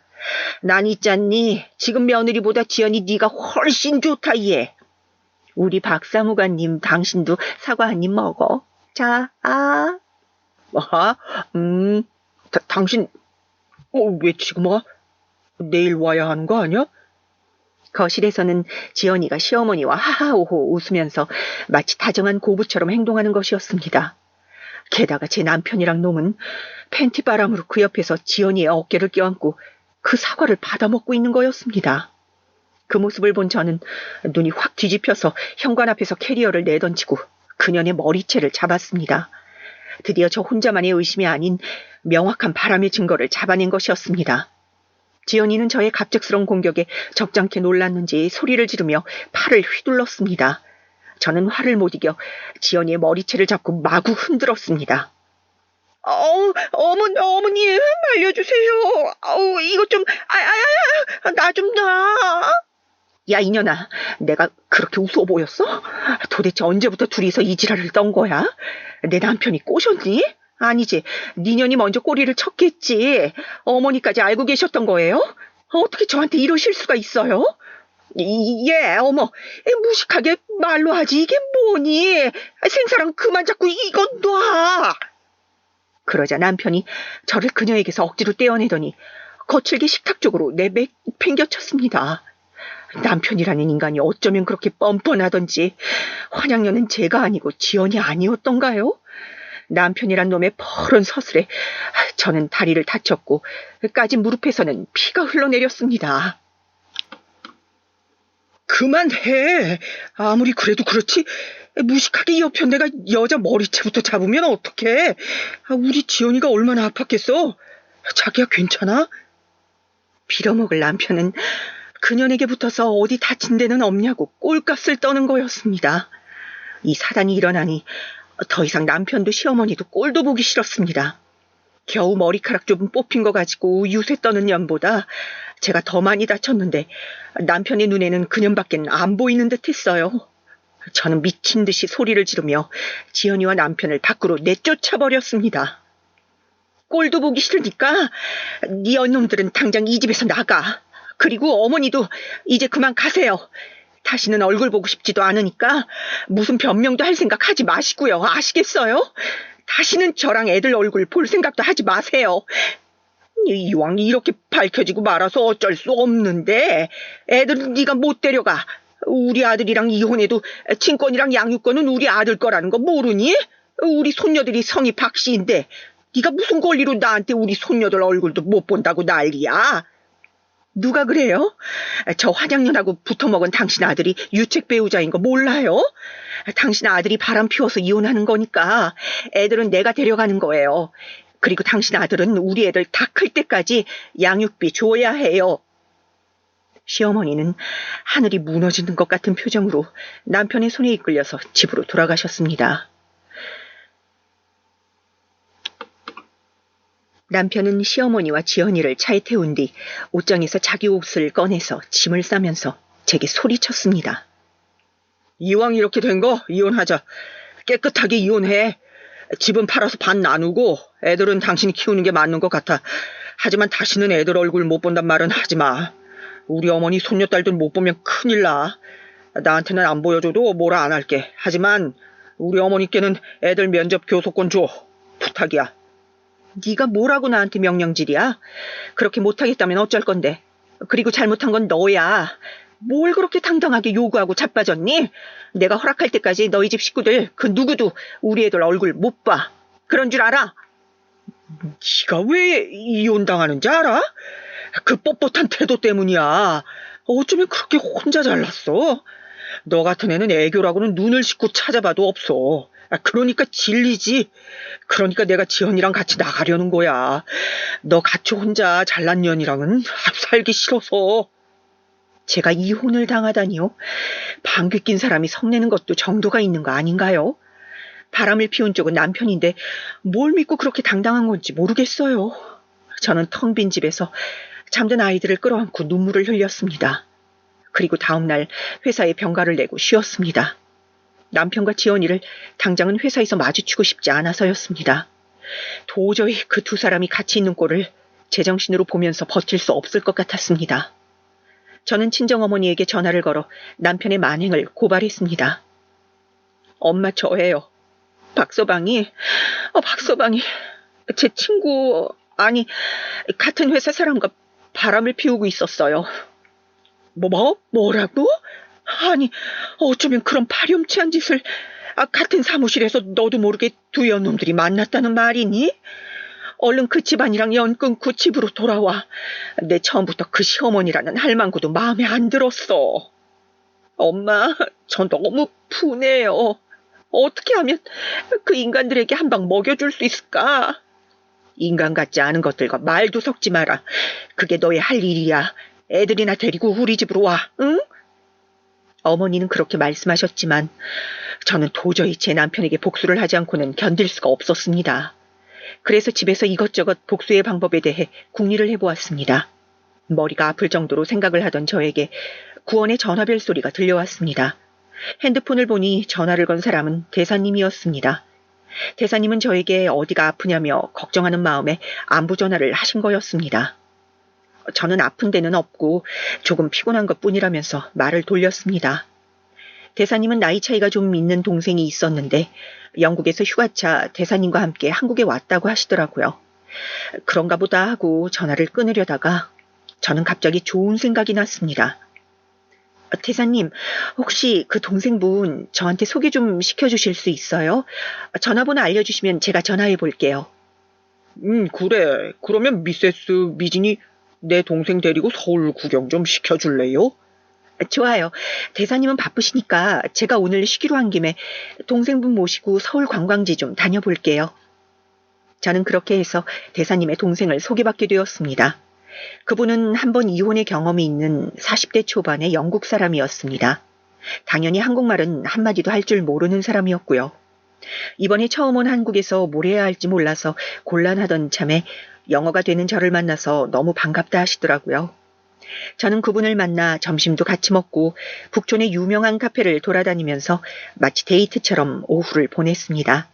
[SPEAKER 2] 난 있잖니. 지금 며느리보다 지연이 네가 훨씬 좋다 얘. 우리 박사무관님 당신도 사과 한 입 먹어. 자,
[SPEAKER 3] 당신 왜 지금 와? 내일 와야 하는 거 아니야?
[SPEAKER 2] 거실에서는 지연이가 시어머니와 하하오호 웃으면서 마치 다정한 고부처럼 행동하는 것이었습니다. 게다가 제 남편이랑 놈은 팬티 바람으로 그 옆에서 지연이의 어깨를 껴안고 그 사과를 받아먹고 있는 거였습니다. 그 모습을 본 저는 눈이 확 뒤집혀서 현관 앞에서 캐리어를 내던지고 그년의 머리채를 잡았습니다. 드디어 저 혼자만의 의심이 아닌 명확한 바람의 증거를 잡아낸 것이었습니다. 지연이는 저의 갑작스러운 공격에 적잖게 놀랐는지 소리를 지르며 팔을 휘둘렀습니다. 저는 화를 못 이겨 지연이의 머리채를 잡고 마구 흔들었습니다. 어머님, 말려주세요. 이거 좀, 나 좀 놔. 야, 이년아, 내가 그렇게 우스워 보였어? 도대체 언제부터 둘이서 이 지랄을 떤 거야? 내 남편이 꼬셨니? 아니지, 니년이 먼저 꼬리를 쳤겠지. 어머니까지 알고 계셨던 거예요? 어떻게 저한테 이러실 수가 있어요? 어머, 무식하게 말로 하지 이게 뭐니? 생사랑 그만 잡고 이건 놔. 그러자 남편이 저를 그녀에게서 억지로 떼어내더니 거칠게 식탁 쪽으로 내팽겨쳤습니다. 남편이라는 인간이 어쩌면 그렇게 뻔뻔하던지 환양녀는 제가 아니고 지연이 아니었던가요? 남편이란 놈의 퍼런 서슬에 저는 다리를 다쳤고 까진 무릎에서는 피가 흘러내렸습니다.
[SPEAKER 3] 그만해. 아무리 그래도 그렇지. 무식하게 옆편 내가 여자 머리채부터 잡으면 어떡해. 우리 지연이가 얼마나 아팠겠어. 자기야 괜찮아?
[SPEAKER 2] 빌어먹을 남편은 그년에게 붙어서 어디 다친 데는 없냐고 꼴값을 떠는 거였습니다. 이 사단이 일어나니 더 이상 남편도 시어머니도 꼴도 보기 싫었습니다. 겨우 머리카락 좀 뽑힌 거 가지고 유세 떠는 년보다 제가 더 많이 다쳤는데 남편의 눈에는 그년밖엔 안 보이는 듯 했어요. 저는 미친 듯이 소리를 지르며 지연이와 남편을 밖으로 내쫓아버렸습니다. 꼴도 보기 싫으니까 네 언놈들은 당장 이 집에서 나가. 그리고 어머니도 이제 그만 가세요. 다시는 얼굴 보고 싶지도 않으니까 무슨 변명도 할 생각 하지 마시고요. 아시겠어요? 다시는 저랑 애들 얼굴 볼 생각도 하지 마세요. 이왕 이렇게 밝혀지고 말아서 어쩔 수 없는데 애들은 네가 못 데려가. 우리 아들이랑 이혼해도 친권이랑 양육권은 우리 아들 거라는 거 모르니? 우리 손녀들이 성이 박씨인데 네가 무슨 권리로 나한테 우리 손녀들 얼굴도 못 본다고 난리야? 누가 그래요? 저 환양년하고 붙어먹은 당신 아들이 유책 배우자인 거 몰라요? 당신 아들이 바람 피워서 이혼하는 거니까 애들은 내가 데려가는 거예요. 그리고 당신 아들은 우리 애들 다 클 때까지 양육비 줘야 해요. 시어머니는 하늘이 무너지는 것 같은 표정으로 남편의 손에 이끌려서 집으로 돌아가셨습니다. 남편은 시어머니와 지연이를 차에 태운 뒤 옷장에서 자기 옷을 꺼내서 짐을 싸면서 제게 소리쳤습니다.
[SPEAKER 3] 이왕 이렇게 된 거 이혼하자. 깨끗하게 이혼해. 집은 팔아서 반 나누고 애들은 당신이 키우는 게 맞는 것 같아. 하지만 다시는 애들 얼굴 못 본단 말은 하지 마. 우리 어머니 손녀딸들 못 보면 큰일 나. 나한테는 안 보여줘도 뭐라 안 할게. 하지만 우리 어머니께는 애들 면접 교섭권 줘. 부탁이야.
[SPEAKER 2] 네가 뭐라고 나한테 명령질이야? 그렇게 못하겠다면 어쩔 건데. 그리고 잘못한 건 너야. 뭘 그렇게 당당하게 요구하고 자빠졌니? 내가 허락할 때까지 너희 집 식구들 그 누구도 우리 애들 얼굴 못 봐. 그런 줄 알아?
[SPEAKER 3] 네가 왜 이혼당하는지 알아? 그 뻣뻣한 태도 때문이야. 어쩌면 그렇게 혼자 잘났어? 너 같은 애는 애교라고는 눈을 씻고 찾아봐도 없어. 그러니까 질리지. 그러니까 내가 지연이랑 같이 나가려는 거야. 너 같이 혼자 잘난 년이랑은 살기 싫어서.
[SPEAKER 2] 제가 이혼을 당하다니요? 방귀 낀 사람이 성내는 것도 정도가 있는 거 아닌가요? 바람을 피운 쪽은 남편인데 뭘 믿고 그렇게 당당한 건지 모르겠어요. 저는 텅 빈 집에서 잠든 아이들을 끌어안고 눈물을 흘렸습니다. 그리고 다음날 회사에 병가를 내고 쉬었습니다. 남편과 지연이를 당장은 회사에서 마주치고 싶지 않아서였습니다. 도저히 그 두 사람이 같이 있는 꼴을 제정신으로 보면서 버틸 수 없을 것 같았습니다. 저는 친정어머니에게 전화를 걸어 남편의 만행을 고발했습니다. 엄마 저예요. 박서방이 제 친구 아니 같은 회사 사람과 바람을 피우고 있었어요. 뭐라고? 아니 어쩌면 그런 파렴치한 짓을 같은 사무실에서 너도 모르게 두 연놈들이 만났다는 말이니? 얼른 그 집안이랑 연 끊고 집으로 돌아와. 내 처음부터 그 시어머니라는 할망구도 마음에 안 들었어. 엄마, 저 너무 분해요. 어떻게 하면 그 인간들에게 한 방 먹여줄 수 있을까? 인간 같지 않은 것들과 말도 섞지 마라. 그게 너의 할 일이야. 애들이나 데리고 우리 집으로 와, 응? 어머니는 그렇게 말씀하셨지만 저는 도저히 제 남편에게 복수를 하지 않고는 견딜 수가 없었습니다. 그래서 집에서 이것저것 복수의 방법에 대해 궁리를 해보았습니다. 머리가 아플 정도로 생각을 하던 저에게 구원의 전화벨 소리가 들려왔습니다. 핸드폰을 보니 전화를 건 사람은 대사님이었습니다. 대사님은 저에게 어디가 아프냐며 걱정하는 마음에 안부 전화를 하신 거였습니다. 저는 아픈 데는 없고 조금 피곤한 것뿐이라면서 말을 돌렸습니다. 대사님은 나이 차이가 좀 있는 동생이 있었는데 영국에서 휴가차 대사님과 함께 한국에 왔다고 하시더라고요. 그런가 보다 하고 전화를 끊으려다가 저는 갑자기 좋은 생각이 났습니다. 대사님, 혹시 그 동생분 저한테 소개 좀 시켜주실 수 있어요? 전화번호 알려주시면 제가 전화해 볼게요.
[SPEAKER 3] 그래. 그러면 미세스 미진이 내 동생 데리고 서울 구경 좀 시켜줄래요?
[SPEAKER 2] 좋아요. 대사님은 바쁘시니까 제가 오늘 쉬기로 한 김에 동생분 모시고 서울 관광지 좀 다녀볼게요. 저는 그렇게 해서 대사님의 동생을 소개받게 되었습니다. 그분은 한번 이혼의 경험이 있는 40대 초반의 영국 사람이었습니다. 당연히 한국말은 한마디도 할 줄 모르는 사람이었고요. 이번에 처음 온 한국에서 뭘 해야 할지 몰라서 곤란하던 참에 영어가 되는 저를 만나서 너무 반갑다 하시더라고요. 저는 그분을 만나 점심도 같이 먹고 북촌의 유명한 카페를 돌아다니면서 마치 데이트처럼 오후를 보냈습니다.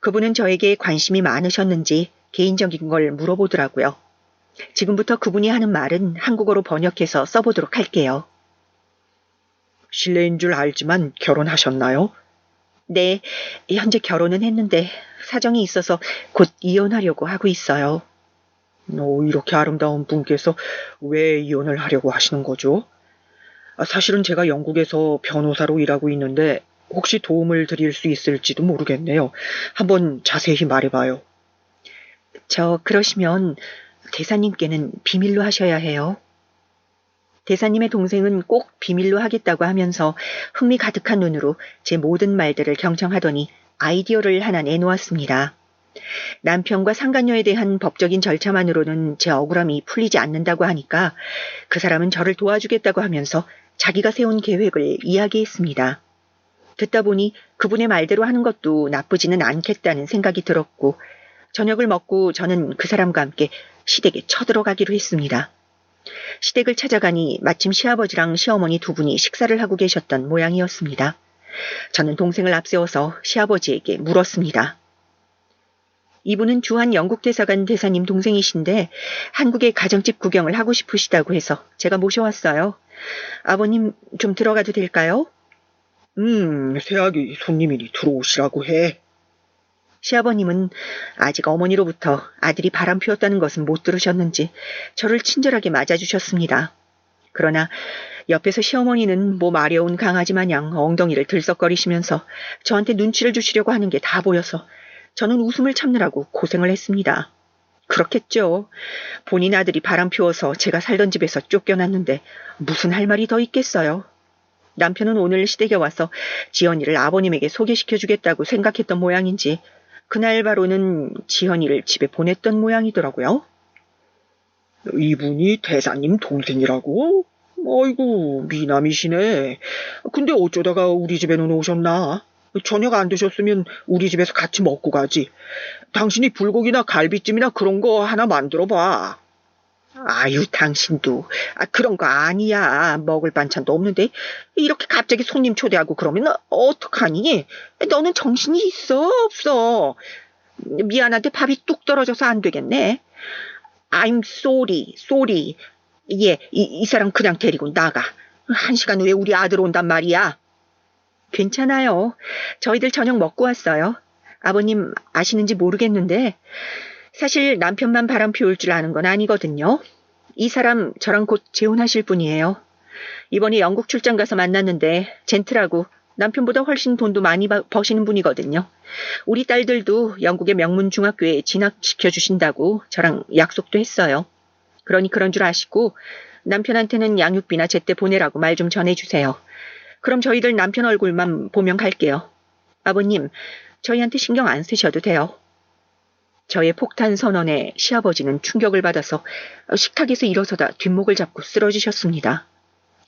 [SPEAKER 2] 그분은 저에게 관심이 많으셨는지 개인적인 걸 물어보더라고요. 지금부터 그분이 하는 말은 한국어로 번역해서 써보도록 할게요.
[SPEAKER 3] 실례인 줄 알지만 결혼하셨나요?
[SPEAKER 2] 네, 현재 결혼은 했는데 사정이 있어서 곧 이혼하려고 하고 있어요.
[SPEAKER 3] 이렇게 아름다운 분께서 왜 이혼을 하려고 하시는 거죠? 사실은 제가 영국에서 변호사로 일하고 있는데 혹시 도움을 드릴 수 있을지도 모르겠네요. 한번 자세히 말해봐요.
[SPEAKER 2] 그러시면 대사님께는 비밀로 하셔야 해요. 대사님의 동생은 꼭 비밀로 하겠다고 하면서 흥미 가득한 눈으로 제 모든 말들을 경청하더니 아이디어를 하나 내놓았습니다. 남편과 상간녀에 대한 법적인 절차만으로는 제 억울함이 풀리지 않는다고 하니까 그 사람은 저를 도와주겠다고 하면서 자기가 세운 계획을 이야기했습니다. 듣다 보니 그분의 말대로 하는 것도 나쁘지는 않겠다는 생각이 들었고 저녁을 먹고 저는 그 사람과 함께 시댁에 쳐들어가기로 했습니다. 시댁을 찾아가니 마침 시아버지랑 시어머니 두 분이 식사를 하고 계셨던 모양이었습니다. 저는 동생을 앞세워서 시아버지에게 물었습니다. 이분은 주한 영국 대사관 대사님 동생이신데 한국의 가정집 구경을 하고 싶으시다고 해서 제가 모셔왔어요. 아버님 좀 들어가도 될까요?
[SPEAKER 3] 새아기 손님이니 들어오시라고 해.
[SPEAKER 2] 시아버님은 아직 어머니로부터 아들이 바람 피웠다는 것은 못 들으셨는지 저를 친절하게 맞아주셨습니다. 그러나 옆에서 시어머니는 뭐 마려운 강아지 마냥 엉덩이를 들썩거리시면서 저한테 눈치를 주시려고 하는 게 다 보여서 저는 웃음을 참느라고 고생을 했습니다. 그렇겠죠. 본인 아들이 바람 피워서 제가 살던 집에서 쫓겨났는데 무슨 할 말이 더 있겠어요. 남편은 오늘 시댁에 와서 지연이를 아버님에게 소개시켜주겠다고 생각했던 모양인지 그날 바로는 지연이를 집에 보냈던 모양이더라고요.
[SPEAKER 3] 이분이 대사님 동생이라고? 아이고, 미남이시네. 근데 어쩌다가 우리 집에는 오셨나? 저녁 안 드셨으면 우리 집에서 같이 먹고 가지. 당신이 불고기나 갈비찜이나 그런 거 하나 만들어봐.
[SPEAKER 2] 아유, 당신도. 그런 거 아니야. 먹을 반찬도 없는데 이렇게 갑자기 손님 초대하고 그러면 어떡하니? 너는 정신이 있어, 없어? 미안한데 밥이 뚝 떨어져서 안 되겠네. I'm sorry. 예, 이 사람 그냥 데리고 나가. 1시간 후에 우리 아들 온단 말이야. 괜찮아요. 저희들 저녁 먹고 왔어요. 아버님 아시는지 모르겠는데 사실 남편만 바람 피울 줄 아는 건 아니거든요. 이 사람 저랑 곧 재혼하실 분이에요. 이번에 영국 출장 가서 만났는데 젠틀하고 남편보다 훨씬 돈도 많이 버시는 분이거든요. 우리 딸들도 영국의 명문 중학교에 진학시켜 주신다고 저랑 약속도 했어요. 그러니 그런 줄 아시고 남편한테는 양육비나 제때 보내라고 말 좀 전해주세요. 그럼 저희들 남편 얼굴만 보면 갈게요. 아버님, 저희한테 신경 안 쓰셔도 돼요. 저의 폭탄 선언에 시아버지는 충격을 받아서 식탁에서 일어서다 뒷목을 잡고 쓰러지셨습니다.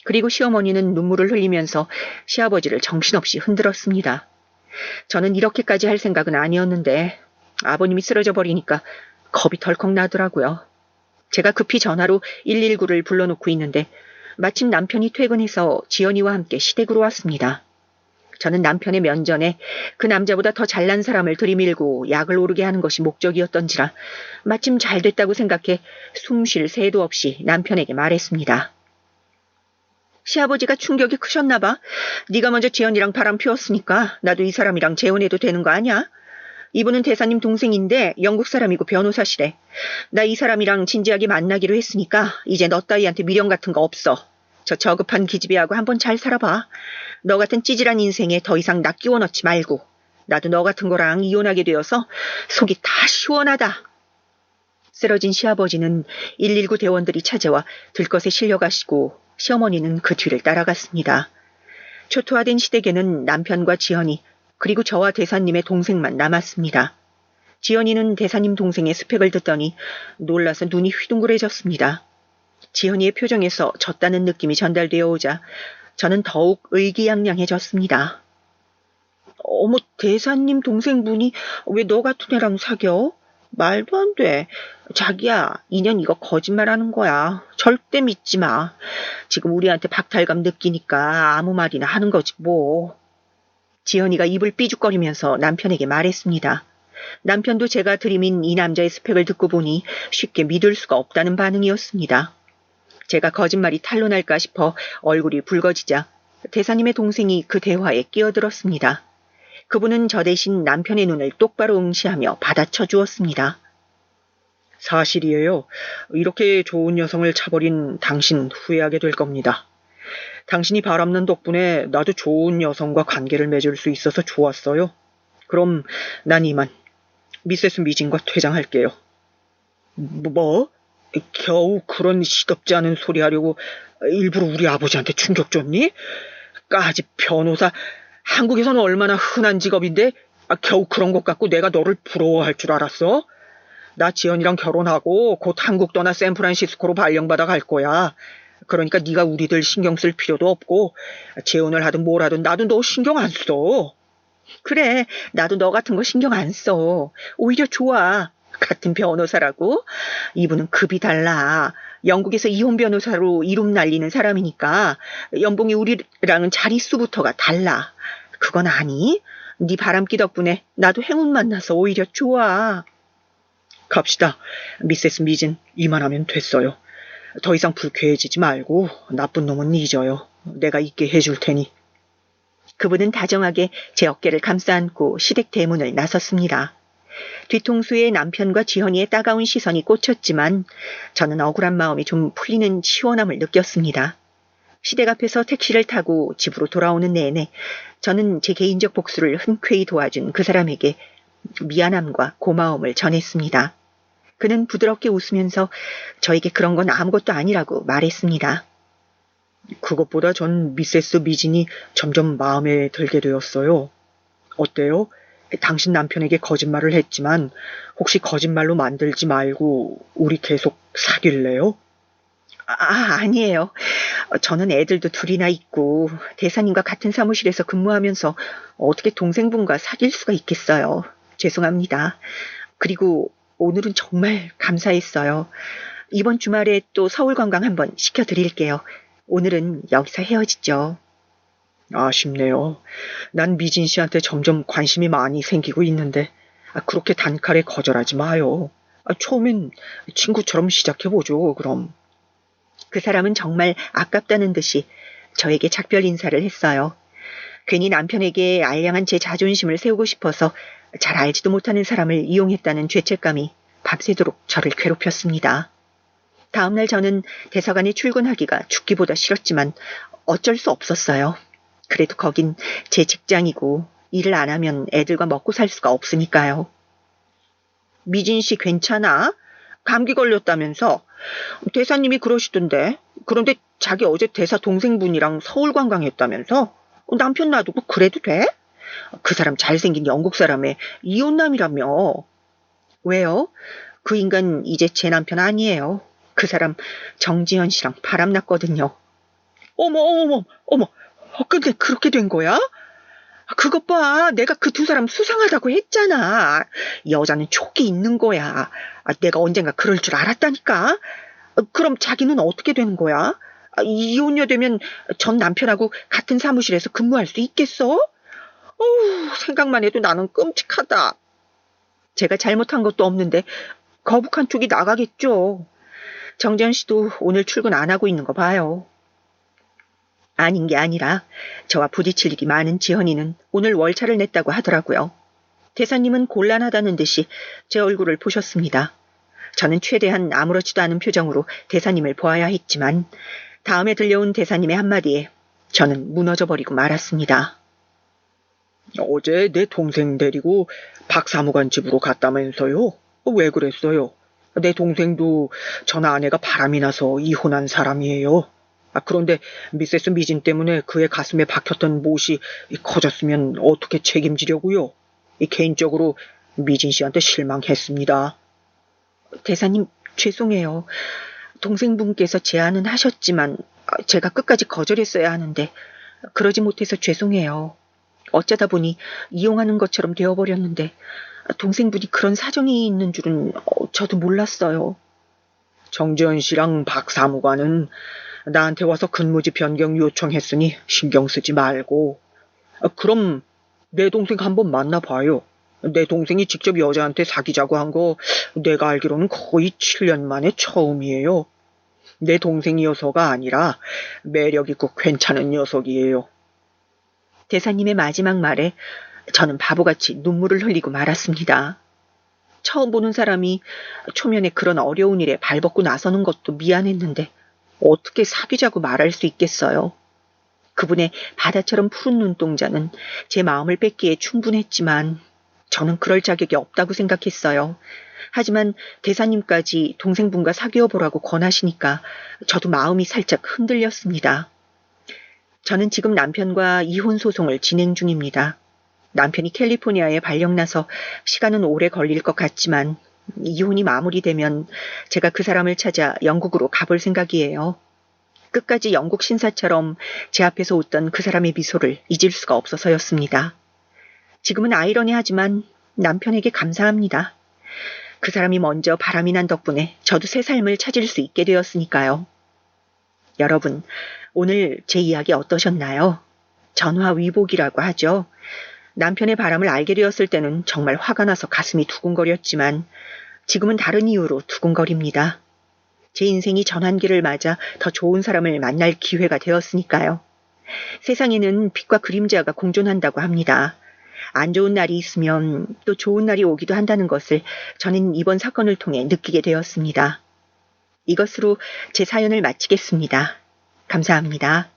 [SPEAKER 2] 그리고 시어머니는 눈물을 흘리면서 시아버지를 정신없이 흔들었습니다. 저는 이렇게까지 할 생각은 아니었는데 아버님이 쓰러져 버리니까 겁이 덜컥 나더라고요. 제가 급히 전화로 119를 불러놓고 있는데 마침 남편이 퇴근해서 지연이와 함께 시댁으로 왔습니다. 저는 남편의 면전에 그 남자보다 더 잘난 사람을 들이밀고 약을 오르게 하는 것이 목적이었던지라 마침 잘 됐다고 생각해 숨 쉴 새도 없이 남편에게 말했습니다. 시아버지가 충격이 크셨나 봐. 네가 먼저 지연이랑 바람 피웠으니까 나도 이 사람이랑 재혼해도 되는 거 아니야? 이분은 대사님 동생인데 영국 사람이고 변호사시래. 나 이 사람이랑 진지하게 만나기로 했으니까 이제 너 따위한테 미련 같은 거 없어. 저 저급한 기집애하고 한번 잘 살아봐. 너 같은 찌질한 인생에 더 이상 나 끼워 넣지 말고. 나도 너 같은 거랑 이혼하게 되어서 속이 다 시원하다. 쓰러진 시아버지는 119 대원들이 찾아와 들것에 실려가시고 시어머니는 그 뒤를 따라갔습니다. 초토화된 시댁에는 남편과 지연이 그리고 저와 대사님의 동생만 남았습니다. 지연이는 대사님 동생의 스펙을 듣더니 놀라서 눈이 휘둥그레졌습니다. 지연이의 표정에서 졌다는 느낌이 전달되어 오자 저는 더욱 의기양양해졌습니다. 어머, 대사님 동생분이 왜 너 같은 애랑 사겨? 말도 안 돼. 자기야, 인연 이거 거짓말하는 거야. 절대 믿지 마. 지금 우리한테 박탈감 느끼니까 아무 말이나 하는 거지 뭐. 지연이가 입을 삐죽거리면서 남편에게 말했습니다. 남편도 제가 들이민 이 남자의 스펙을 듣고 보니 쉽게 믿을 수가 없다는 반응이었습니다. 제가 거짓말이 탄로날까 싶어 얼굴이 붉어지자 대사님의 동생이 그 대화에 끼어들었습니다. 그분은 저 대신 남편의 눈을 똑바로 응시하며 받아쳐 주었습니다.
[SPEAKER 3] 사실이에요. 이렇게 좋은 여성을 차버린 당신 후회하게 될 겁니다. 당신이 바람난 덕분에 나도 좋은 여성과 관계를 맺을 수 있어서 좋았어요. 그럼 난 이만 미세스 미진과 퇴장할게요. 뭐? 겨우 그런 시덥지 않은 소리 하려고 일부러 우리 아버지한테 충격 줬니? 까짓 변호사. 한국에서는 얼마나 흔한 직업인데 겨우 그런 것 갖고 내가 너를 부러워할 줄 알았어? 나 지연이랑 결혼하고 곧 한국 떠나 샌프란시스코로 발령받아 갈 거야. 그러니까 네가 우리들 신경 쓸 필요도 없고 재혼을 하든 뭘 하든 나도 너 신경 안 써.
[SPEAKER 2] 그래, 나도 너 같은 거 신경 안 써. 오히려 좋아. 같은 변호사라고? 이분은 급이 달라. 영국에서 이혼 변호사로 이름 날리는 사람이니까 연봉이 우리랑은 자릿수부터가 달라. 그건 아니? 네 바람기 덕분에 나도 행운 만나서 오히려 좋아.
[SPEAKER 3] 갑시다. 미세스 미진, 이만하면 됐어요. 더 이상 불쾌해지지 말고 나쁜 놈은 잊어요. 내가 있게 해줄 테니.
[SPEAKER 2] 그분은 다정하게 제 어깨를 감싸 안고 시댁 대문을 나섰습니다. 뒤통수에 남편과 지현이의 따가운 시선이 꽂혔지만 저는 억울한 마음이 좀 풀리는 시원함을 느꼈습니다. 시댁 앞에서 택시를 타고 집으로 돌아오는 내내 저는 제 개인적 복수를 흔쾌히 도와준 그 사람에게 미안함과 고마움을 전했습니다. 그는 부드럽게 웃으면서 저에게 그런 건 아무것도 아니라고 말했습니다.
[SPEAKER 3] 그것보다 전 미세스 미진이 점점 마음에 들게 되었어요. 어때요? 당신 남편에게 거짓말을 했지만 혹시 거짓말로 만들지 말고 우리 계속 사귈래요?
[SPEAKER 2] 아니에요. 저는 애들도 둘이나 있고 대사님과 같은 사무실에서 근무하면서 어떻게 동생분과 사귈 수가 있겠어요. 죄송합니다. 그리고 오늘은 정말 감사했어요. 이번 주말에 또 서울 관광 한번 시켜드릴게요. 오늘은 여기서 헤어지죠.
[SPEAKER 3] 아쉽네요. 난 미진 씨한테 점점 관심이 많이 생기고 있는데 그렇게 단칼에 거절하지 마요. 처음엔 친구처럼 시작해보죠, 그럼.
[SPEAKER 2] 그 사람은 정말 아깝다는 듯이 저에게 작별 인사를 했어요. 괜히 남편에게 알량한 제 자존심을 세우고 싶어서 잘 알지도 못하는 사람을 이용했다는 죄책감이 밤새도록 저를 괴롭혔습니다. 다음날 저는 대사관에 출근하기가 죽기보다 싫었지만 어쩔 수 없었어요. 그래도 거긴 제 직장이고 일을 안 하면 애들과 먹고 살 수가 없으니까요. 미진 씨 괜찮아? 감기 걸렸다면서? 대사님이 그러시던데. 그런데 자기 어제 대사 동생분이랑 서울 관광했다면서? 남편 놔두고 그래도 돼? 그 사람 잘생긴 영국 사람의 이혼남이라며. 왜요? 그 인간 이제 제 남편 아니에요. 그 사람 정지현 씨랑 바람났거든요.
[SPEAKER 3] 어머. 근데 그렇게 된 거야?
[SPEAKER 2] 그것 봐. 내가 그 두 사람 수상하다고 했잖아. 여자는 촉이 있는 거야. 내가 언젠가 그럴 줄 알았다니까. 그럼 자기는 어떻게 되는 거야? 이혼녀 되면 전 남편하고 같은 사무실에서 근무할 수 있겠어? 생각만 해도 나는 끔찍하다. 제가 잘못한 것도 없는데 거북한 쪽이 나가겠죠. 정지현 씨도 오늘 출근 안 하고 있는 거 봐요. 아닌 게 아니라 저와 부딪힐 일이 많은 지현이는 오늘 월차를 냈다고 하더라고요. 대사님은 곤란하다는 듯이 제 얼굴을 보셨습니다. 저는 최대한 아무렇지도 않은 표정으로 대사님을 보아야 했지만 다음에 들려온 대사님의 한마디에 저는 무너져버리고 말았습니다.
[SPEAKER 3] 어제 내 동생 데리고 박 사무관 집으로 갔다면서요? 왜 그랬어요? 내 동생도 전 아내가 바람이 나서 이혼한 사람이에요. 그런데 미세스 미진 때문에 그의 가슴에 박혔던 못이 커졌으면 어떻게 책임지려고요? 개인적으로 미진 씨한테 실망했습니다.
[SPEAKER 2] 대사님, 죄송해요. 동생분께서 제안은 하셨지만 제가 끝까지 거절했어야 하는데 그러지 못해서 죄송해요. 어쩌다 보니 이용하는 것처럼 되어버렸는데 동생분이 그런 사정이 있는 줄은 저도 몰랐어요.
[SPEAKER 3] 정지현 씨랑 박 사무관은 나한테 와서 근무지 변경 요청했으니 신경 쓰지 말고. 그럼 내 동생 한번 만나봐요. 내 동생이 직접 여자한테 사귀자고 한 거 내가 알기로는 거의 7년 만에 처음이에요. 내 동생이어서가 아니라 매력 있고 괜찮은 녀석이에요.
[SPEAKER 2] 대사님의 마지막 말에 저는 바보같이 눈물을 흘리고 말았습니다. 처음 보는 사람이 초면에 그런 어려운 일에 발벗고 나서는 것도 미안했는데 어떻게 사귀자고 말할 수 있겠어요. 그분의 바다처럼 푸른 눈동자는 제 마음을 뺏기에 충분했지만 저는 그럴 자격이 없다고 생각했어요. 하지만 대사님까지 동생분과 사귀어 보라고 권하시니까 저도 마음이 살짝 흔들렸습니다. 저는 지금 남편과 이혼 소송을 진행 중입니다. 남편이 캘리포니아에 발령나서 시간은 오래 걸릴 것 같지만 이혼이 마무리되면 제가 그 사람을 찾아 영국으로 가볼 생각이에요. 끝까지 영국 신사처럼 제 앞에서 웃던 그 사람의 미소를 잊을 수가 없어서였습니다. 지금은 아이러니하지만 남편에게 감사합니다. 그 사람이 먼저 바람이 난 덕분에 저도 새 삶을 찾을 수 있게 되었으니까요. 여러분, 오늘 제 이야기 어떠셨나요? 전화위복이라고 하죠. 남편의 바람을 알게 되었을 때는 정말 화가 나서 가슴이 두근거렸지만 지금은 다른 이유로 두근거립니다. 제 인생이 전환기를 맞아 더 좋은 사람을 만날 기회가 되었으니까요. 세상에는 빛과 그림자가 공존한다고 합니다. 안 좋은 날이 있으면 또 좋은 날이 오기도 한다는 것을 저는 이번 사건을 통해 느끼게 되었습니다. 이것으로 제 사연을 마치겠습니다. 감사합니다.